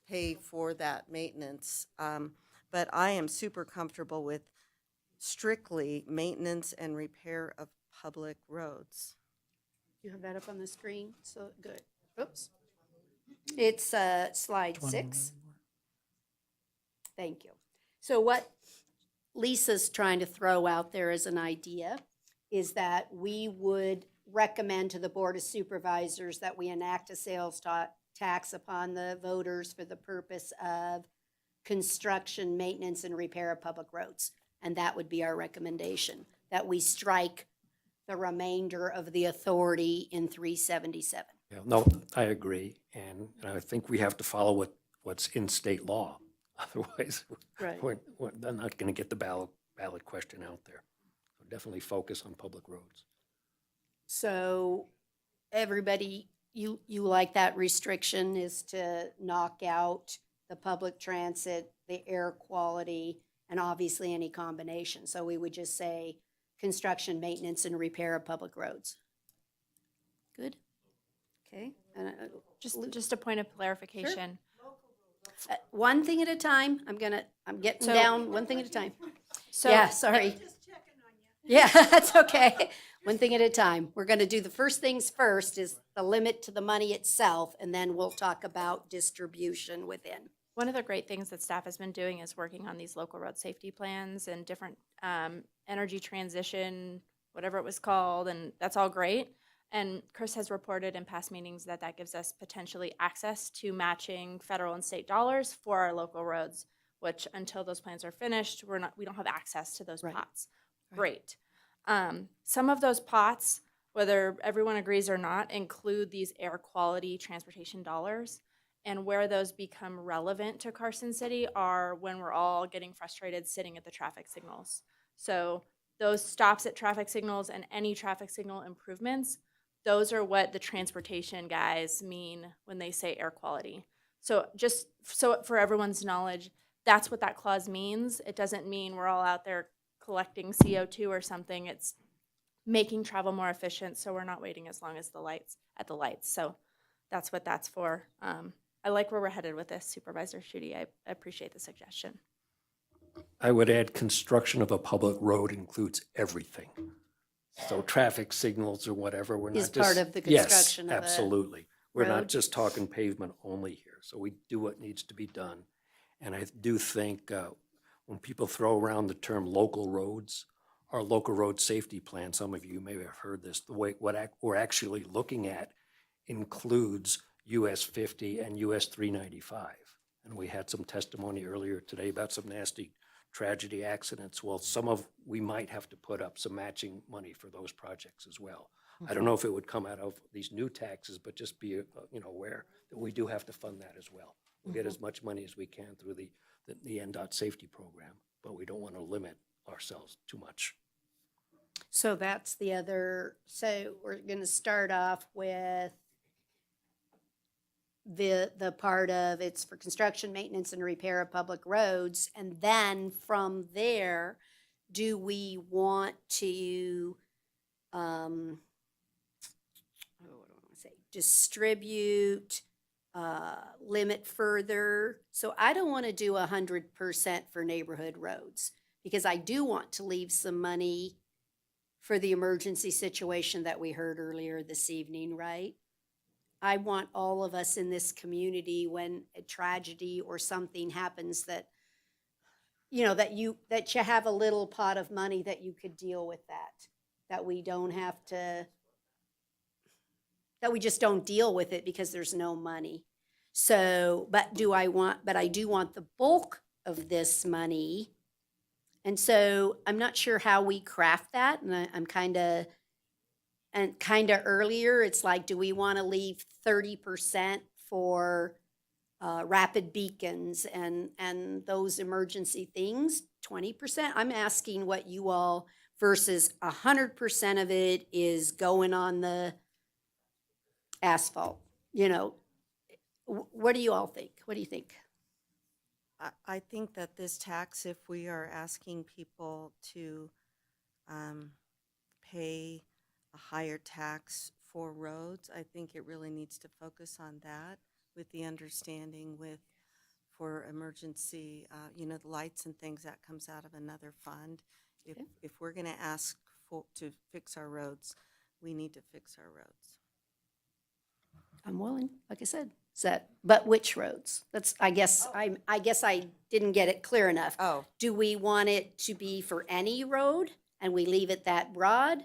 S13: pay for that maintenance. But I am super comfortable with strictly maintenance and repair of public roads.
S1: You have that up on the screen, so good. Oops. It's slide 6. Thank you. So what Lisa's trying to throw out there as an idea is that we would recommend to the Board of Supervisors that we enact a sales tax upon the voters for the purpose of construction, maintenance, and repair of public roads. And that would be our recommendation, that we strike the remainder of the authority in 377.
S8: Yeah, no, I agree, and I think we have to follow what's in state law. Otherwise,
S1: Right.
S8: they're not going to get the ballot question out there. So definitely focus on public roads.
S1: So everybody, you like that restriction is to knock out the public transit, the air quality, and obviously any combination. So we would just say construction, maintenance, and repair of public roads. Good? Okay.
S9: Just a point of clarification.
S1: One thing at a time. I'm getting
S9: So-
S1: down one thing at a time.
S9: So
S1: Yeah, sorry. Yeah, that's okay. One thing at a time. We're going to do the first things first is the limit to the money itself, and then we'll talk about distribution within.
S9: One of the great things that staff has been doing is working on these local road safety plans and different energy transition, whatever it was called, and that's all great. And Chris has reported in past meetings that that gives us potentially access to matching federal and state dollars for our local roads, which until those plans are finished, we don't have access to those pots. Great. Some of those pots, whether everyone agrees or not, include these air quality transportation dollars. And where those become relevant to Carson City are when we're all getting frustrated sitting at the traffic signals. So those stops at traffic signals and any traffic signal improvements, those are what the transportation guys mean when they say air quality. So just so for everyone's knowledge, that's what that clause means. It doesn't mean we're all out there collecting CO2 or something. It's making travel more efficient so we're not waiting as long as at the lights. So that's what that's for. I like where we're headed with this, Supervisor Schutte. I appreciate the suggestion.
S8: I would add construction of a public road includes everything. So traffic signals or whatever, we're not
S1: Is
S8: just.
S1: part of the construction of a
S8: Yes, absolutely. We're
S1: road.
S8: not just talking pavement only here. So we do what needs to be done. And I do think when people throw around the term local roads, our local road safety plan, some of you may have heard this, what we're actually looking at includes US 50 and US 395. And we had some testimony earlier today about some nasty tragedy accidents. Well, we might have to put up some matching money for those projects as well. I don't know if it would come out of these new taxes, but just be aware that we do have to fund that as well. We'll get as much money as we can through the NDOT safety program, but we don't want to limit ourselves too much.
S1: So that's the other, so we're going to start off with the part of it's for construction, maintenance, and repair of public roads. And then from there, do we want to, what do I want to say, distribute, limit further? So I don't want to do 100% for neighborhood roads because I do want to leave some money for the emergency situation that we heard earlier this evening, right? I want all of us in this community when a tragedy or something happens that, that you have a little pot of money that you could deal with that we don't have to, that we just don't deal with it because there's no money. So, but I do want the bulk of this money. And so I'm not sure how we craft that. And and kind of earlier, it's like, do we want to leave 30% for rapid beacons and those emergency things, 20%? I'm asking what you all, versus 100% of it is going on the asphalt, you know. What do you all think? What do you think?
S13: I think that this tax, if we are asking people to pay a higher tax for roads, I think it really needs to focus on that, with the understanding for emergency, the lights and things, that comes out of another fund. If we're going to ask to fix our roads, we need to fix our roads.
S1: I'm willing, like I said. But which roads? I guess I didn't get it clear enough.
S13: Oh.
S1: Do we want it to be for any road and we leave it that broad?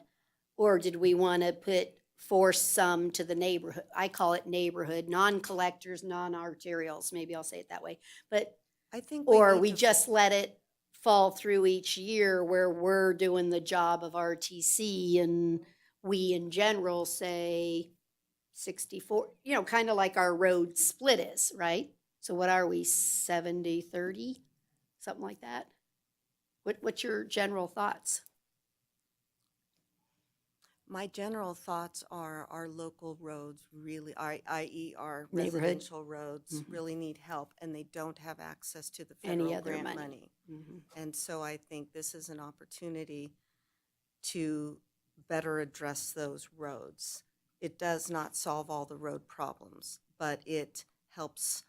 S1: Or did we want to force some to the neighborhood? I call it neighborhood, non-collectors, non-arterials. Maybe I'll say it that way. But
S13: I think
S1: we just let it fall through each year where we're doing the job of RTC and we in general say 64, kind of like our road split is, right? So what are we, 70-30? Something like that? What's your general thoughts?
S13: My general thoughts are our local roads really, i.e. our
S1: Neighborhood.
S13: residential roads,
S1: Mhm.
S13: really need help, and they don't have access to the
S1: Any
S13: federal
S1: other
S13: grant
S1: money.
S13: money.
S1: Mhm.
S13: And so I think this is an opportunity to better address those roads. It does not solve all the road problems, but it helps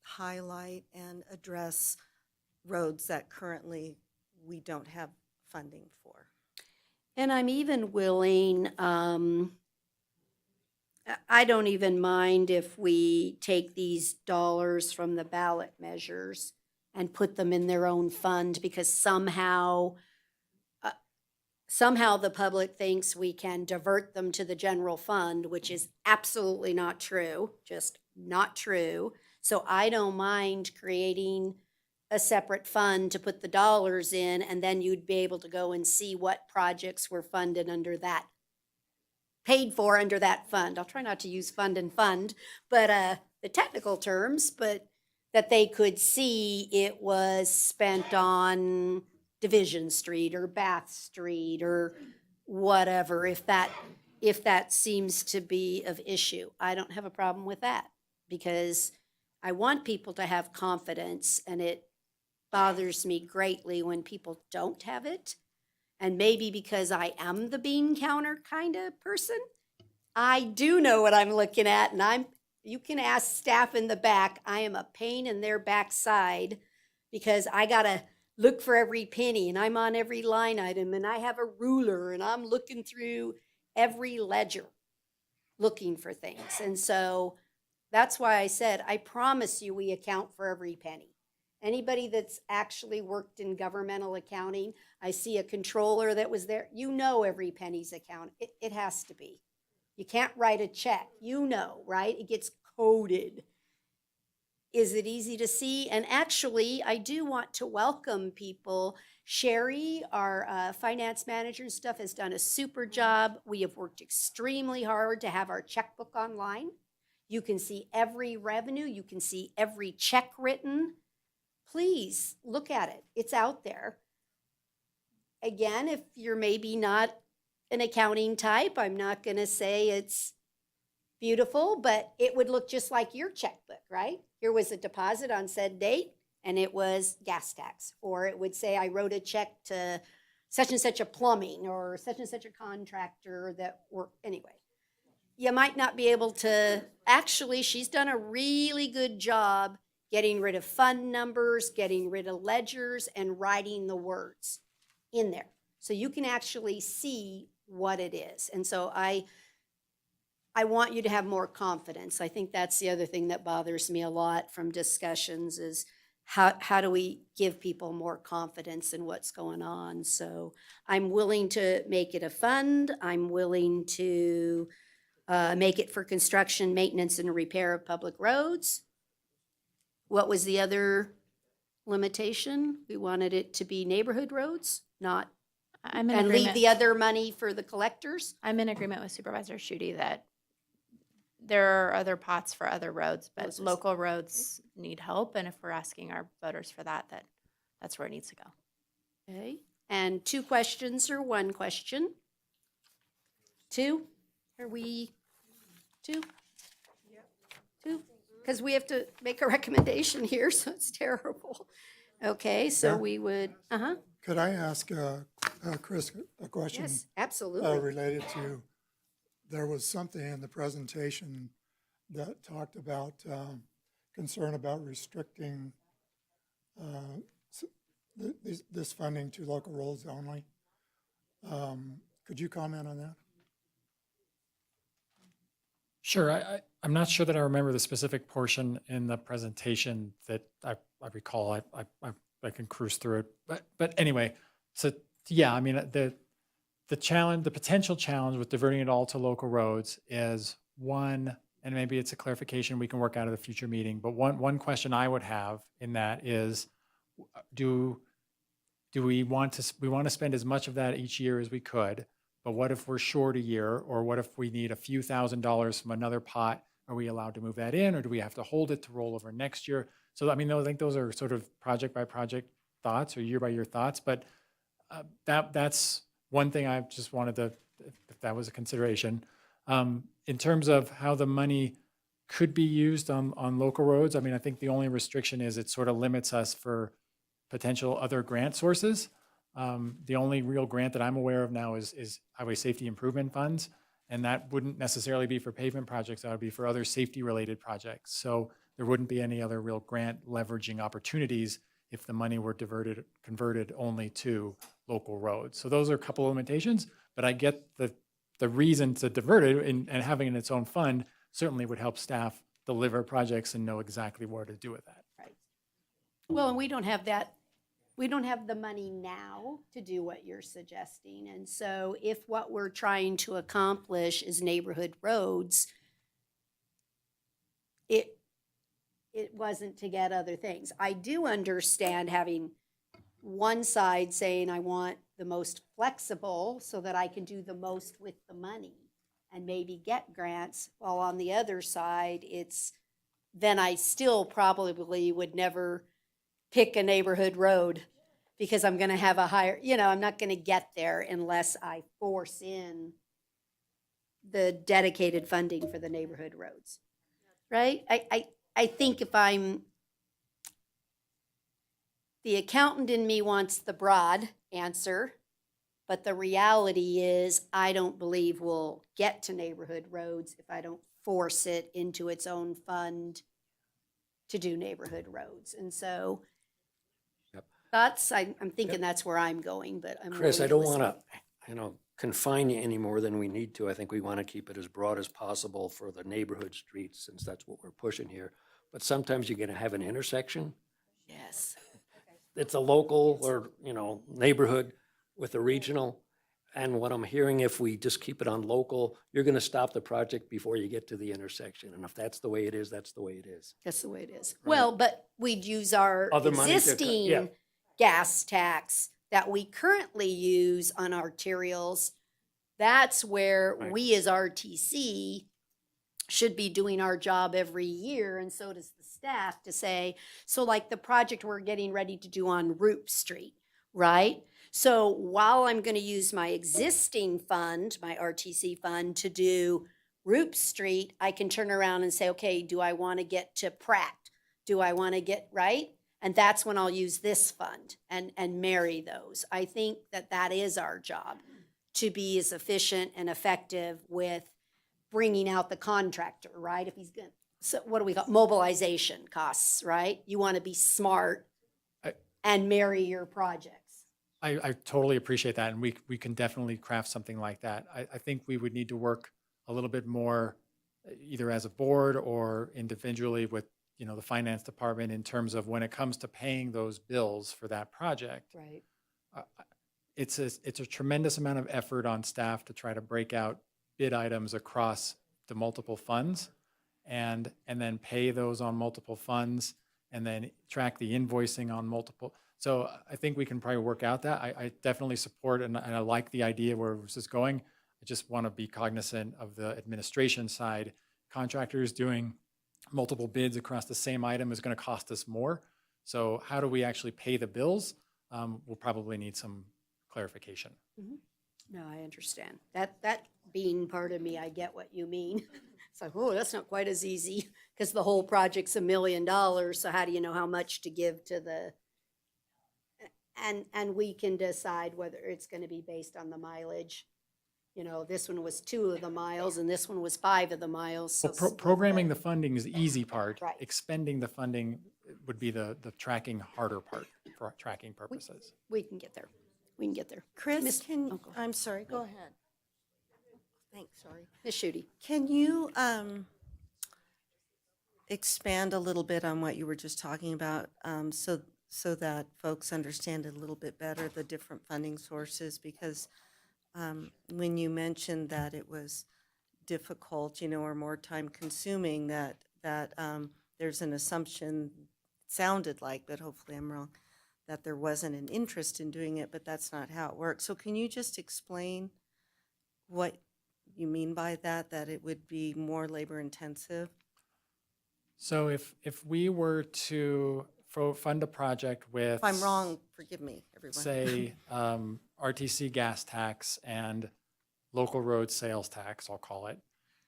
S13: highlight and address roads that currently we don't have funding for.
S1: And I'm even willing, I don't even mind if we take these dollars from the ballot measures and put them in their own fund, because somehow the public thinks we can divert them to the general fund, which is absolutely not true, just not true. So I don't mind creating a separate fund to put the dollars in, and then you'd be able to go and see what projects were funded under that, paid for under that fund. I'll try not to use fund and fund, but the technical terms, but that they could see it was spent on Division Street or Bath Street or whatever, if that seems to be of issue. I don't have a problem with that, because I want people to have confidence, and it bothers me greatly when people don't have it. And maybe because I am the bean counter kind of person, I do know what I'm looking at, and you can ask staff in the back, I am a pain in their backside, because I gotta look for every penny, and I'm on every line item, and I have a ruler, and I'm looking through every ledger looking for things. And so that's why I said, I promise you we account for every penny. Anybody that's actually worked in governmental accounting, I see a controller that was there, every penny's account. It has to be. You can't write a check, right? It gets coded. Is it easy to see? And actually, I do want to welcome people. Sherry, our finance manager and stuff, has done a super job. We have worked extremely hard to have our checkbook online. You can see every revenue. You can see every check written. Please look at it. It's out there. Again, if you're maybe not an accounting type, I'm not going to say it's beautiful, but it would look just like your checkbook, right? Here was a deposit on said date, and it was gas tax. Or it would say I wrote a check to such and such a plumbing or such and such a contractor that worked. Anyway, you might not be able to, actually, she's done a really good job getting rid of fund numbers, getting rid of ledgers, and writing the words in there. So you can actually see what it is. And so I want you to have more confidence. I think that's the other thing that bothers me a lot from discussions is how do we give people more confidence in what's going on? So I'm willing to make it a fund. I'm willing to make it for construction, maintenance, and repair of public roads. What was the other limitation? We wanted it to be neighborhood roads, not
S9: I'm in
S1: And leave
S9: agreement.
S1: the other money for the collectors?
S9: I'm in agreement with Supervisor Schutte that there are other pots for other roads, but
S1: Those are-
S9: local roads need help. And if we're asking our voters for that, that's where it needs to go.
S1: Okay, and 2 questions or 1 question? 2? Are we 2? 2? Because we have to make a recommendation here, so it's terrible. Okay, so
S18: Yeah.
S1: we would,
S18: Could I ask Chris a question?
S1: yes, absolutely.
S18: Related to, there was something in the presentation that talked about concern about restricting this funding to local roads only. Could you comment on that?
S6: Sure. I'm not sure that I remember the specific portion in the presentation that I recall. I can cruise through it. But anyway, so yeah, I mean, the challenge, the potential challenge with diverting it all to local roads is one, and maybe it's a clarification we can work out of the future meeting, but one question I would have in that is, do we want to spend as much of that each year as we could? But what if we're short a year, or what if we need a few $1,000s from another pot? Are we allowed to move that in, or do we have to hold it to roll over next year? So I mean, I think those are sort of project by project thoughts or year by year thoughts. But that's one thing I just wanted to, if that was a consideration. In terms of how the money could be used on local roads, I mean, I think the only restriction is it sort of limits us for potential other grant sources. The only real grant that I'm aware of now is highway safety improvement funds, and that wouldn't necessarily be for pavement projects. That would be for other safety related projects. So there wouldn't be any other real grant leveraging opportunities if the money were converted only to local roads. So those are a couple of limitations, but I get the reason to divert it and having it in its own fund certainly would help staff deliver projects and know exactly where to do with that.
S1: Right. Well, and we don't have that, we don't have the money now to do what you're suggesting. And so if what we're trying to accomplish is neighborhood roads, it wasn't to get other things. I do understand having one side saying I want the most flexible so that I can do the most with the money and maybe get grants, while on the other side, then I still probably would never pick a neighborhood road because I'm going to have a higher, I'm not going to get there unless I force in the dedicated funding for the neighborhood roads. Right? I think the accountant in me wants the broad answer, but the reality is I don't believe we'll get to neighborhood roads if I don't force it into its own fund to do neighborhood roads. And so I'm thinking that's where I'm going, but I'm
S8: Chris, I
S1: willing
S8: don't
S1: to
S8: want
S1: listen.
S8: to, confine you any more than we need to. I think we want to keep it as broad as possible for the neighborhood streets, since that's what we're pushing here. But sometimes you're going to have an intersection.
S1: Yes.
S8: It's a local or, neighborhood with a regional. And what I'm hearing, if we just keep it on local, you're going to stop the project before you get to the intersection. And if that's the way it is, that's the way it is.
S1: That's the way it is. Well, but we'd use our
S8: Other money to yeah.
S1: existing gas tax that we currently use on arterials. That's where
S8: Right.
S1: we as RTC should be doing our job every year, and so does the staff, to say, so like the project we're getting ready to do on Root Street, right? So while I'm going to use my existing fund, my RTC fund, to do Root Street, I can turn around and say, okay, do I want to get to Pratt? Do I want to get, right? And that's when I'll use this fund and marry those. I think that is our job, to be as efficient and effective with bringing out the contractor, right? If he's going to, so what do we call mobilization costs, right? You want to be smart and marry your projects.
S6: I totally appreciate that, and we can definitely craft something like that. I think we would need to work a little bit more, either as a board or individually with the finance department, in terms of when it comes to paying those bills for that project.
S1: Right.
S6: It's a tremendous amount of effort on staff to try to break out bid items across the multiple funds, and then pay those on multiple funds, and then track the invoicing on multiple. So I think we can probably work out that. I definitely support and I like the idea where this is going. I just want to be cognizant of the administration side. Contractors doing multiple bids across the same item is going to cost us more. So how do we actually pay the bills? We'll probably need some clarification.
S1: No, I understand. That being part of me, I get what you mean. It's like, oh, that's not quite as easy because the whole project's $1 million. So how do you know how much to give to the, and we can decide whether it's going to be based on the mileage. You know, this one was 2 of the miles and this one was 5 of the miles. So
S6: Well, programming the funding is the easy part.
S1: Right.
S6: Expending the funding would be the tracking harder part for tracking purposes.
S1: we can get there. We can get there.
S13: Chris,
S1: Miss-
S13: can,
S1: go
S13: I'm sorry, go ahead. Thanks, sorry.
S1: Miss Shooty.
S13: Can you expand a little bit on what you were just talking about, so that folks understand a little bit better the different funding sources? Because when you mentioned that it was difficult, or more time consuming, that there's an assumption, sounded like, but hopefully I'm wrong, that there wasn't an interest in doing it, but that's not how it works. So can you just explain what you mean by that it would be more labor intensive?
S6: So if we were to fund a project with,
S13: If I'm wrong, forgive me, everyone.
S6: say, RTC gas tax and local road sales tax, I'll call it,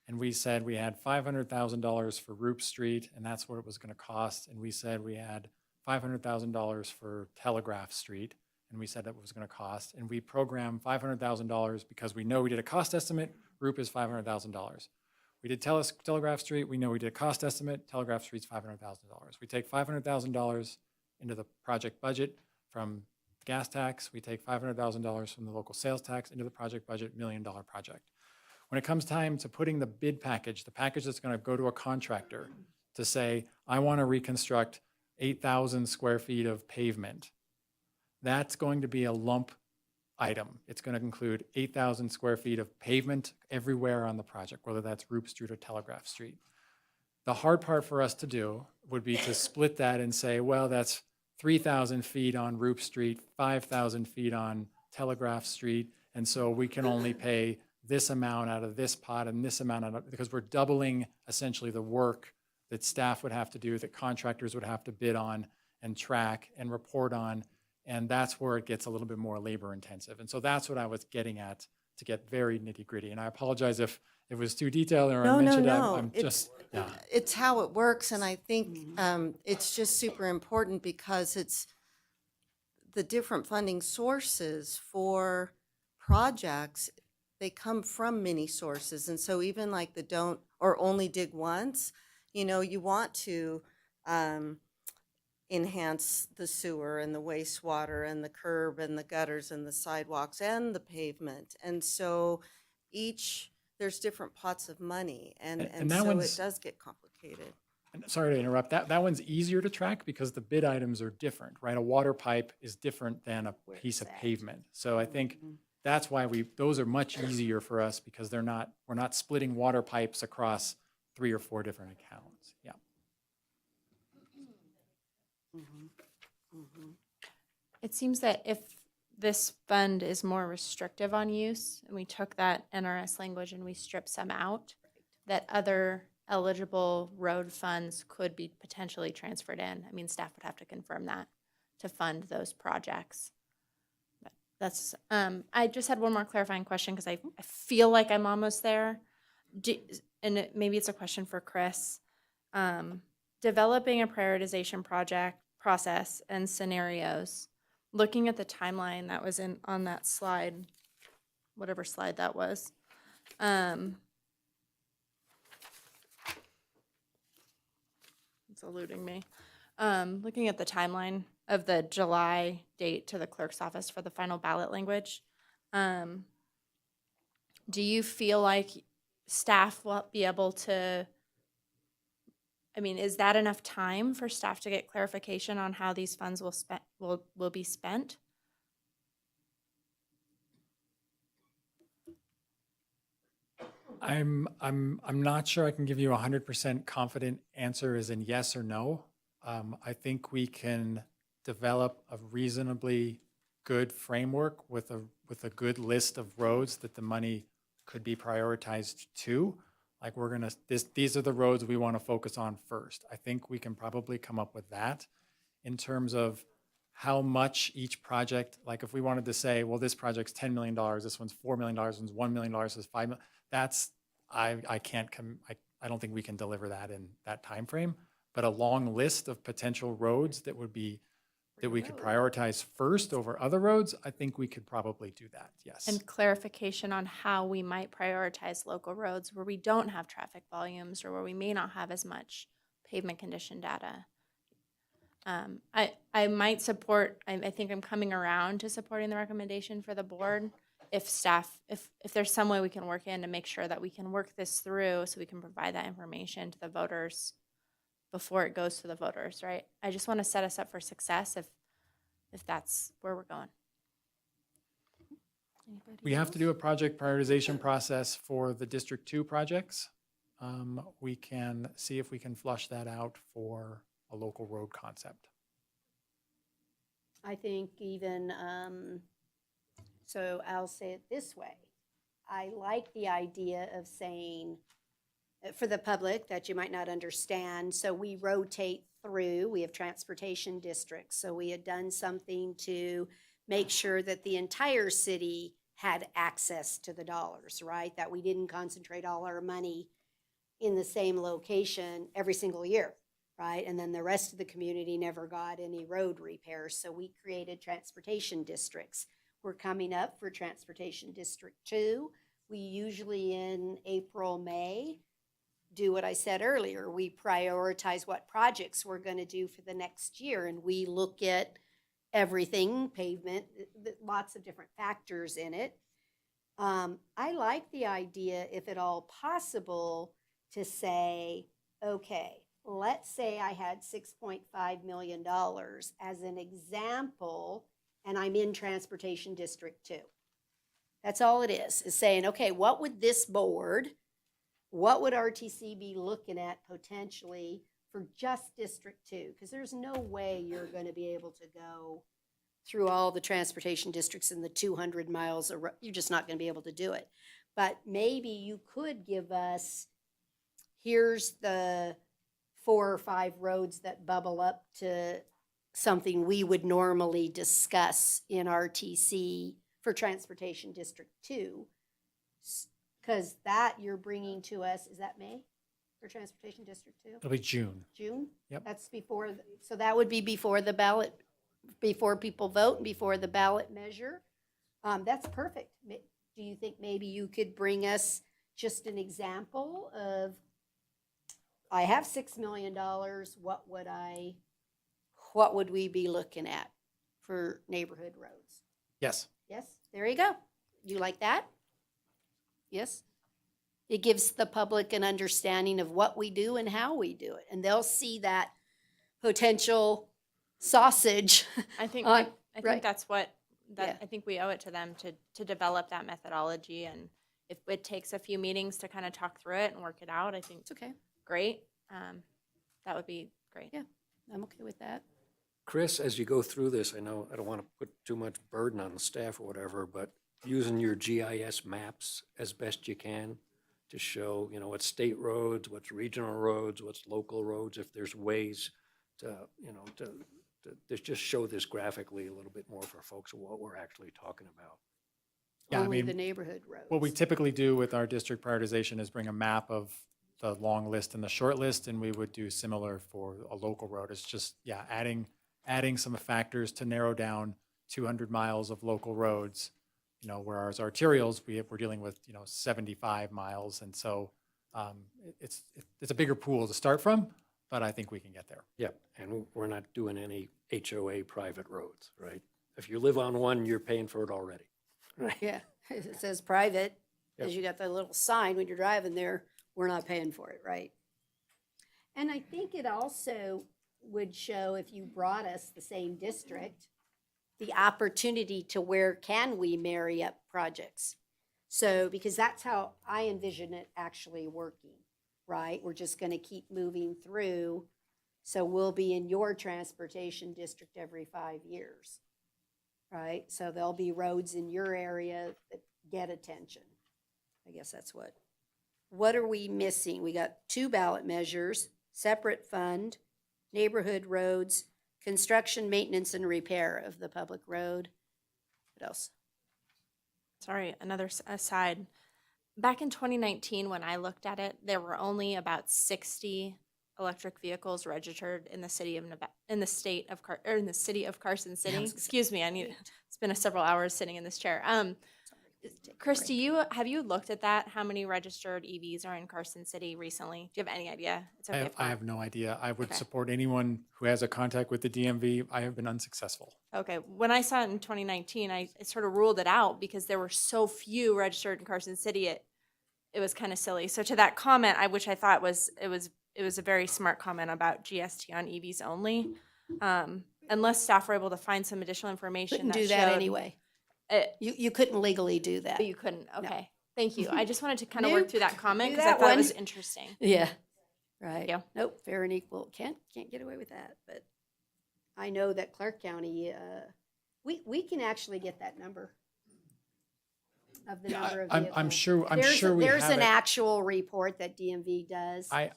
S6: and we said we had $500,000 for Roop Street, and that's what it was going to cost, and we said we had $500,000 for Telegraph Street, and we said that was going to cost, and we programmed $500,000 because we know we did a cost estimate. Roop is $500,000. We did Telegraph Street. We know we did a cost estimate. Telegraph Street's $500,000. We take $500,000 into the project budget from gas tax. We take $500,000 from the local sales tax into the project budget, $1 million project. When it comes time to putting the bid package, the package that's going to go to a contractor to say, I want to reconstruct 8,000 square feet of pavement, that's going to be a lump item. It's going to include 8,000 square feet of pavement everywhere on the project, whether that's Roop Street or Telegraph Street. The hard part for us to do would be to split that and say, well, that's 3,000 feet on Roop Street, 5,000 feet on Telegraph Street, and so we can only pay this amount out of this pot and this amount out of, because we're doubling essentially the work that staff would have to do, that contractors would have to bid on and track and report on. And that's where it gets a little bit more labor intensive. And so that's what I was getting at, to get very nitty gritty. And I apologize if it was too detailed or I mentioned that. I'm just, yeah.
S13: It's how it works, and I think it's just super important because it's the different funding sources for projects. They come from many sources, and so even like the don't or only dig once, you want to enhance the sewer and the wastewater and the curb and the gutters and the sidewalks and the pavement, and so there's different pots of money, and
S6: that
S13: so it
S6: one's-
S13: does get complicated.
S6: And sorry to interrupt. That one's easier to track because the bid items are different, right? A water pipe is different than a piece of pavement. So I think that's why those are much easier for us, because we're not splitting water pipes across 3 or 4 different accounts. Yeah.
S9: It seems that if this fund is more restrictive on use, and we took that NRS language and we stripped some out, that other eligible road funds could be potentially transferred in. I mean, staff would have to confirm that to fund those projects. But that's, I just had one more clarifying question because I feel like I'm almost there. Maybe it's a question for Chris. Developing a prioritization process and scenarios, looking at the timeline that was on that slide, whatever slide that was. It's eluding me. Looking at the timeline of the July date to the clerk's office for the final ballot language, do you feel like staff will be able to, I mean, is that enough time for staff to get clarification on how these funds will be spent?
S6: I'm not sure I can give you a 100% confident answer as in yes or no. I think we can develop a reasonably good framework with a good list of roads that the money could be prioritized to. Like these are the roads we want to focus on first. I think we can probably come up with that. In terms of how much each project, like if we wanted to say, well, this project's $10 million, this one's $4 million, this one's $1 million, this is $5 million, that's, I don't think we can deliver that in that time frame. But a long list of potential roads that we could prioritize first over other roads, I think we could probably do that, yes.
S9: And clarification on how we might prioritize local roads where we don't have traffic volumes or where we may not have as much pavement condition data. I might support, I think I'm coming around to supporting the recommendation for the board. If there's some way we can work in to make sure that we can work this through so we can provide that information to the voters before it goes to the voters, right? I just want to set us up for success if that's where we're going.
S6: We have to do a project prioritization process for the District 2 projects. We can see if we can flush that out for a local road concept.
S1: I think even, so I'll say it this way. I like the idea of saying, for the public that you might not understand, so we rotate through, we have transportation districts, so we had done something to make sure that the entire city had access to the dollars, right? That we didn't concentrate all our money in the same location every single year, right? And then the rest of the community never got any road repairs, so we created transportation districts. We're coming up for Transportation District 2. We usually in April, May, do what I said earlier. We prioritize what projects we're going to do for the next year, and we look at everything, pavement, lots of different factors in it. I like the idea, if at all possible, to say, okay, let's say I had $6.5 million as an example, and I'm in Transportation District 2. That's all it is saying, okay, what would this board, what would RTC be looking at potentially for just District 2? Because there's no way you're going to be able to go through all the transportation districts in the 200 miles. You're just not going to be able to do it. But maybe you could give us, here's the 4 or 5 roads that bubble up to something we would normally discuss in RTC for Transportation District 2. Because that you're bringing to us, is that May for Transportation District 2?
S6: It'll be June.
S1: June?
S6: Yep.
S1: That's before, so that would be before the ballot, before people vote and before the ballot measure. That's perfect. Do you think maybe you could bring us just an example of, I have $6 million, what would we be looking at for neighborhood roads?
S6: Yes.
S1: Yes, there you go. You like that? Yes? It gives the public an understanding of what we do and how we do it, and they'll see that potential sausage.
S9: I think
S1: on-
S9: I think
S1: right.
S9: that's what
S1: Yeah.
S9: I think we owe it to them to develop that methodology, and if it takes a few meetings to kind of talk through it and work it out, I think
S1: It's okay.
S9: great. That would be great.
S1: Yeah, I'm okay with that.
S8: Chris, as you go through this, I know I don't want to put too much burden on the staff or whatever, but using your GIS maps as best you can to show, what's state roads, what's regional roads, what's local roads, if there's ways to, to just show this graphically a little bit more for folks of what we're actually talking about.
S6: Yeah,
S1: Only the neighborhood roads.
S6: What we typically do with our district prioritization is bring a map of the long list and the short list, and we would do similar for a local road. It's just, yeah, adding some factors to narrow down 200 miles of local roads, whereas arterials, we're dealing with, 75 miles. And so it's a bigger pool to start from, but I think we can get there.
S8: Yep, and we're not doing any HOA private roads, right? If you live on one, you're paying for it already, right?
S1: Yeah, it says private,
S8: Yep.
S1: as you got the little sign when you're driving there, we're not paying for it, right? And I think it also would show, if you brought us the same district, the opportunity to where can we marry up projects. So, because that's how I envision it actually working, right? We're just going to keep moving through. So we'll be in your transportation district every 5 years, right? So there'll be roads in your area that get attention. I guess that's what are we missing? We got 2 ballot measures, separate fund, neighborhood roads, construction, maintenance, and repair of the public road. What else?
S9: Sorry, another aside. Back in 2019, when I looked at it, there were only about 60 electric vehicles registered in the city of in the state of in the city of Carson City. Excuse me, it's been several hours sitting in this chair. Chris, have you looked at that? How many registered EVs are in Carson City recently? Do you have any idea? It's okay.
S6: I have no idea. I would support anyone who has a contact with the DMV. I have been unsuccessful.
S9: Okay. When I saw it in 2019, I sort of ruled it out because there were so few registered in Carson City. It was kind of silly. So to that comment, which I thought was a very smart comment about GST on EVs only. Unless staff were able to find some additional information.
S1: Couldn't do that anyway. You couldn't legally do that.
S9: You couldn't. Okay.
S1: No.
S9: Thank you. I just wanted to kind of work through that comment
S1: Knew
S9: because I
S1: that
S9: thought
S1: one.
S9: it was interesting.
S1: Yeah. Right.
S9: Yeah.
S1: Nope. Fair and equal. Can't get away with that. But I know that Clark County, we can actually get that number of the number of vehicles.
S6: I'm sure we
S1: There's
S6: have
S1: an
S6: it.
S1: actual report that DMV does
S6: I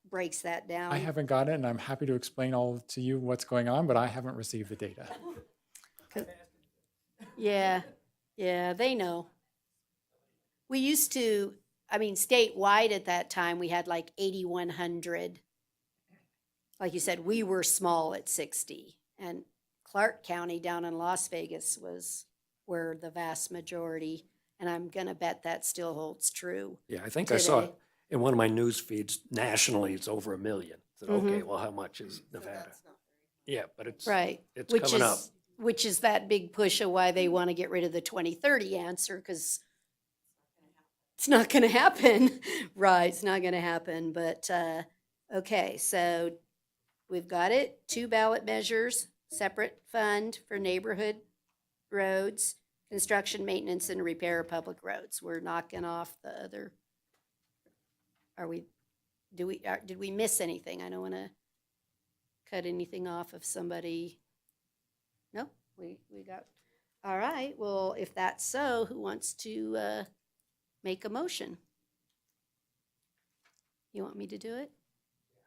S1: breaks that down.
S6: I haven't got it, and I'm happy to explain all to you what's going on, but I haven't received the data.
S1: Yeah, they know. We used to, statewide at that time, we had like 8,100. Like you said, we were small at 60. And Clark County down in Las Vegas was where the vast majority, and I'm going to bet that still holds true.
S8: Yeah, I think I saw it in one of my news feeds nationally, it's over 1 million. I said, okay, well, how much is Nevada? Yeah, but it's coming up.
S1: Which is that big push of why they want to get rid of the 2030 answer, because it's not going to happen. Right, it's not going to happen. But, okay, so we've got it. 2 ballot measures, separate fund for neighborhood roads, construction, maintenance, and repair of public roads. We're knocking off the other. Did we miss anything? I don't want to cut anything off of somebody. No, we got, all right. Well, if that's so, who wants to make a motion? You want me to do it?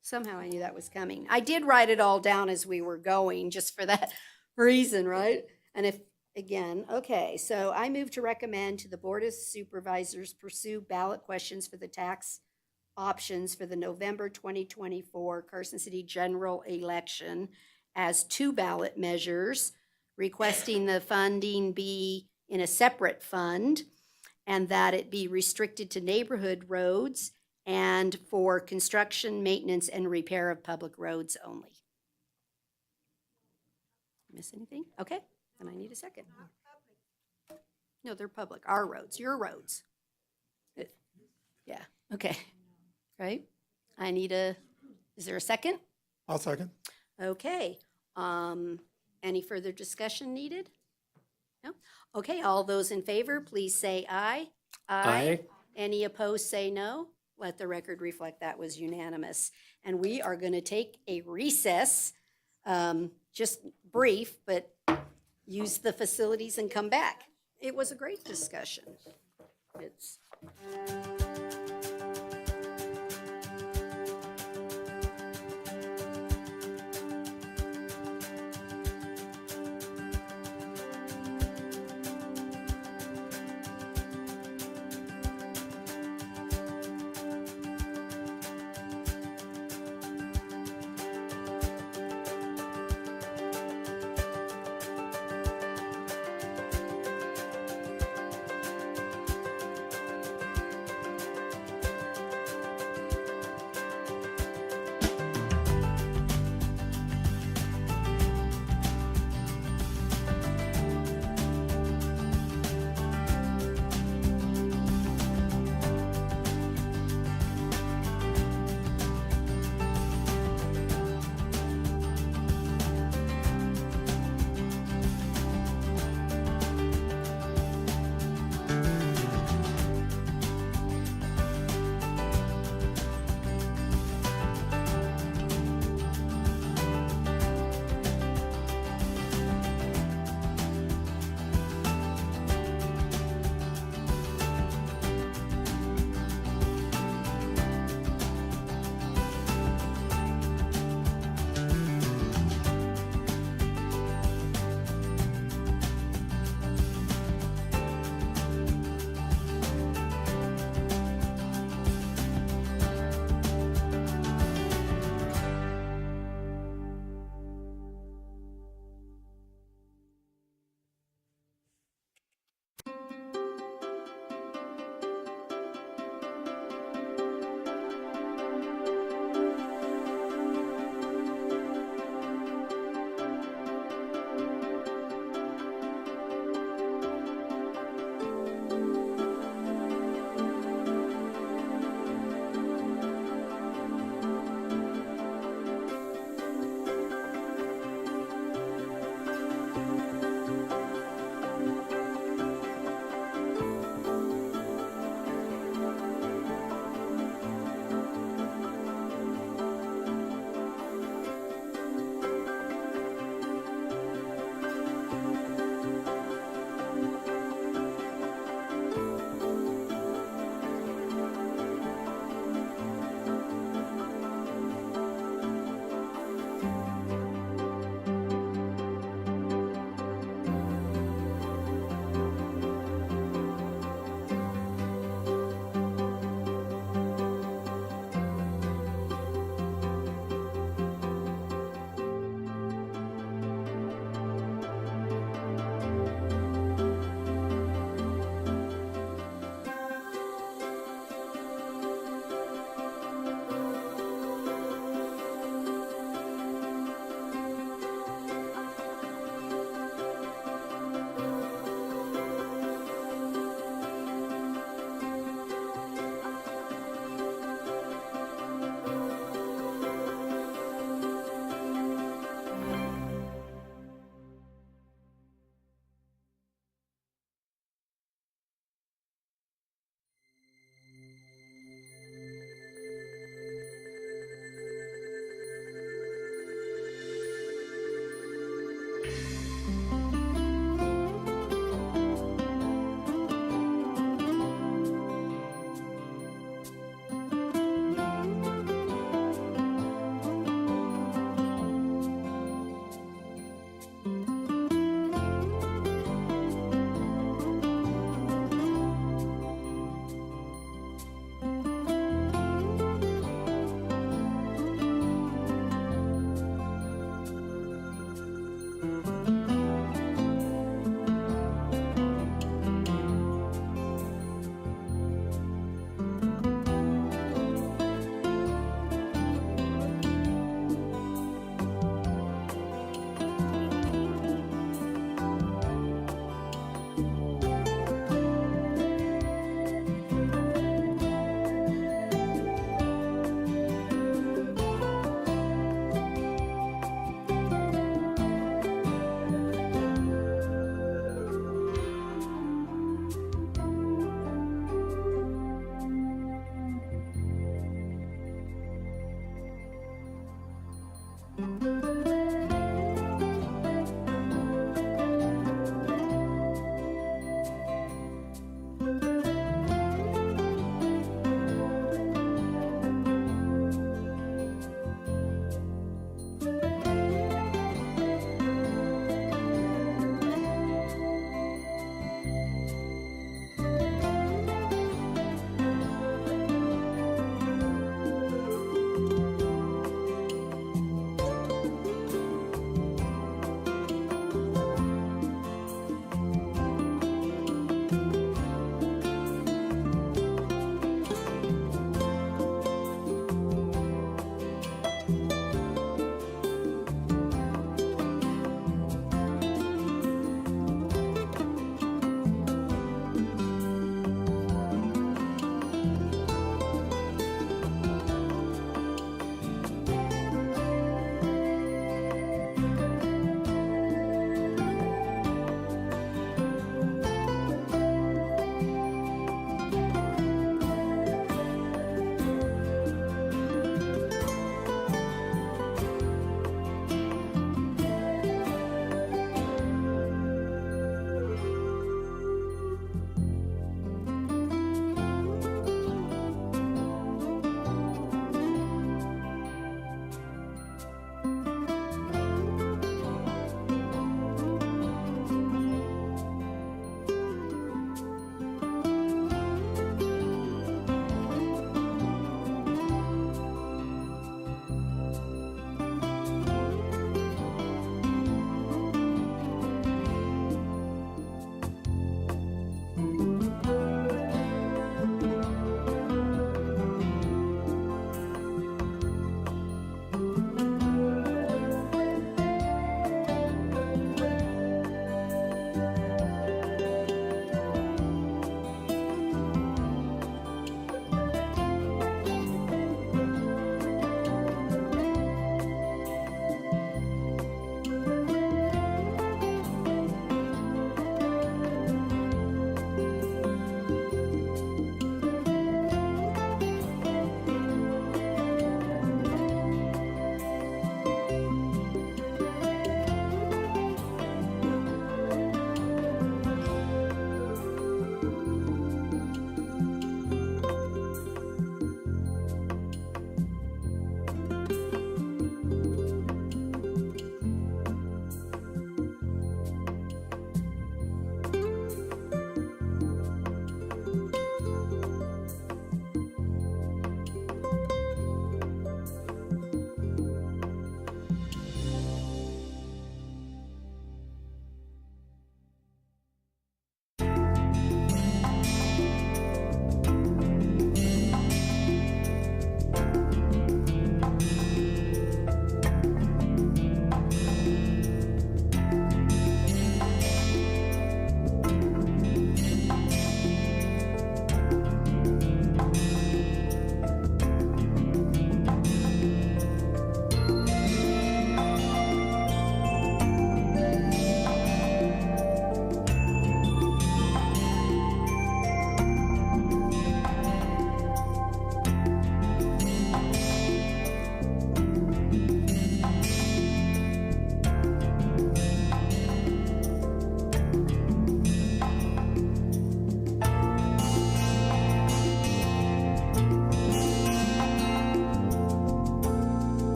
S1: Somehow I knew that was coming. I did write it all down as we were going, just for that reason, right? And okay, so I move to recommend to the Board of Supervisors pursue ballot questions for the tax options for the November 2024 Carson City general election as 2 ballot measures, requesting the funding be in a separate fund and that it be restricted to neighborhood roads and for construction, maintenance, and repair of public roads only. Miss anything? Okay, then I need a second. No, they're public. Our roads, your roads. Yeah, okay. Right? Is there a second?
S18: I'll second.
S1: Okay. Any further discussion needed? No? Okay, all those in favor, please say aye.
S8: Aye.
S1: Any opposed, say no. Let the record reflect that was unanimous. And we are going to take a recess, just brief, but use the facilities and come back. It was a great discussion.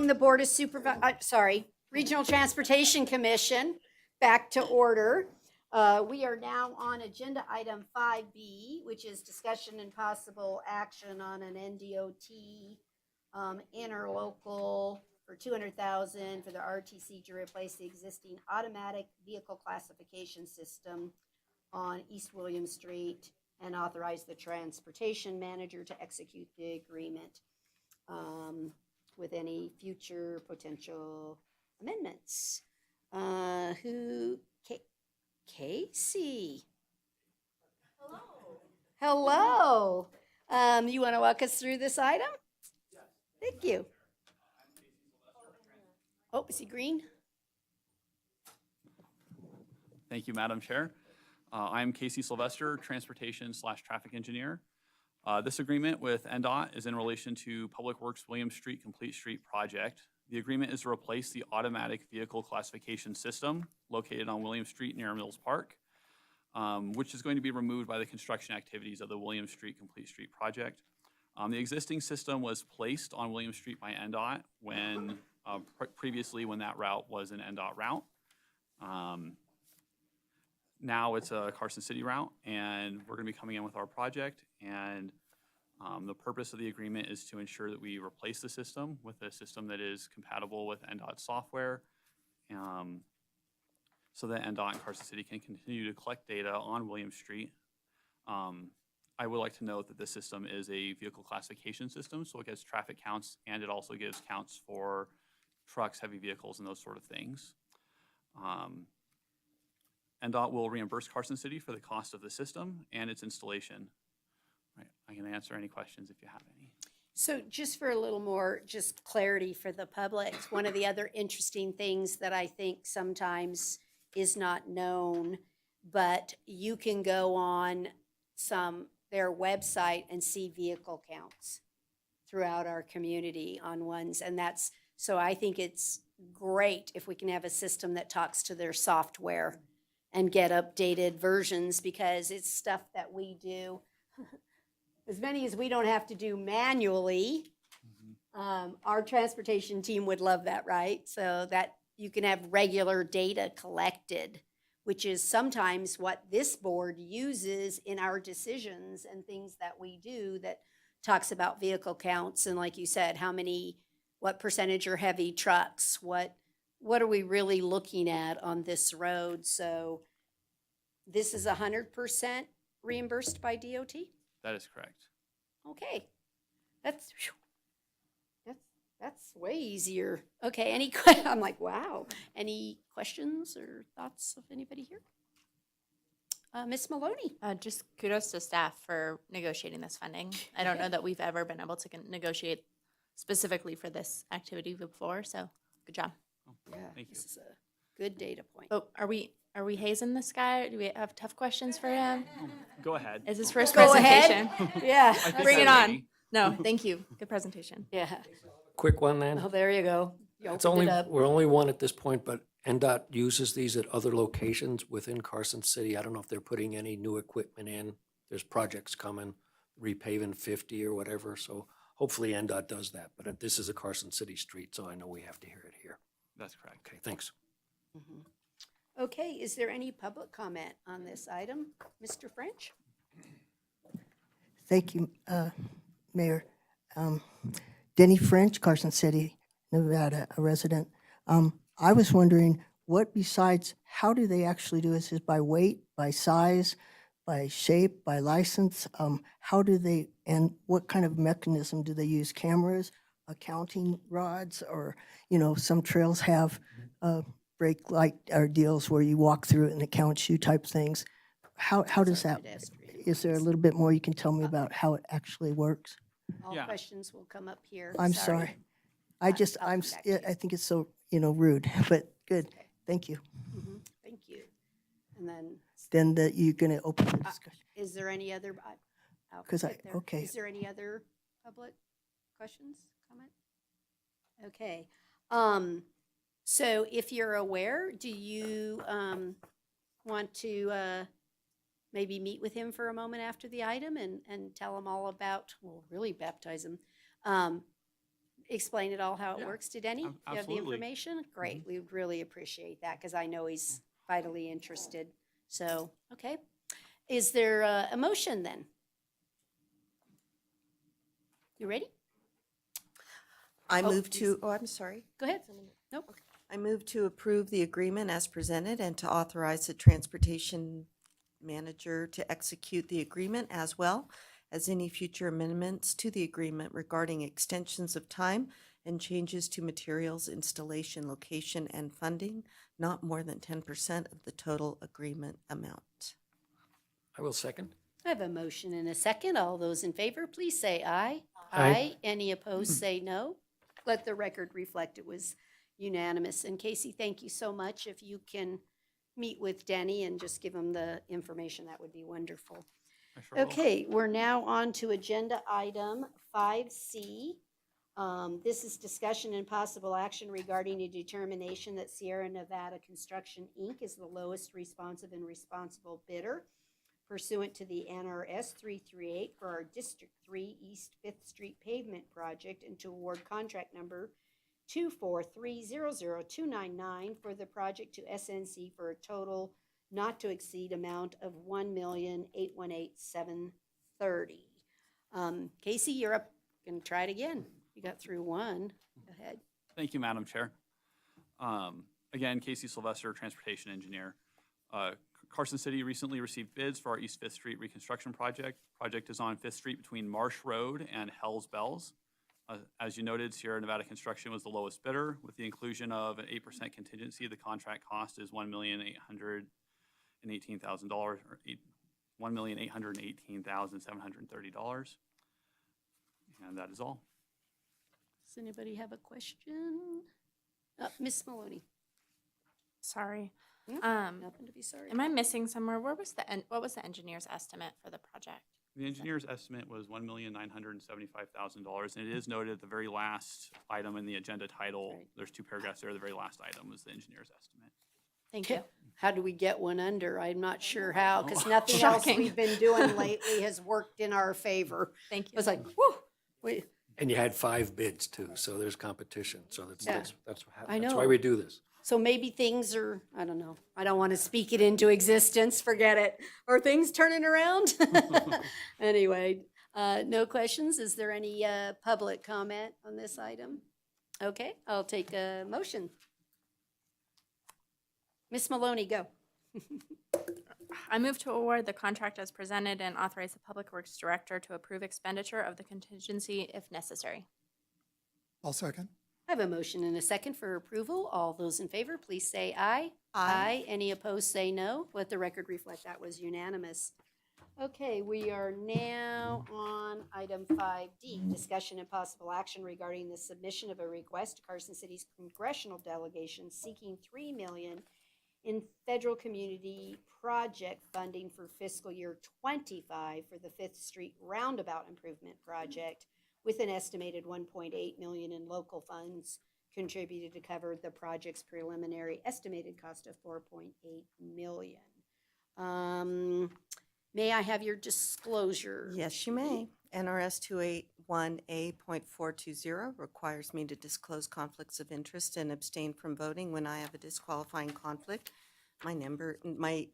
S1: bring the Board of Regional Transportation Commission back to order. We are now on agenda item 5B, which is discussion and possible action on an NDOT interlocal for $200,000 for the RTC to replace the existing automatic vehicle classification system on East William Street and authorize the transportation manager to execute the agreement with any future potential amendments. Casey. Hello. You want to walk us through this item? Thank you. Oh, is he green?
S19: Thank you, Madam Chair. I'm Casey Sylvester, Transportation/Traffic Engineer. This agreement with NDOT is in relation to Public Works William Street Complete Street project. The agreement is to replace the automatic vehicle classification system located on William Street near Mills Park, which is going to be removed by the construction activities of the William Street Complete Street project. The existing system was placed on William Street by NDOT when previously when that route was an NDOT route. Now it's a Carson City route, and we're going to be coming in with our project. And the purpose of the agreement is to ensure that we replace the system with a system that is compatible with NDOT software, so that NDOT and Carson City can continue to collect data on William Street. I would like to note that this system is a vehicle classification system, so it gives traffic counts, and it also gives counts for trucks, heavy vehicles, and those sort of things. NDOT will reimburse Carson City for the cost of the system and its installation. Right. I can answer any questions if you have any.
S1: So just for a little more just clarity for the public, one of the other interesting things that I think sometimes is not known, but you can go on their website and see vehicle counts throughout our community on ones. And so I think it's great if we can have a system that talks to their software and get updated versions, because it's stuff that we do. As many as we don't have to do manually, our transportation team would love that, right? So that you can have regular data collected, which is sometimes what this board uses in our decisions and things that we do, that talks about vehicle counts and, like you said, what percentage are heavy trucks, what are we really looking at on this road? So this is 100% reimbursed by DOT?
S19: That is correct.
S1: Okay, that's way easier. Okay, I'm like, wow. Any questions or thoughts of anybody here? Ms. Maloney?
S9: Just kudos to staff for negotiating this funding. I don't know that we've ever been able to negotiate specifically for this activity before, so good job.
S1: Yeah,
S19: Thank you.
S1: this is a good data point.
S9: Oh, are we hazing this guy? Do we have tough questions for him?
S19: Go ahead.
S9: Is his first
S1: Go
S9: presentation?
S1: ahead. Yeah.
S9: Bring it
S19: I'm
S9: on.
S19: ready.
S9: No, thank you. Good presentation.
S1: Yeah.
S8: Quick one then.
S1: Oh, there you go. You
S8: It's
S1: opened
S8: only,
S1: it up.
S8: we're only one at this point, but NDOT uses these at other locations within Carson City. I don't know if they're putting any new equipment in. There's projects coming, repaving 50 or whatever, so hopefully NDOT does that. But this is a Carson City street, so I know we have to hear it here.
S19: That's correct.
S8: Okay, thanks.
S1: Okay, is there any public comment on this item? Mr. French?
S10: Thank you, Mayor. Denny French, Carson City, Nevada, a resident. I was wondering, how do they actually do this? Is by weight, by size, by shape, by license? How do they, and what kind of mechanism do they use? Cameras, counting rods, or, some trails have brake light or deals where you walk through it and it counts you type things. How does that, is there a little bit more you can tell me about how it actually works?
S1: All
S19: Yeah.
S1: questions will come up here.
S10: I'm sorry. I think it's so, rude, but good. Thank you.
S1: Thank you. And then,
S10: Then you're going to open the discussion.
S1: is there any other, I'll
S10: 'Cause
S1: get there.
S10: okay.
S1: Is there any other public questions, comment? Okay. So if you're aware, do you want to maybe meet with him for a moment after the item and tell him all about, well, really baptize him, explain it all how it
S19: Yeah,
S1: works to Denny? You have the
S19: absolutely.
S1: information? Great, we would really appreciate that because I know he's vitally interested. So, okay. Is there a motion then? You ready?
S13: I
S1: Oh,
S13: move to,
S1: please.
S13: oh, I'm sorry.
S1: Go ahead. Nope.
S13: I move to approve the agreement as presented and to authorize the transportation manager to execute the agreement as well as any future amendments to the agreement regarding extensions of time and changes to materials, installation, location, and funding, not more than 10% of the total agreement amount.
S8: I will second.
S1: I have a motion and a second. All those in favor, please say aye.
S8: Aye.
S1: Any opposed, say no. Let the record reflect it was unanimous. And Casey, thank you so much. If you can meet with Denny and just give him the information, that would be wonderful.
S19: I sure will.
S1: Okay, we're now on to agenda item 5C. This is discussion and possible action regarding a determination that Sierra Nevada Construction, Inc. is the lowest responsive and responsible bidder pursuant to the NRS 338 for our District 3 East 5th Street pavement project and to award contract number 243000299 for the project to SNC for a total not to exceed amount of $1,818,730. Casey, you're up. Gonna try it again. You got through one. Go ahead.
S19: Thank you, Madam Chair. Again, Casey Sylvester, Transportation Engineer. Carson City recently received bids for our East 5th Street reconstruction project. Project is on 5th Street between Marsh Road and Hell's Bells. As you noted, Sierra Nevada Construction was the lowest bidder. With the inclusion of an 8% contingency, the contract cost is $1,818,000 or $1,818,730. And that is all.
S1: Does anybody have a question? Miss Maloney.
S9: Sorry.
S1: Nothing to be sorry
S9: Am I missing somewhere? What was the engineer's estimate for the project?
S19: The engineer's estimate was $1,975,000, and it is noted at the very last item in the agenda title.
S1: Right.
S19: There's 2 paragraphs there. The very last item was the engineer's estimate.
S1: Thank you. How do we get one under? I'm not sure how, because nothing else
S9: Shocking.
S1: we've been doing lately has worked in our favor.
S9: Thank you.
S1: I was like, whew, wait,
S8: And you had 5 bids too, so there's competition. So that's
S1: Yeah.
S8: that's
S1: I
S8: why
S1: know.
S8: we do this.
S1: so maybe things are, I don't know. I don't want to speak it into existence, forget it. Are things turning around? Anyway, no questions. Is there any public comment on this item? Okay, I'll take a motion. Miss Maloney, go.
S9: I move to award the contract as presented and authorize the Public Works Director to approve expenditure of the contingency if necessary.
S18: I'll second.
S1: I have a motion and a second for approval. All those in favor, please say aye.
S13: Aye.
S1: Any opposed, say no. Let the record reflect that was unanimous. Okay, we are now on item 5D, discussion and possible action regarding the submission of a request to Carson City's congressional delegation seeking $3 million in federal community project funding for fiscal year 25 for the 5th Street Roundabout Improvement Project, with an estimated $1.8 million in local funds contributed to cover the project's preliminary estimated cost of $4.8 million. May I have your disclosure?
S13: Yes, you may. NRS 281A.420 requires me to disclose conflicts of interest and abstain from voting when I have a disqualifying conflict. My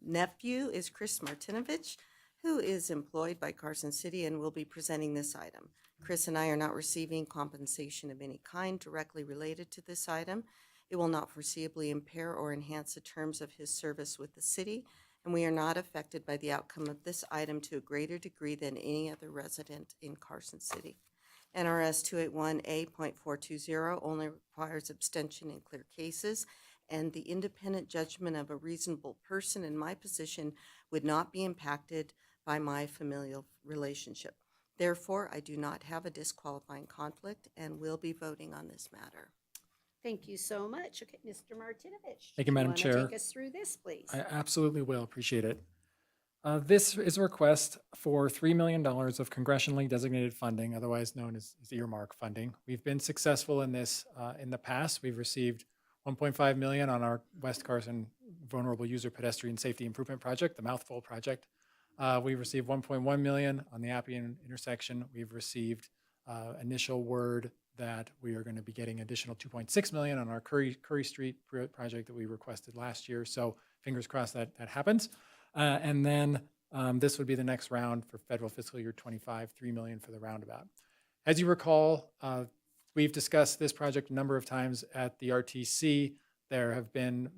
S13: nephew is Chris Martinovich, who is employed by Carson City and will be presenting this item. Chris and I are not receiving compensation of any kind directly related to this item. It will not foreseeably impair or enhance the terms of his service with the city, and we are not affected by the outcome of this item to a greater degree than any other resident in Carson City. NRS 281A.420 only requires abstention in clear cases, and the independent judgment of a reasonable person in my position would not be impacted by my familial relationship. Therefore, I do not have a disqualifying conflict and will be voting on this matter.
S1: Thank you so much. Okay, Mr. Martinovich.
S6: Thank you, Madam
S1: wanna
S6: Chair.
S1: Take us through this, please.
S6: I absolutely will. Appreciate it. This is a request for $3 million of congressionally designated funding, otherwise known as earmark funding. We've been successful in this in the past. We've received $1.5 million on our West Carson Vulnerable User Pedestrian Safety Improvement Project, the Mouthful Project. We've received $1.1 million on the Appian intersection. We've received initial word that we are going to be getting additional 2.6 million on our Curry Street project that we requested last year. So fingers crossed that happens. And then this would be the next round for federal fiscal year 25, 3 million for the roundabout. As you recall, we've discussed this project a number of times at the RTC.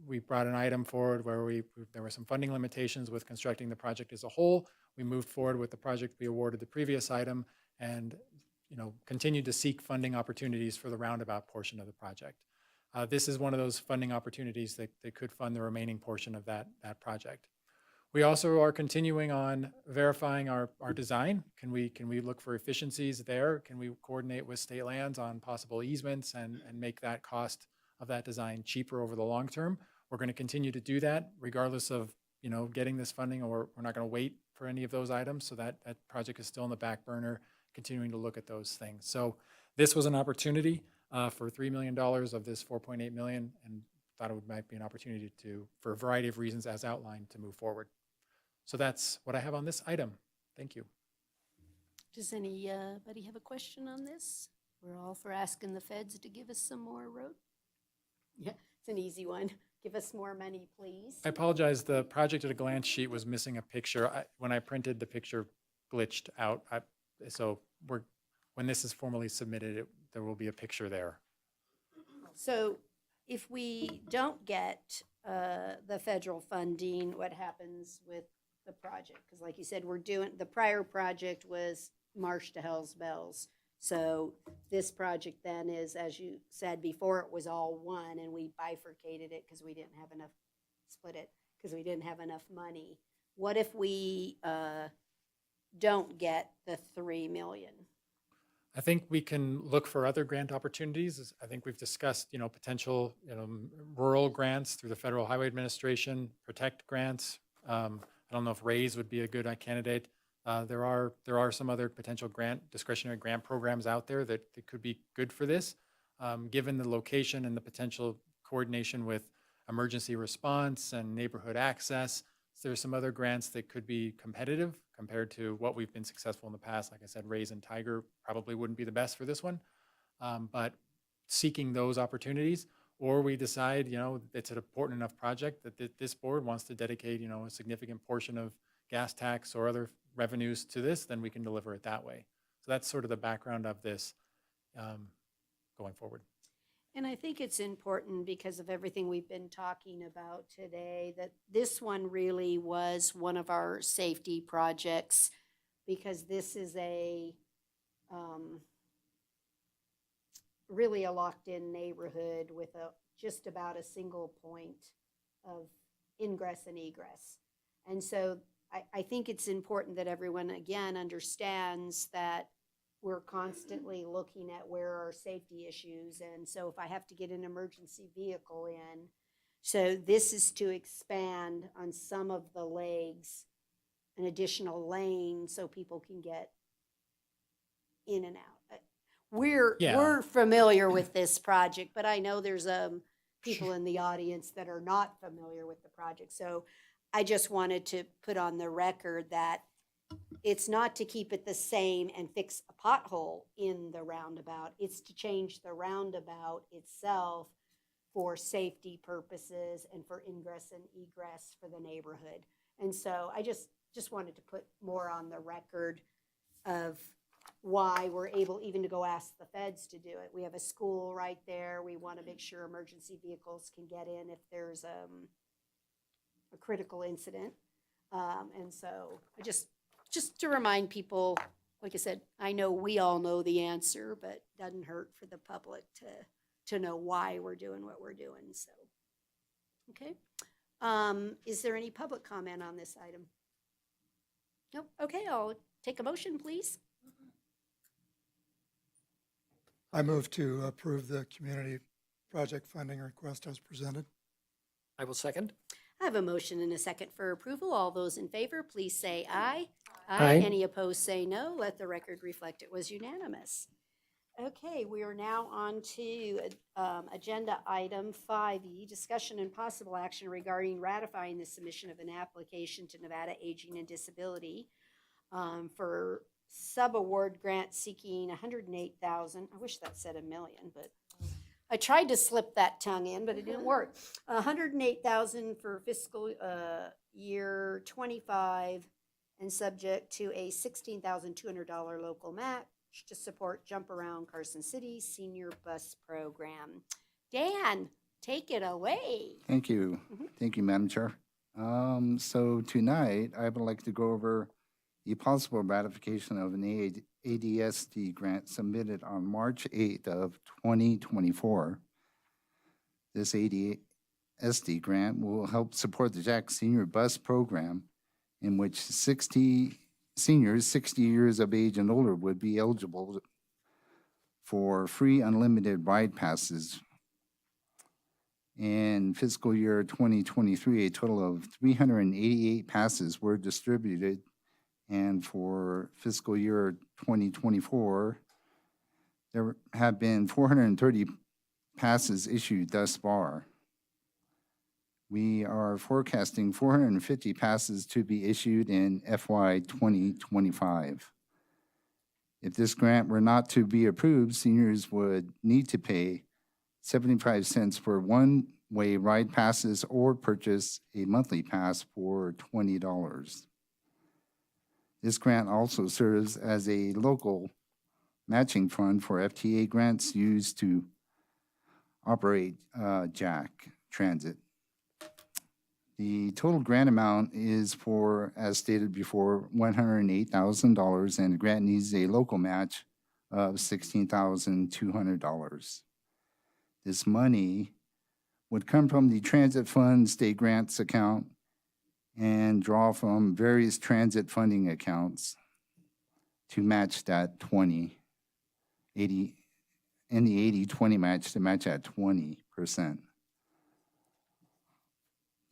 S6: We brought an item forward where there were some funding limitations with constructing the project as a whole. We moved forward with the project we awarded the previous item and continued to seek funding opportunities for the roundabout portion of the project. This is one of those funding opportunities that could fund the remaining portion of that project. We also are continuing on verifying our design. Can we look for efficiencies there? Can we coordinate with state lands on possible easements and make that cost of that design cheaper over the long term? We're going to continue to do that regardless of getting this funding, or we're not going to wait for any of those items. So that project is still in the back burner, continuing to look at those things. So this was an opportunity for $3 million of this 4.8 million, and thought it might be an opportunity for a variety of reasons as outlined, to move forward. So that's what I have on this item. Thank you.
S1: Does anybody have a question on this? We're all for asking the feds to give us some more road. Yeah, it's an easy one. Give us more money, please.
S6: I apologize. The project at a glance sheet was missing a picture. When I printed, the picture glitched out. So when this is formally submitted, there will be a picture there.
S1: So if we don't get the federal funding, what happens with the project? Because like you said, the prior project was Marsh to Hell's Bells. So this project then is, as you said before, it was all one, and we bifurcated it because we didn't have enough, split it because we didn't have enough money. What if we don't get the 3 million?
S6: I think we can look for other grant opportunities. I think we've discussed, potential, rural grants through the Federal Highway Administration, protect grants. I don't know if RAISE would be a good candidate. There are some other potential discretionary grant programs out there that could be good for this, given the location and the potential coordination with emergency response and neighborhood access. There's some other grants that could be competitive compared to what we've been successful in the past. Like I said, RAISE and Tiger probably wouldn't be the best for this one, but seeking those opportunities, or we decide, it's an important enough project that this board wants to dedicate, a significant portion of gas tax or other revenues to this, then we can deliver it that way. So that's sort of the background of this going forward.
S1: And I think it's important because of everything we've been talking about today, that this one really was one of our safety projects, because this is really a locked-in neighborhood with just about a single point of ingress and egress. And so I think it's important that everyone, again, understands that we're constantly looking at where are safety issues. And so if I have to get an emergency vehicle in, so this is to expand on some of the legs, an additional lane so people can get in and out. We're familiar with this project, but I know there's people in the audience that are not familiar with the project. So I just wanted to put on the record that it's not to keep it the same and fix a pothole in the roundabout. It's to change the roundabout itself for safety purposes and for ingress and egress for the neighborhood. And so I just wanted to put more on the record of why we're able even to go ask the feds to do it. We have a school right there. We want to make sure emergency vehicles can get in if there's a critical incident. And so I just to remind people, like I said, I know we all know the answer, but it doesn't hurt for the public to know why we're doing what we're doing. So, okay. Is there any public comment on this item? Nope. Okay, I'll take a motion, please.
S18: I move to approve the community project funding request as presented.
S8: I will second.
S1: I have a motion and a second for approval. All those in favor, please say aye.
S8: Aye.
S1: Any opposed, say no. Let the record reflect it was unanimous. Okay, we are now on to agenda item 5E, discussion and possible action regarding ratifying the submission of an application to Nevada Aging and Disability for subaward grant seeking 108,000. I wish that said $1 million, but I tried to slip that tongue in, but it didn't work. 108,000 for fiscal year 25 and subject to a $16,200 local match to support Jump Around Carson City Senior Bus Program. Dan, take it away.
S20: Thank you. Thank you, Madam Chair. So tonight, I would like to go over the possible ratification of an ADSD grant submitted on March 8th of 2024. This ADSD grant will help support the Jack Senior Bus Program, in which 60 seniors 60 years of age and older would be eligible for free unlimited ride passes. In fiscal year 2023, a total of 388 passes were distributed, and for fiscal year 2024, there have been 430 passes issued thus far. We are forecasting 450 passes to be issued in FY 2025. If this grant were not to be approved, seniors would need to pay 75 cents for one-way ride passes or purchase a monthly pass for $20. This grant also serves as a local matching fund for FTA grants used to operate Jack Transit. The total grant amount is for, as stated before, $108,000, and the grant needs a local match of $16,200. This money would come from the Transit Fund State Grants account and draw from various transit funding accounts to match that 20, 80, and the 80-20 match to match at 20%.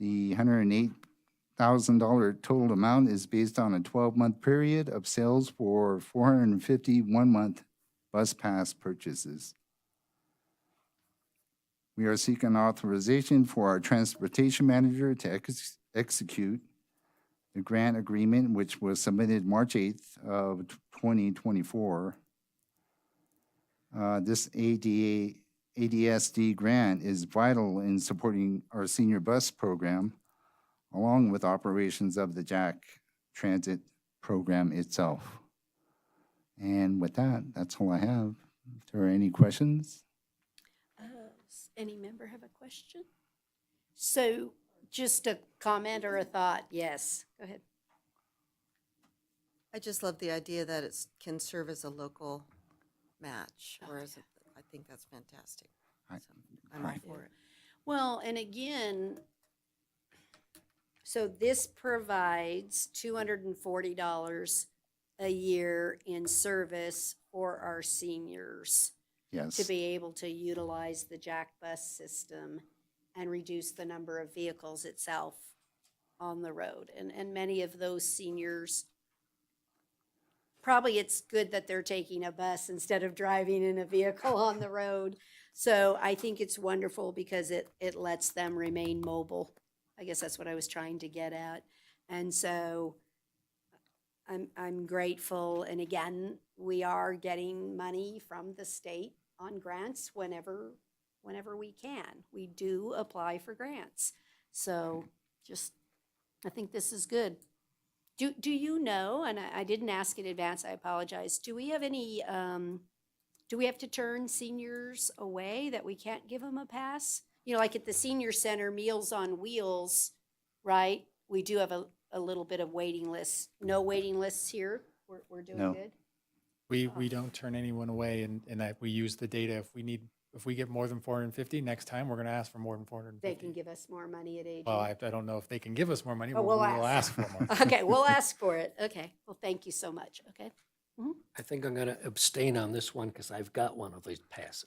S20: The $108,000 total amount is based on a 12-month period of sales for 450 one-month bus pass purchases. We are seeking authorization for our transportation manager to execute the grant agreement, which was submitted March 8th of 2024. This ADSD grant is vital in supporting our senior bus program, along with operations of the Jack Transit program itself. And with that, that's all I have. If there are any questions?
S1: Does any member have a question? So just a comment or a thought? Yes, go ahead.
S13: I just love the idea that it can serve as a local match, whereas I think that's fantastic. So I'm all for it.
S1: Well, and again, so this provides $240 a year in service for our seniors.
S20: Yes.
S1: To be able to utilize the Jack bus system and reduce the number of vehicles itself on the road. And many of those seniors, probably it's good that they're taking a bus instead of driving in a vehicle on the road. So I think it's wonderful because it lets them remain mobile. I guess that's what I was trying to get at. And so I'm grateful. And again, we are getting money from the state on grants whenever we can. We do apply for grants. So just, I think this is good. Do you know, and I didn't ask in advance, I apologize, do we have any, do we have to turn seniors away that we can't give them a pass? You know, like at the senior center, Meals on Wheels, right? We do have a little bit of waiting lists. No waiting lists here? We're doing
S20: No.
S1: good?
S6: We don't turn anyone away, and that we use the data. If we get more than 450, next time we're going to ask for more than 450.
S1: They can give us more money at AG.
S6: Well, I don't know if they can give us more money,
S1: Oh,
S6: but
S1: we'll
S6: we will ask for more.
S1: Okay, we'll ask for it. Okay, well, thank you so much. Okay.
S8: I think I'm going to abstain on this one because I've got one of these passes.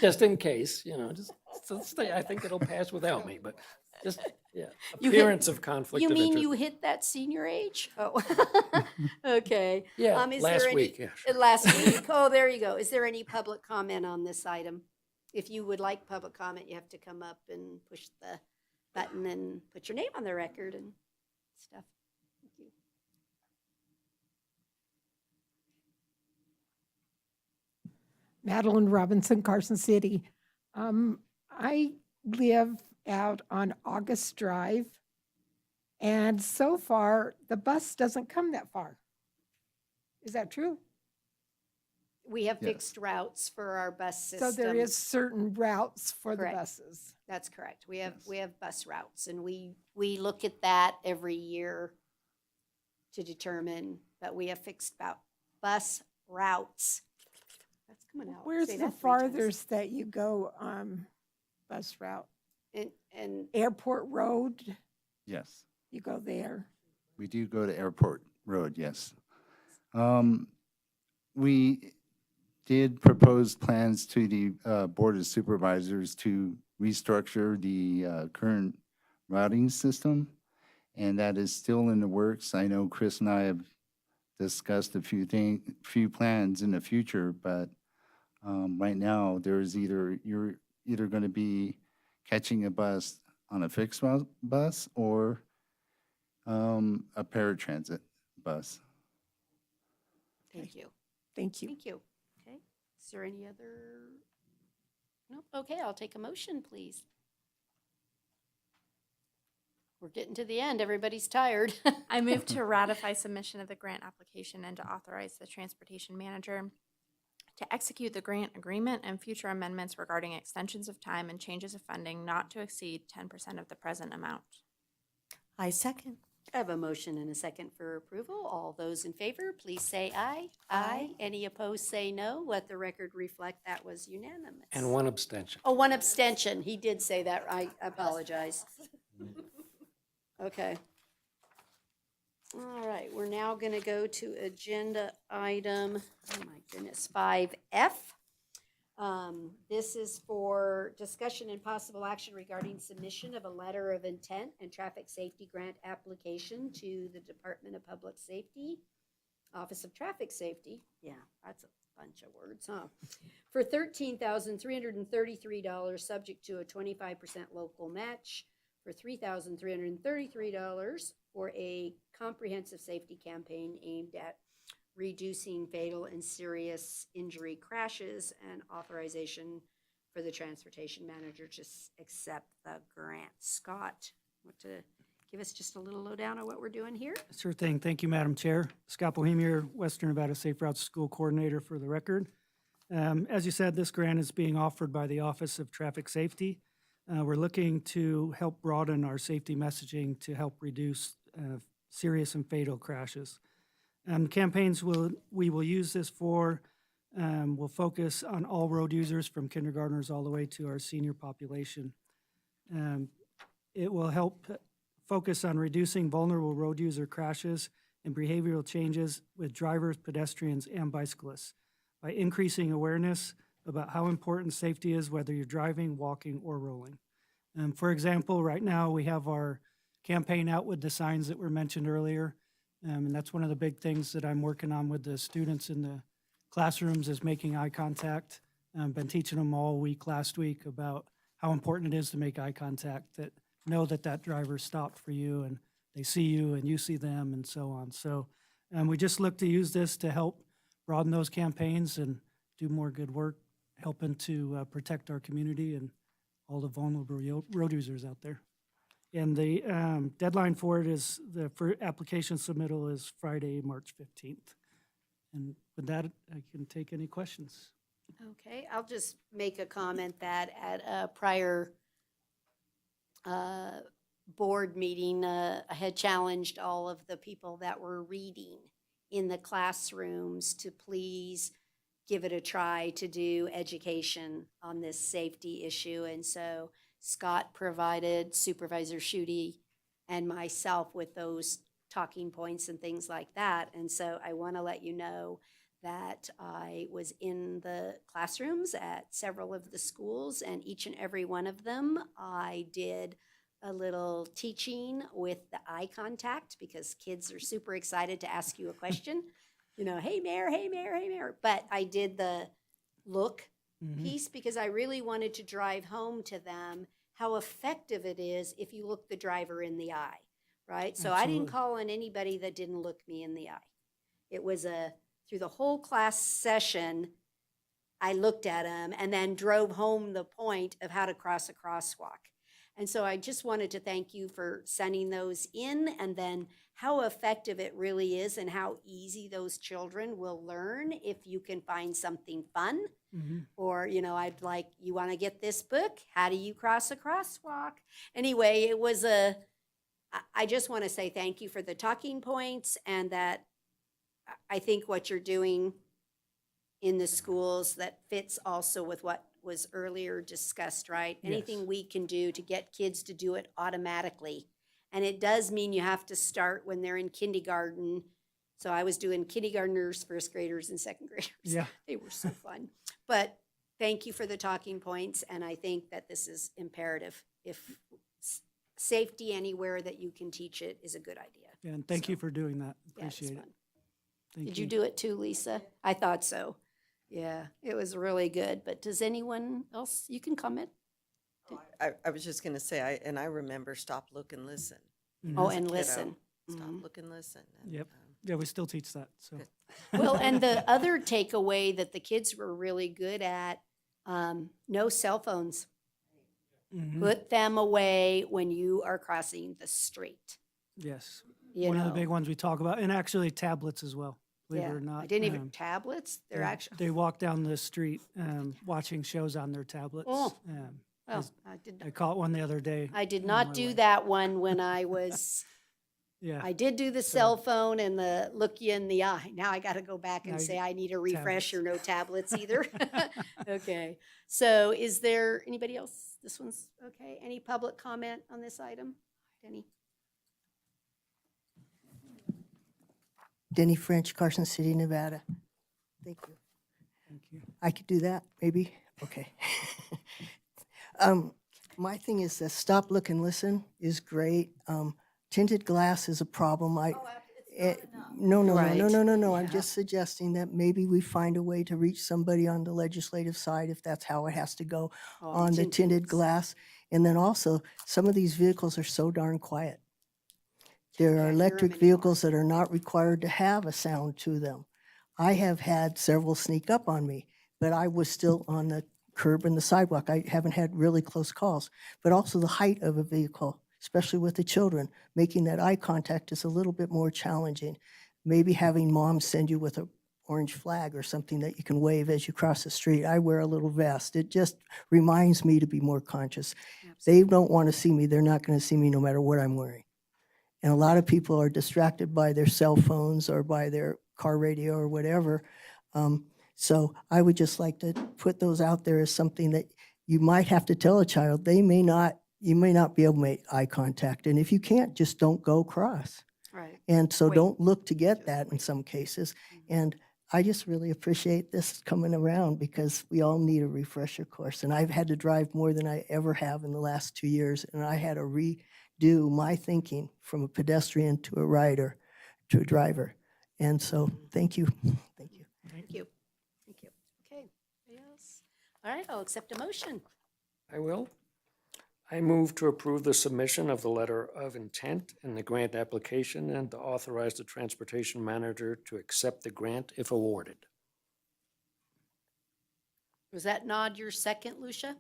S8: Just in case, I think it'll pass without me, but just, yeah, appearance of conflict of
S1: You
S8: interest.
S1: mean you hit that senior age? Oh, okay.
S8: Yeah,
S1: Is
S8: last
S1: there any-
S8: week, yeah, sure.
S1: Last week. Oh, there you go. Is there any public comment on this item? If you would like public comment, you have to come up and push the button and put your name on the record and stuff. Thank you.
S3: Madeline Robinson, Carson City. I live out on August Drive, and so far, the bus doesn't come that far. Is that true?
S1: We have
S20: Yes.
S1: fixed routes for our bus system.
S3: So there is certain routes for the
S1: Correct.
S3: buses.
S1: That's correct. We have bus routes, and we look at that every year to determine, but we have fixed bus routes. That's coming out.
S3: Where's
S1: Say
S3: the
S1: that 3 times.
S3: farthest that you go bus route?
S1: And
S3: Airport Road,
S20: Yes.
S3: you go there.
S20: We do go to Airport Road, yes. We did propose plans to the Board of Supervisors to restructure the current routing system, and that is still in the works. I know Chris and I have discussed a few plans in the future, but right now, you're either going to be catching a bus on a fixed route bus or a paratransit bus.
S1: thank you.
S3: Thank you.
S1: Thank you. Okay. Is there any other? Nope. Okay, I'll take a motion, please. We're getting to the end. Everybody's tired.
S9: I move to ratify submission of the grant application and to authorize the transportation manager to execute the grant agreement and future amendments regarding extensions of time and changes of funding not to exceed 10% of the present amount.
S13: I second.
S1: I have a motion and a second for approval. All those in favor, please say aye.
S13: Aye.
S1: Any opposed, say no. Let the record reflect that was unanimous.
S8: And one abstention.
S1: Oh, one abstention. He did say that. I apologize. Okay. All right, we're now going to go to agenda item, oh my goodness, 5F. This is for discussion and possible action regarding submission of a letter of intent and traffic safety grant application to the Department of Public Safety, Office of Traffic Safety. Yeah, that's a bunch of words, huh? For $13,333, subject to a 25% local match, for $3,333 for a comprehensive safety campaign aimed at reducing fatal and serious injury crashes, and authorization for the transportation manager to accept the grant. Scott, want to give us just a little lowdown on what we're doing here?
S21: Sure thing. Thank you, Madam Chair. Scott Bohemier, Western Nevada Safe Routes School Coordinator for the record. As you said, this grant is being offered by the Office of Traffic Safety. We're looking to help broaden our safety messaging to help reduce serious and fatal crashes. Campaigns we will use this for will focus on all road users from kindergartners all the way to our senior population. It will help focus on reducing vulnerable road user crashes and behavioral changes with drivers, pedestrians, and bicyclists by increasing awareness about how important safety is, whether you're driving, walking, or rolling. For example, right now we have our campaign out with the signs that were mentioned earlier. And that's one of the big things that I'm working on with the students in the classrooms is making eye contact. Been teaching them all week last week about how important it is to make eye contact, that know that that driver stopped for you and they see you and you see them and so on. So we just look to use this to help broaden those campaigns and do more good work, helping to protect our community and all the vulnerable road users out there. And the deadline for it is, for application submittal is Friday, March 15th. And with that, I can take any questions.
S1: Okay, I'll just make a comment that at a prior board meeting, I had challenged all of the people that were reading in the classrooms to please give it a try to do education on this safety issue. And so Scott provided Supervisor Schutte and myself with those talking points and things like that. And so I want to let you know that I was in the classrooms at several of the schools, and each and every one of them, I did a little teaching with the eye contact, because kids are super excited to ask you a question. You know, hey, Mayor, hey, Mayor, hey, Mayor. But I did the look piece because I really wanted to drive home to them how effective it is if you look the driver in the eye, right? So I didn't
S21: Absolutely.
S1: call on anybody that didn't look me in the eye. It was through the whole class session, I looked at them and then drove home the point of how to cross a crosswalk. And so I just wanted to thank you for sending those in, and then how effective it really is and how easy those children will learn if you can find something fun. Or, I'd like, you want to get this book? How do you cross a crosswalk? Anyway, it was I just want to say thank you for the talking points, and that I think what you're doing in the schools that fits also with what was earlier discussed, right? Anything we can do to get kids to do it automatically. And it does mean you have to start when they're in kindergarten. So I was doing kindergartners, first graders, and second graders.
S21: Yeah.
S1: They were so fun. But thank you for the talking points, and I think that this is imperative. If safety anywhere that you can teach it is a good idea.
S21: Yeah, and thank you for doing that.
S1: Yeah, it's
S21: Appreciate it.
S1: fun.
S21: Thank
S1: Did you do it too, Lisa? I thought so. Yeah, it was really good. But does anyone else, you can comment?
S13: I was just going to say, I remember stop, look, and listen.
S1: Oh,
S13: As a
S1: and
S13: kiddo,
S1: listen.
S13: Stop,
S1: Mhm.
S13: look, and listen. And,
S21: Yep. Yeah, we still teach that, so.
S1: Well, and the other takeaway that the kids were really good at, no cell phones.
S21: Mhm.
S1: Put them away when you are crossing the street.
S21: Yes.
S1: You
S21: One of the
S1: know.
S21: big ones we talk about, and actually tablets as well, believe it
S1: Yeah,
S21: or not.
S1: I didn't even, tablets, they're actually,
S21: They walk down the street watching shows on their tablets.
S1: Oh.
S21: Um,
S1: well, I did,
S21: I caught one the other day.
S1: I did
S21: on
S1: not
S21: my
S1: do
S21: way.
S1: that one when I was,
S21: Yeah.
S1: I did do the cell phone and the look you in the eye. Now I got to go back
S21: Now
S1: and
S21: you
S1: say
S21: get
S1: I need a refresher, no tablets either.
S21: Tablets.
S1: Okay, so is there anybody else? This one's okay. Any public comment on this item? Denny?
S10: Denny French, Carson City, Nevada. Thank you.
S21: Thank you.
S10: I could do that, maybe? Okay. My thing is that stop, look, and listen is great. Tinted glass is a problem. No, no. I'm just suggesting that maybe we find a way to reach somebody on the legislative side, if that's how it has to go, on the tinted glass. And then also, some of these vehicles are so darn quiet. There are electric vehicles that are not required to have a sound to them. I have had several sneak up on me, but I was still on the curb and the sidewalk. I haven't had really close calls. But also the height of a vehicle, especially with the children, making that eye contact is a little bit more challenging. Maybe having mom send you with an orange flag or something that you can wave as you cross the street. I wear a little vest. It just reminds me to be more conscious. They don't want to see me. They're not going to see me no matter what I'm wearing. And a lot of people are distracted by their cell phones or by their car radio or whatever. So I would just like to put those out there as something that you might have to tell a child. You may not be able to make eye contact. And if you can't, just don't go cross.
S1: Right.
S10: And so
S1: Wait.
S10: don't look to get that in some cases. And I just really appreciate this coming around, because we all need a refresher course. And I've had to drive more than I ever have in the last 2 years. And I had to redo my thinking from a pedestrian to a rider to a driver. And so, thank you. Thank you.
S1: Thank you. Thank you. Okay, anybody else? All right, I'll accept a motion.
S8: I will. I move to approve the submission of the letter of intent and the grant application, and to authorize the transportation manager to accept the grant if awarded.
S1: Was that nod your second, Lucia?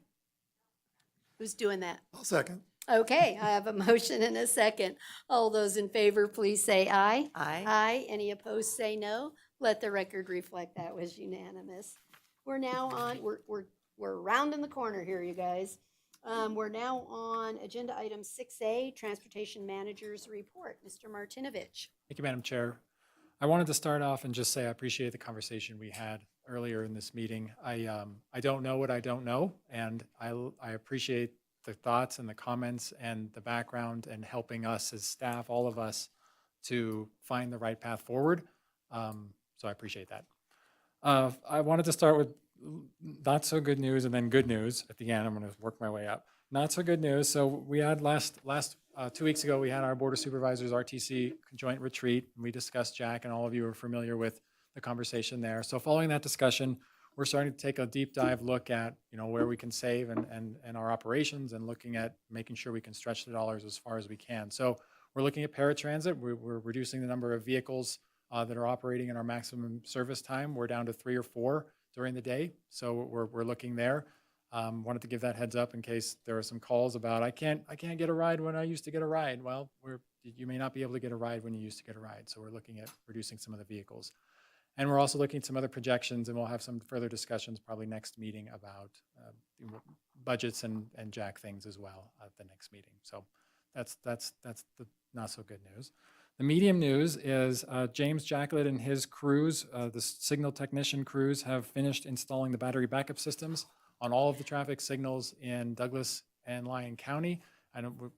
S1: Who's doing that?
S18: I'll second.
S1: Okay, I have a motion and a second. All those in favor, please say aye.
S13: Aye.
S1: Aye. Any opposed, say no. Let the record reflect that was unanimous. We're now on, we're rounding the corner here, you guys. We're now on agenda item 6A, Transportation Manager's Report. Mr. Martinovich.
S6: Thank you, Madam Chair. I wanted to start off and just say I appreciate the conversation we had earlier in this meeting. I don't know what I don't know, and I appreciate the thoughts and the comments and the background and helping us as staff, all of us, to find the right path forward. So I appreciate that. I wanted to start with not so good news and then good news at the end. I'm going to work my way up. Not so good news. So we had last 2 weeks ago, we had our Board of Supervisors RTC joint retreat. And we discussed Jack, and all of you are familiar with the conversation there. So following that discussion, we're starting to take a deep dive look at, where we can save and our operations, and looking at making sure we can stretch the dollars as far as we can. So we're looking at paratransit. We're reducing the number of vehicles that are operating in our maximum service time. We're down to 3 or 4. during the day. So we're looking there. Wanted to give that heads up in case there are some calls about, I can't get a ride when I used to get a ride. Well, you may not be able to get a ride when you used to get a ride. So we're looking at reducing some of the vehicles. And we're also looking at some other projections, and we'll have some further discussions probably next meeting about budgets and jack things as well at the next meeting. So that's the not so good news. The medium news is James Jacklett and his crews, the signal technician crews, have finished installing the battery backup systems on all of the traffic signals in Douglas and Lyon County.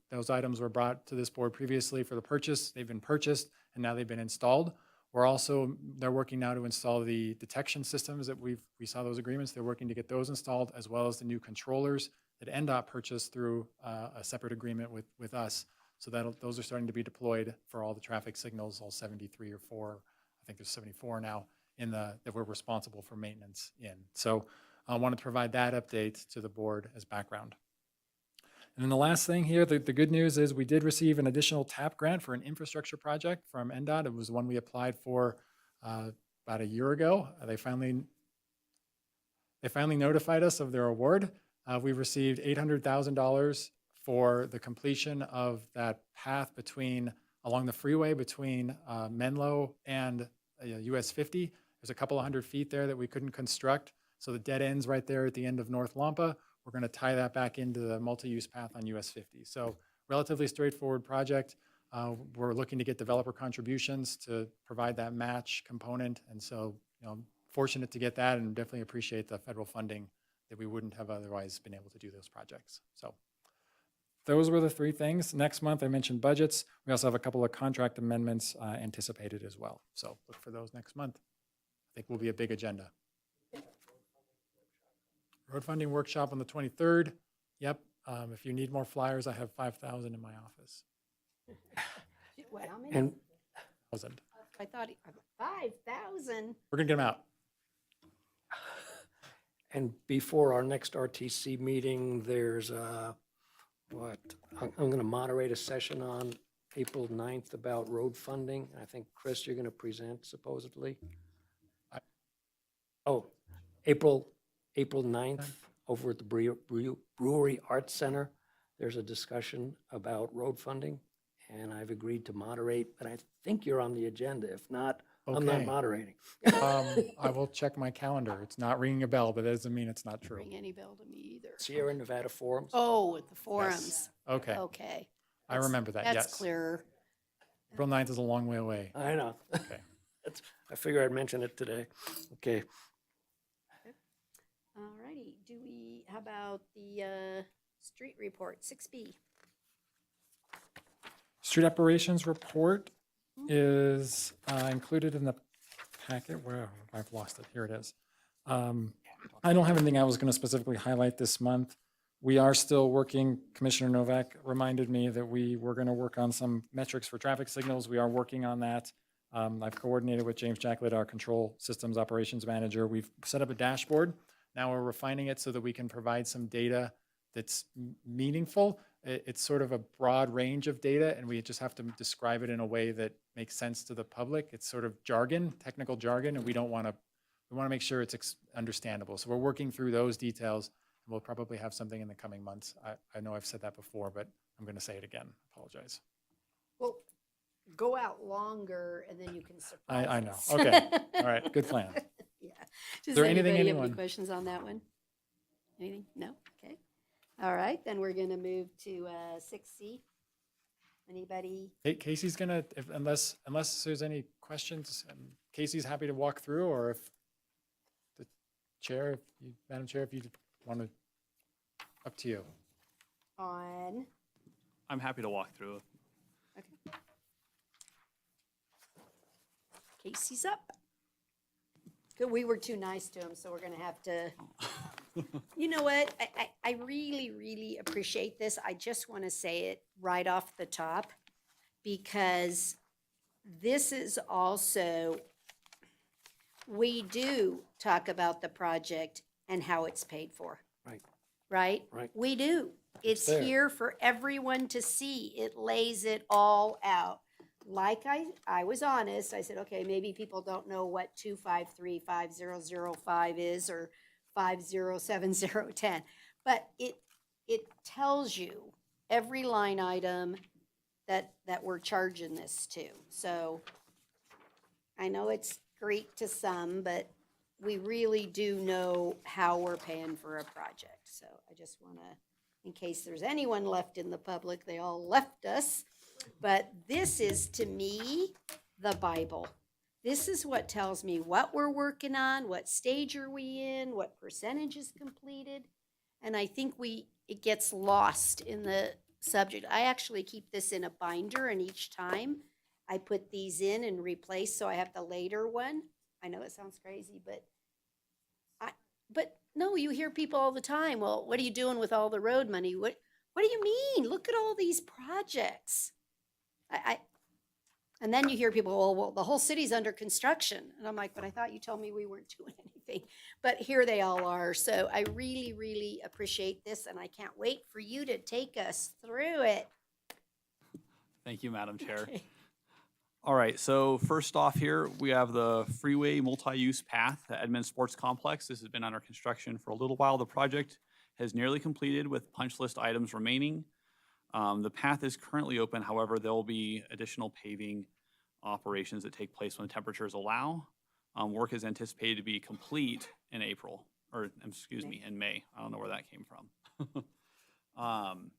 S6: Those items were brought to this board previously for the purchase. They've been purchased, and now they've been installed. They're working now to install the detection systems that we saw those agreements. They're working to get those installed, as well as the new controllers that NDOT purchased through a separate agreement with us. So those are starting to be deployed for all the traffic signals, all 73 or 4, I think there's 74 now that we're responsible for maintenance in. So I wanted to provide that update to the board as background. And then the last thing here, the good news is we did receive an additional TAP grant for an infrastructure project from NDOT. It was one we applied for about a year ago. They finally notified us of their award. We received $800,000 for the completion of that path along the freeway between Menlo and US 50. There's a couple of 100 feet there that we couldn't construct. So the dead ends right there at the end of North Lampa. We're going to tie that back into the multi-use path on US 50. So relatively straightforward project. We're looking to get developer contributions to provide that match component. And so, fortunate to get that, and definitely appreciate the federal funding that we wouldn't have otherwise been able to do those projects. So those were the 3 things. Next month, I mentioned budgets. We also have a couple of contract amendments anticipated as well. So look for those next month. I think will be a big agenda. Road funding workshop on the 23rd. Yep. If you need more flyers, I have 5,000 in my office.
S1: What, how many?
S8: And
S6: 1,000.
S1: I thought 5,000.
S6: We're going to get them out.
S8: And before our next RTC meeting, there's I'm going to moderate a session on April 9th about road funding. I think, Chris, you're going to present supposedly. April 9th over at the Brewery Arts Center. There's a discussion about road funding, and I've agreed to moderate, but I think you're on the agenda. If not, I'm not
S6: Okay.
S8: moderating.
S6: I will check my calendar. It's not ringing a bell, but that doesn't mean it's not true.
S1: Ring any bell to me either.
S8: Sierra Nevada Forums.
S1: Oh, at the forums.
S6: Okay.
S1: Okay.
S6: I remember that,
S1: That's
S6: yes.
S1: clearer.
S6: April 9th is a long way away.
S8: I know.
S6: Okay.
S8: I figured I'd mention it today. Okay.
S1: All righty. How about the street report, 6B?
S6: Street operations report is included in the packet. Where I've lost it. Here it is. I don't have anything I was going to specifically highlight this month. We are still working. Commissioner Novak reminded me that we were going to work on some metrics for traffic signals. We are working on that. I've coordinated with James Jacklett, our control systems operations manager. We've set up a dashboard. Now we're refining it so that we can provide some data that's meaningful. It's sort of a broad range of data, and we just have to describe it in a way that makes sense to the public. It's sort of jargon, technical jargon, and we want to make sure it's understandable. So we're working through those details, and we'll probably have something in the coming months. I know I've said that before, but I'm going to say it again. Apologize.
S1: Well, go out longer and then you can surprise
S6: I know.
S1: us.
S6: Okay. All right. Good plan.
S1: Yeah. Does
S6: there
S1: anybody
S6: anything
S1: have any
S6: anyone-
S1: questions on that one? Anything? No? Okay. All right, then we're going to move to 6C. Anybody?
S6: Casey's going to, unless there's any questions, Casey's happy to walk through, or if the chair, Madam Chair, if you want to, up to you.
S1: On.
S19: I'm happy to walk through.
S1: Okay. Casey's up. Good, we were too nice to him, so we're gonna have to. You know what? I really, really appreciate this. I just want to say it right off the top, because this is also, we do talk about the project and how it's paid for.
S8: Right.
S1: Right?
S8: Right.
S1: We do. It's
S8: there.
S1: here for everyone to see. It lays it all out. like I was honest, I said, okay, maybe people don't know what 2535005 is or 507010, but it tells you every line item that we're charging this to. So I know it's Greek to some, but we really do know how we're paying for a project. So I just want to, in case there's anyone left in the public, they all left us. But this is, to me, the Bible. This is what tells me what we're working on, what stage are we in, what percentage is completed. And I think it gets lost in the subject. I actually keep this in a binder, and each time I put these in and replace, so I have the later one. I know it sounds crazy, but no, you hear people all the time, well, what are you doing with all the road money? What do you mean? Look at all these projects. And then you hear people, well, the whole city's under construction. And I'm like, but I thought you told me we weren't doing anything. But here they all are. So I really, really appreciate this, and I can't wait for you to take us through it.
S19: Thank you, Madam Chair.
S1: Okay.
S19: All right, so first off here, we have the freeway multi-use path at Edmond Sports Complex. This has been under construction for a little while. The project has nearly completed with punch list items remaining. The path is currently open. However, there will be additional paving operations that take place when temperatures allow. Work is anticipated to be complete in April, or excuse me, in May. I don't know where that came from.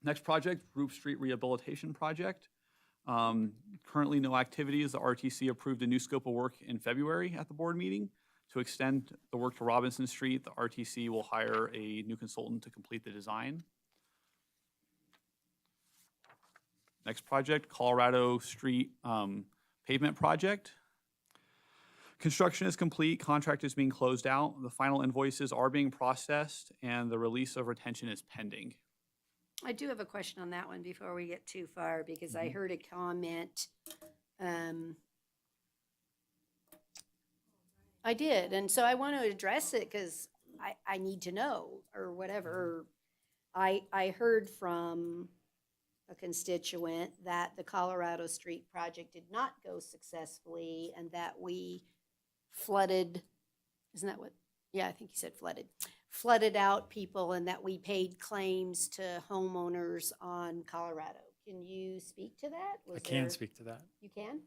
S19: Next project, Roof Street Rehabilitation Project. Currently no activities. The RTC approved a new scope of work in February at the board meeting. To extend the work to Robinson Street, the RTC will hire a new consultant to complete the design. Next project, Colorado Street pavement project. Construction is complete, contract is being closed out, the final invoices are being processed, and the release of retention is pending.
S1: I do have a question on that one before we get too far, because I heard a comment. I did, and so I want to address it because I need to know, or whatever. I heard from a constituent that the Colorado Street project did not go successfully, and that we flooded, isn't that what? Yeah, I think you said flooded out people, and that we paid claims to homeowners on Colorado. Can you speak to that?
S6: I can speak to that.
S1: You can?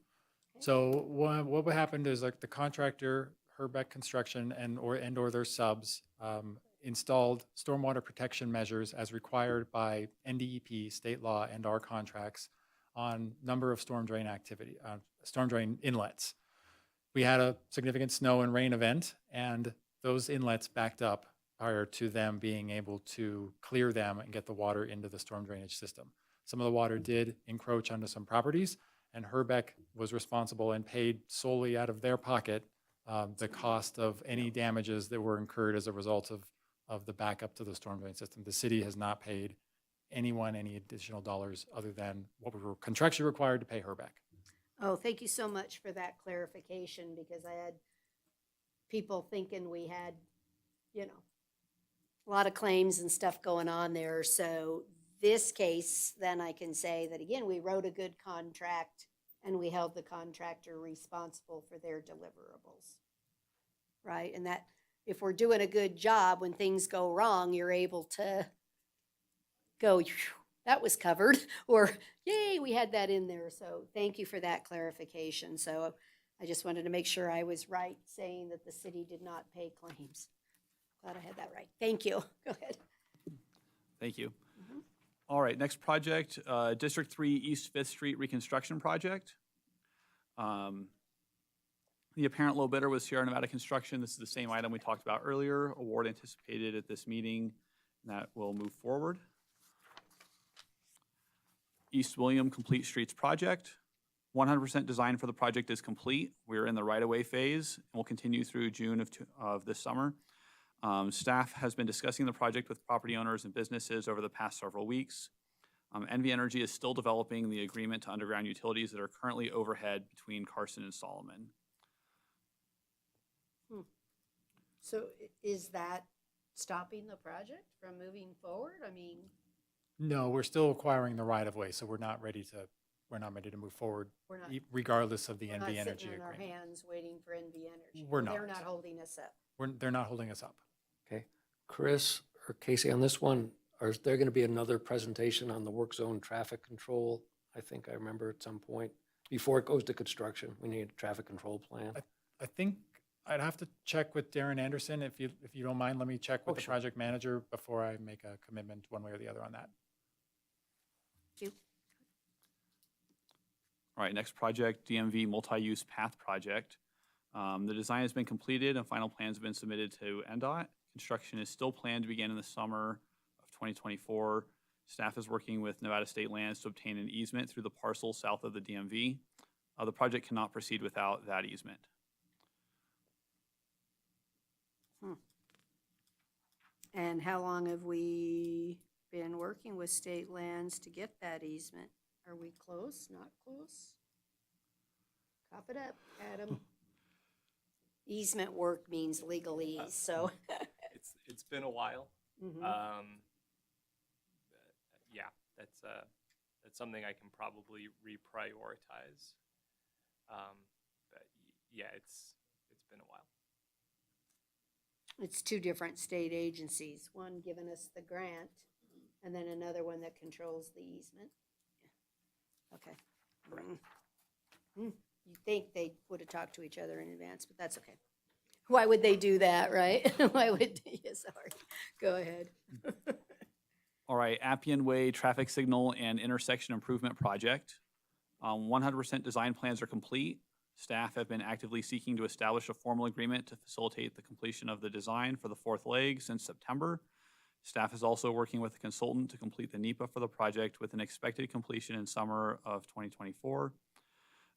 S6: So what happened is, like, the contractor, Herbeck Construction, and/or their subs installed stormwater protection measures as required by NDEP, state law, and our contracts on number of storm drain inlets. We had a significant snow and rain event, and those inlets backed up prior to them being able to clear them and get the water into the storm drainage system. Some of the water did encroach onto some properties, and Herbeck was responsible and paid solely out of their pocket the cost of any damages that were incurred as a result of the backup to the storm drain system. The city has not paid anyone any additional dollars other than what we were contractually required to pay Herbeck.
S1: Oh, thank you so much for that clarification, because I had people thinking we had, a lot of claims and stuff going on there. So this case, then I can say that, again, we wrote a good contract and we held the contractor responsible for their deliverables, right? And that if we're doing a good job, when things go wrong, you're able to go, that was covered, or yay, we had that in there. So thank you for that clarification. So I just wanted to make sure I was right saying that the city did not pay claims. Glad I had that right. Thank you. Go ahead.
S19: Thank you. All right, next project, District 3 East 5th Street Reconstruction Project. The apparent low bidder was Sierra Nevada Construction. This is the same item we talked about earlier. Award anticipated at this meeting, and that will move forward. East William Complete Streets Project. 100% design for the project is complete. We're in the right-of-way phase, and will continue through June of this summer. Staff has been discussing the project with property owners and businesses over the past several weeks. NV Energy is still developing the agreement to underground utilities that are currently overhead between Carson and Solomon.
S1: So is that stopping the project from moving forward? I mean,
S6: No, we're still acquiring the right-of-way, so we're not ready to we're not ready to move forward,
S1: We're not-
S6: regardless of the
S1: We're not
S6: NV Energy
S1: sitting on our
S6: agreement.
S1: hands waiting for NV Energy.
S6: We're
S1: They're
S6: not.
S1: not holding us up.
S6: They're not holding us up.
S8: Okay. Chris or Casey, on this one, is there going to be another presentation on the work zone traffic control? I think I remember at some point, before it goes to construction, we need a traffic control plan.
S6: I think I'd have to check with Darren Anderson. If you don't mind, let me check with the
S8: sure.
S6: project manager before I make a commitment one way or the other on that.
S1: You.
S19: All right, next project, DMV Multi-Use Path Project. The design has been completed and final plans have been submitted to NDOT. Construction is still planned to begin in the summer of 2024. Staff is working with Nevada State Lands to obtain an easement through the parcel south of the DMV. The project cannot proceed without that easement.
S1: And how long have we been working with state lands to get that easement? Are we close, not close? Cough it up, Adam. Easement work means legalese, so.
S4: It's been a while.
S1: Mhm.
S4: Yeah, that's something I can probably reprioritize. But yeah, it's been a while.
S1: It's two different state agencies, one giving us the grant and then another one that controls the easement. Okay. You'd think they would have talked to each other in advance, but that's okay. Why would they do that, right? Why would, yeah, sorry, go ahead.
S19: All right, Appian Way Traffic Signal and Intersection Improvement Project. 100% design plans are complete. Staff have been actively seeking to establish a formal agreement to facilitate the completion of the design for the fourth leg since September. Staff is also working with a consultant to complete the NEPA for the project with an expected completion in summer of 2024.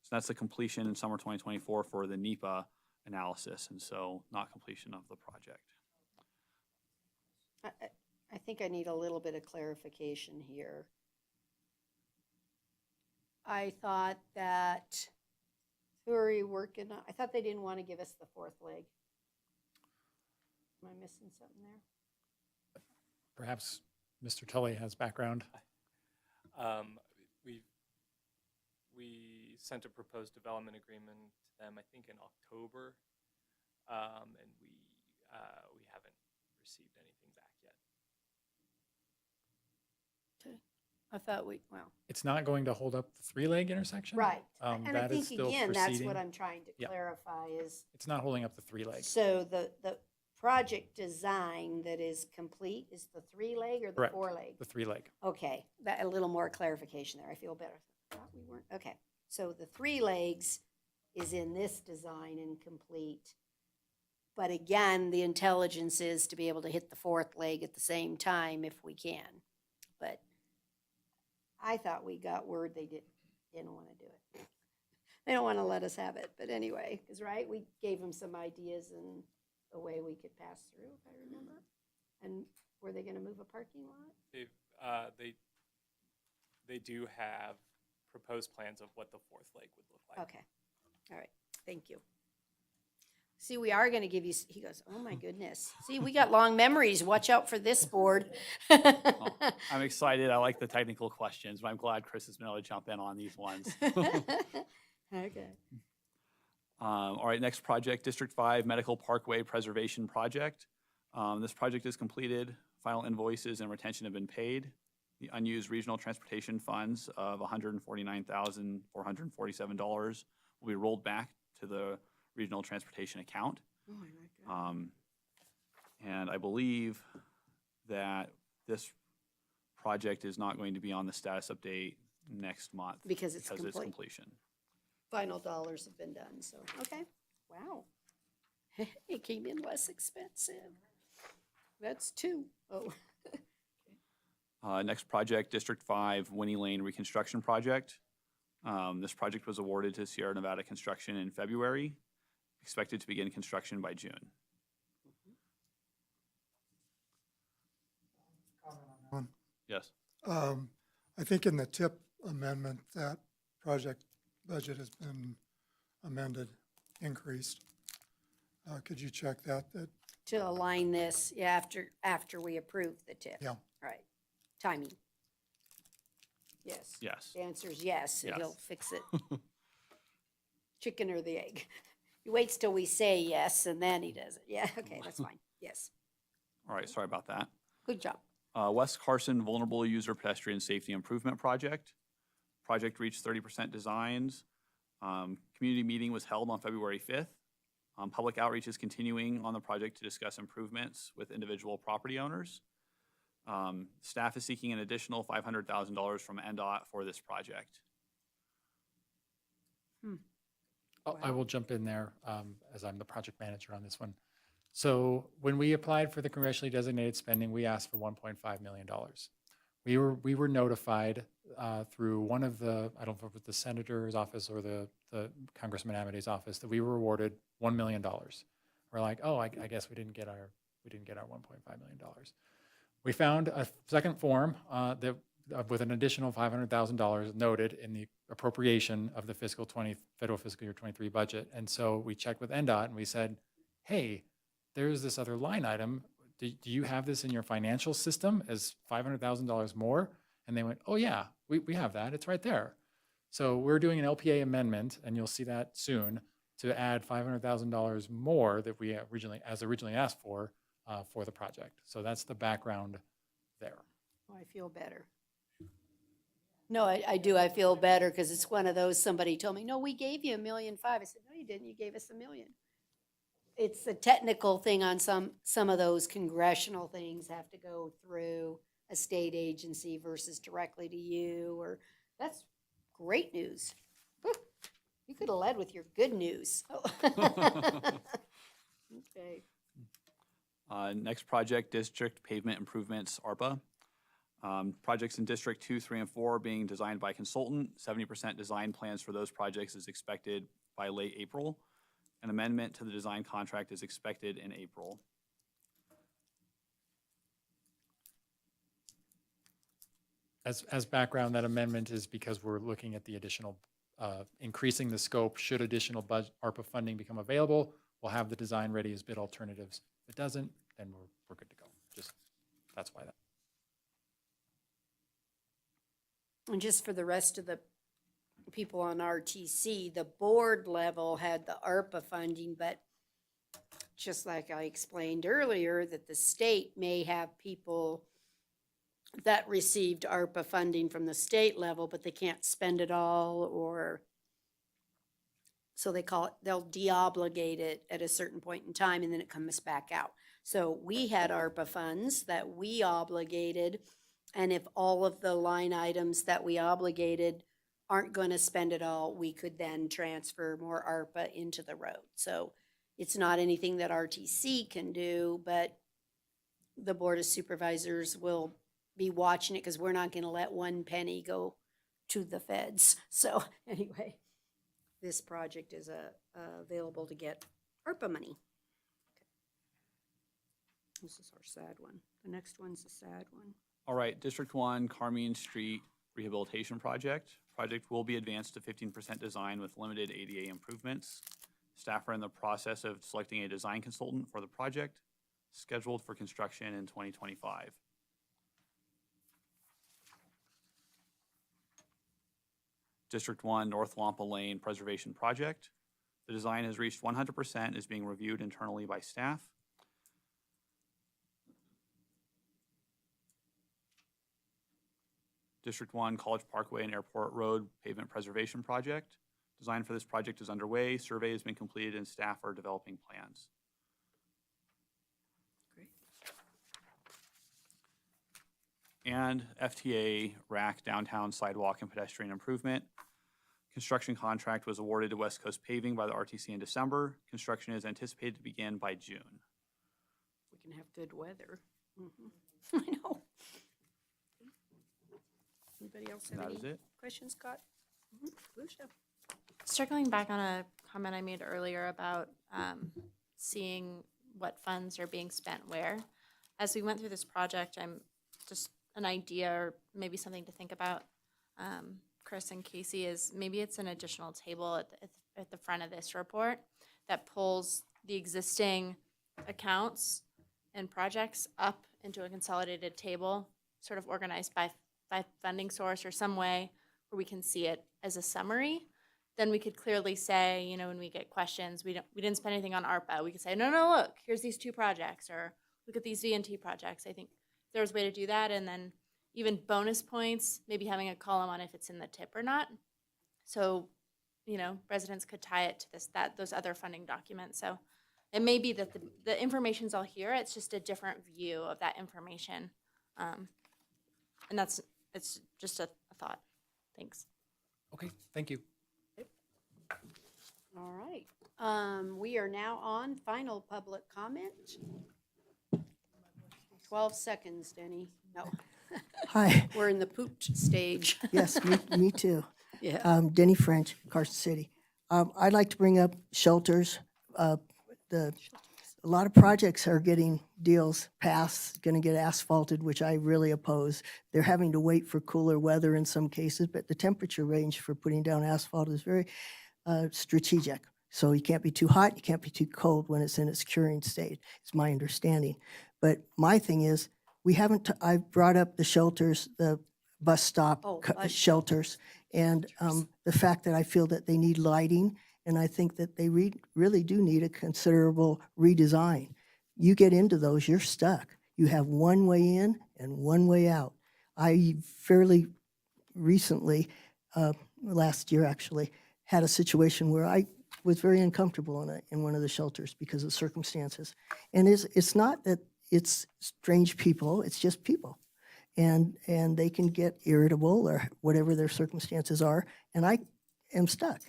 S19: So that's the completion in summer 2024 for the NEPA analysis, and so not completion of the project.
S1: I think I need a little bit of clarification here. I thought that, who are you working on? I thought they didn't want to give us the fourth leg. Am I missing something there?
S6: Perhaps Mr. Tully has background.
S4: We sent a proposed development agreement to them, I think, in October, and we haven't received anything back yet.
S1: Okay. I thought well.
S6: It's not going to hold up the three-leg intersection?
S1: Right. And I
S6: That is
S1: think,
S6: still
S1: again, that's
S6: proceeding.
S1: what I'm trying to
S6: Yeah.
S1: clarify is,
S6: It's not holding up the three-leg.
S1: so the project design that is complete is the three-leg or the
S6: Correct.
S1: four-leg?
S6: The three-leg.
S1: Okay, that, a little more clarification there. I feel better. Thought we weren't, okay. So the three legs is in this design and complete. But again, the intelligence is to be able to hit the fourth leg at the same time if we can. But I thought we got word they didn't want to do it. They don't want to let us have it, but anyway, because, right, we gave them some ideas and a way we could pass through, if I remember. And were they going to move a parking lot?
S4: They do have proposed plans of what the fourth leg would look like.
S1: Okay, all right, thank you. See, we are gonna give you, he goes, oh my goodness. See, we got long memories. Watch out for this board.
S19: Well, I'm excited. I like the technical questions, but I'm glad Chris has been able to jump in on these ones.
S1: Okay.
S19: All right, next project, District 5 Medical Parkway Preservation Project. This project is completed. Final invoices and retention have been paid. The unused regional transportation funds of $149,447 will be rolled back to the regional transportation account.
S1: Oh, I like that.
S19: And I believe that this project is not going to be on the status update next month.
S1: Because it's complete.
S19: completion.
S1: Final dollars have been done, so, okay, wow. It came in less expensive. That's two. Oh.
S19: Next project, District 5 Winnie Lane Reconstruction Project. This project was awarded to Sierra Nevada Construction in February, expected to begin construction by June. Yes.
S18: I think in the TIP amendment, that project budget has been amended, increased. Could you check that?
S1: To align this, yeah, after we approve the TIF.
S18: Yeah.
S1: Right, timing. Yes.
S19: Yes.
S1: The answer is yes, and
S19: Yes.
S1: he'll fix it. Chicken or the egg? He waits till we say yes, and then he does it. Yeah, okay, that's fine. Yes.
S19: All right, sorry about that.
S1: Good job.
S19: West Carson Vulnerable User Pedestrian Safety Improvement Project. Project reached 30% designs. Community meeting was held on February 5th. Public outreach is continuing on the project to discuss improvements with individual property owners. Staff is seeking an additional $500,000 from NDOT for this project.
S6: I will jump in there as I'm the project manager on this one. So when we applied for the congressionally designated spending, we asked for $1.5 million. We were notified through one of the, I don't know if it was the senator's office or the Congressman Amity's office, that we were awarded $1 million. We're like, oh, I guess we didn't get our $1.5 million. We found a second form that with an additional $500,000 noted in the appropriation of the federal fiscal year 23 budget. And so we checked with NDOT and we said, hey, there's this other line item. Do you have this in your financial system as $500,000 more? And they went, oh yeah, we have that. It's right there. So we're doing an LPA amendment, and you'll see that soon, to add $500,000 more that we originally asked for the project. So that's the background there.
S1: Oh, I feel better. No, I do. I feel better because it's one of those, somebody told me, no, we gave you $1.5 million. I said, no, you didn't. You gave us $1 million. It's a technical thing on some of those congressional things have to go through a state agency versus directly to you, or that's great news. Whew. You could have led with your good news. Okay.
S19: Next project, District Pavement Improvements, ARPA. Projects in District 2, 3, and 4 are being designed by consultant. 70% design plans for those projects is expected by late April. An amendment to the design contract is expected in April.
S6: As background, that amendment is because we're looking at the additional, increasing the scope. Should additional ARPA funding become available, we'll have the design ready as bid alternatives. If it doesn't, then we're good to go. That's why that.
S1: And just for the rest of the people on RTC, the board level had the ARPA funding, but just like I explained earlier, that the state may have people that received ARPA funding from the state level, but they can't spend it all, or so they'll de-obligate it at a certain point in time, and then it comes back out. So we had ARPA funds that we obligated, and if all of the line items that we obligated aren't going to spend it all, we could then transfer more ARPA into the road. So it's not anything that RTC can do, but the Board of Supervisors will be watching it because we're not going to let one penny go to the feds. So anyway, this project is available to get ARPA money. This is our sad one. The next one's a sad one.
S19: All right, District 1, Carmine Street Rehabilitation Project. Project will be advanced to 15% design with limited ADA improvements. Staff are in the process of selecting a design consultant for the project, scheduled for construction in 2025. District 1, North Lampa Lane Preservation Project. The design has reached 100% and is being reviewed internally by staff. District 1, College Parkway and Airport Road Pavement Preservation Project. Design for this project is underway. Survey has been completed and staff are developing plans.
S1: Great.
S19: And FTA RAC Downtown Sidewalk and Pedestrian Improvement. Construction contract was awarded to West Coast Paving by the RTC in December. Construction is anticipated to begin by June.
S1: We can have good weather. I know. Anybody else have
S19: That
S1: any
S19: is it.
S1: questions, Scott? Lucia?
S9: Circling back on a comment I made earlier about seeing what funds are being spent where. As we went through this project, I'm just an idea or maybe something to think about, Chris and Casey, is maybe it's an additional table at the front of this report that pulls the existing accounts and projects up into a consolidated table, sort of organized by funding source or some way where we can see it as a summary, then we could clearly say, you know, when we get questions, we didn't spend anything on ARPA. We could say, no, look, here's these 2 projects, or look at these VNT projects. I think there's a way to do that. And then even bonus points, maybe having a column on if it's in the tip or not. So, you know, residents could tie it to those other funding documents. So it may be that the information's all here. It's just a different view of that information. And it's just a thought. Thanks.
S6: Okay, thank you.
S1: All right. We are now on final public comment. 12 seconds, Denny. No.
S10: Hi.
S1: We're in the pooped stage.
S10: Yes, me too.
S1: Yeah.
S10: Denny French, Carson City. I'd like to bring up shelters. A lot of projects are getting deals passed, going to get asphalted, which I really oppose. They're having to wait for cooler weather in some cases, but the temperature range for putting down asphalt is very strategic. So you can't be too hot, you can't be too cold when it's in its curing state, is my understanding. But my thing is, I brought up the shelters, the bus stop shelters, and the fact that I feel that they need lighting, and I think that they really do need a considerable redesign. You get into those, you're stuck. You have one way in and one way out. I fairly recently, last year actually, had a situation where I was very uncomfortable in one of the shelters because of circumstances. And it's not that it's strange people, it's just people. And they can get irritable or whatever their circumstances are, and I am stuck.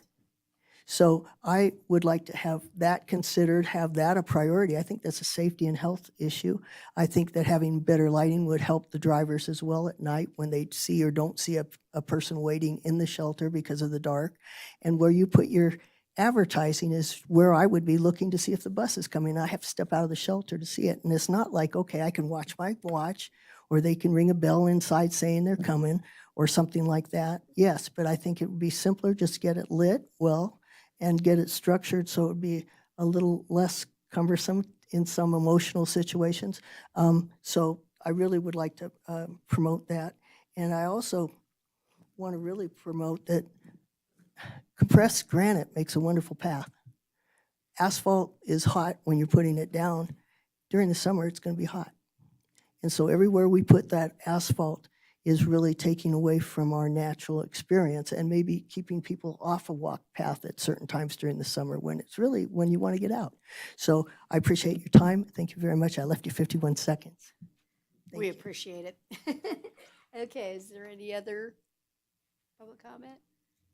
S10: So I would like to have that considered, have that a priority. I think that's a safety and health issue. I think that having better lighting would help the drivers as well at night when they see or don't see a person waiting in the shelter because of the dark. And where you put your advertising is where I would be looking to see if the bus is coming. I have to step out of the shelter to see it. And it's not like, okay, I can watch my watch, or they can ring a bell inside saying they're coming or something like that. Yes, but I think it would be simpler just to get it lit well and get it structured so it would be a little less cumbersome in some emotional situations. So I really would like to promote that. And I also want to really promote that compressed granite makes a wonderful path. Asphalt is hot when you're putting it down. During the summer, it's going to be hot. And so everywhere we put that asphalt is really taking away from our natural experience and maybe keeping people off a walk path at certain times during the summer when it's really when you want to get out. So I appreciate your time. Thank you very much. I left you 51 seconds.
S1: We appreciate it. Okay, is there any other public comment?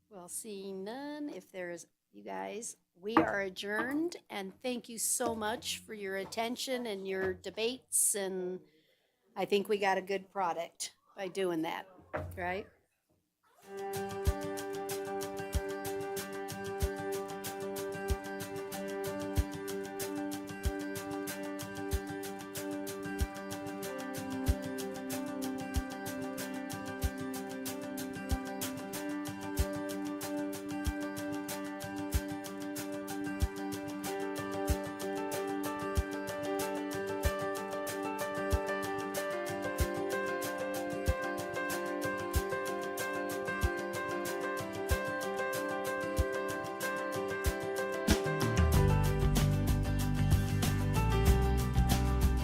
S1: Well, seeing none, if there's, you guys, we are adjourned, and thank you so much for your attention and your debates, and I think we got a good product by doing that, right?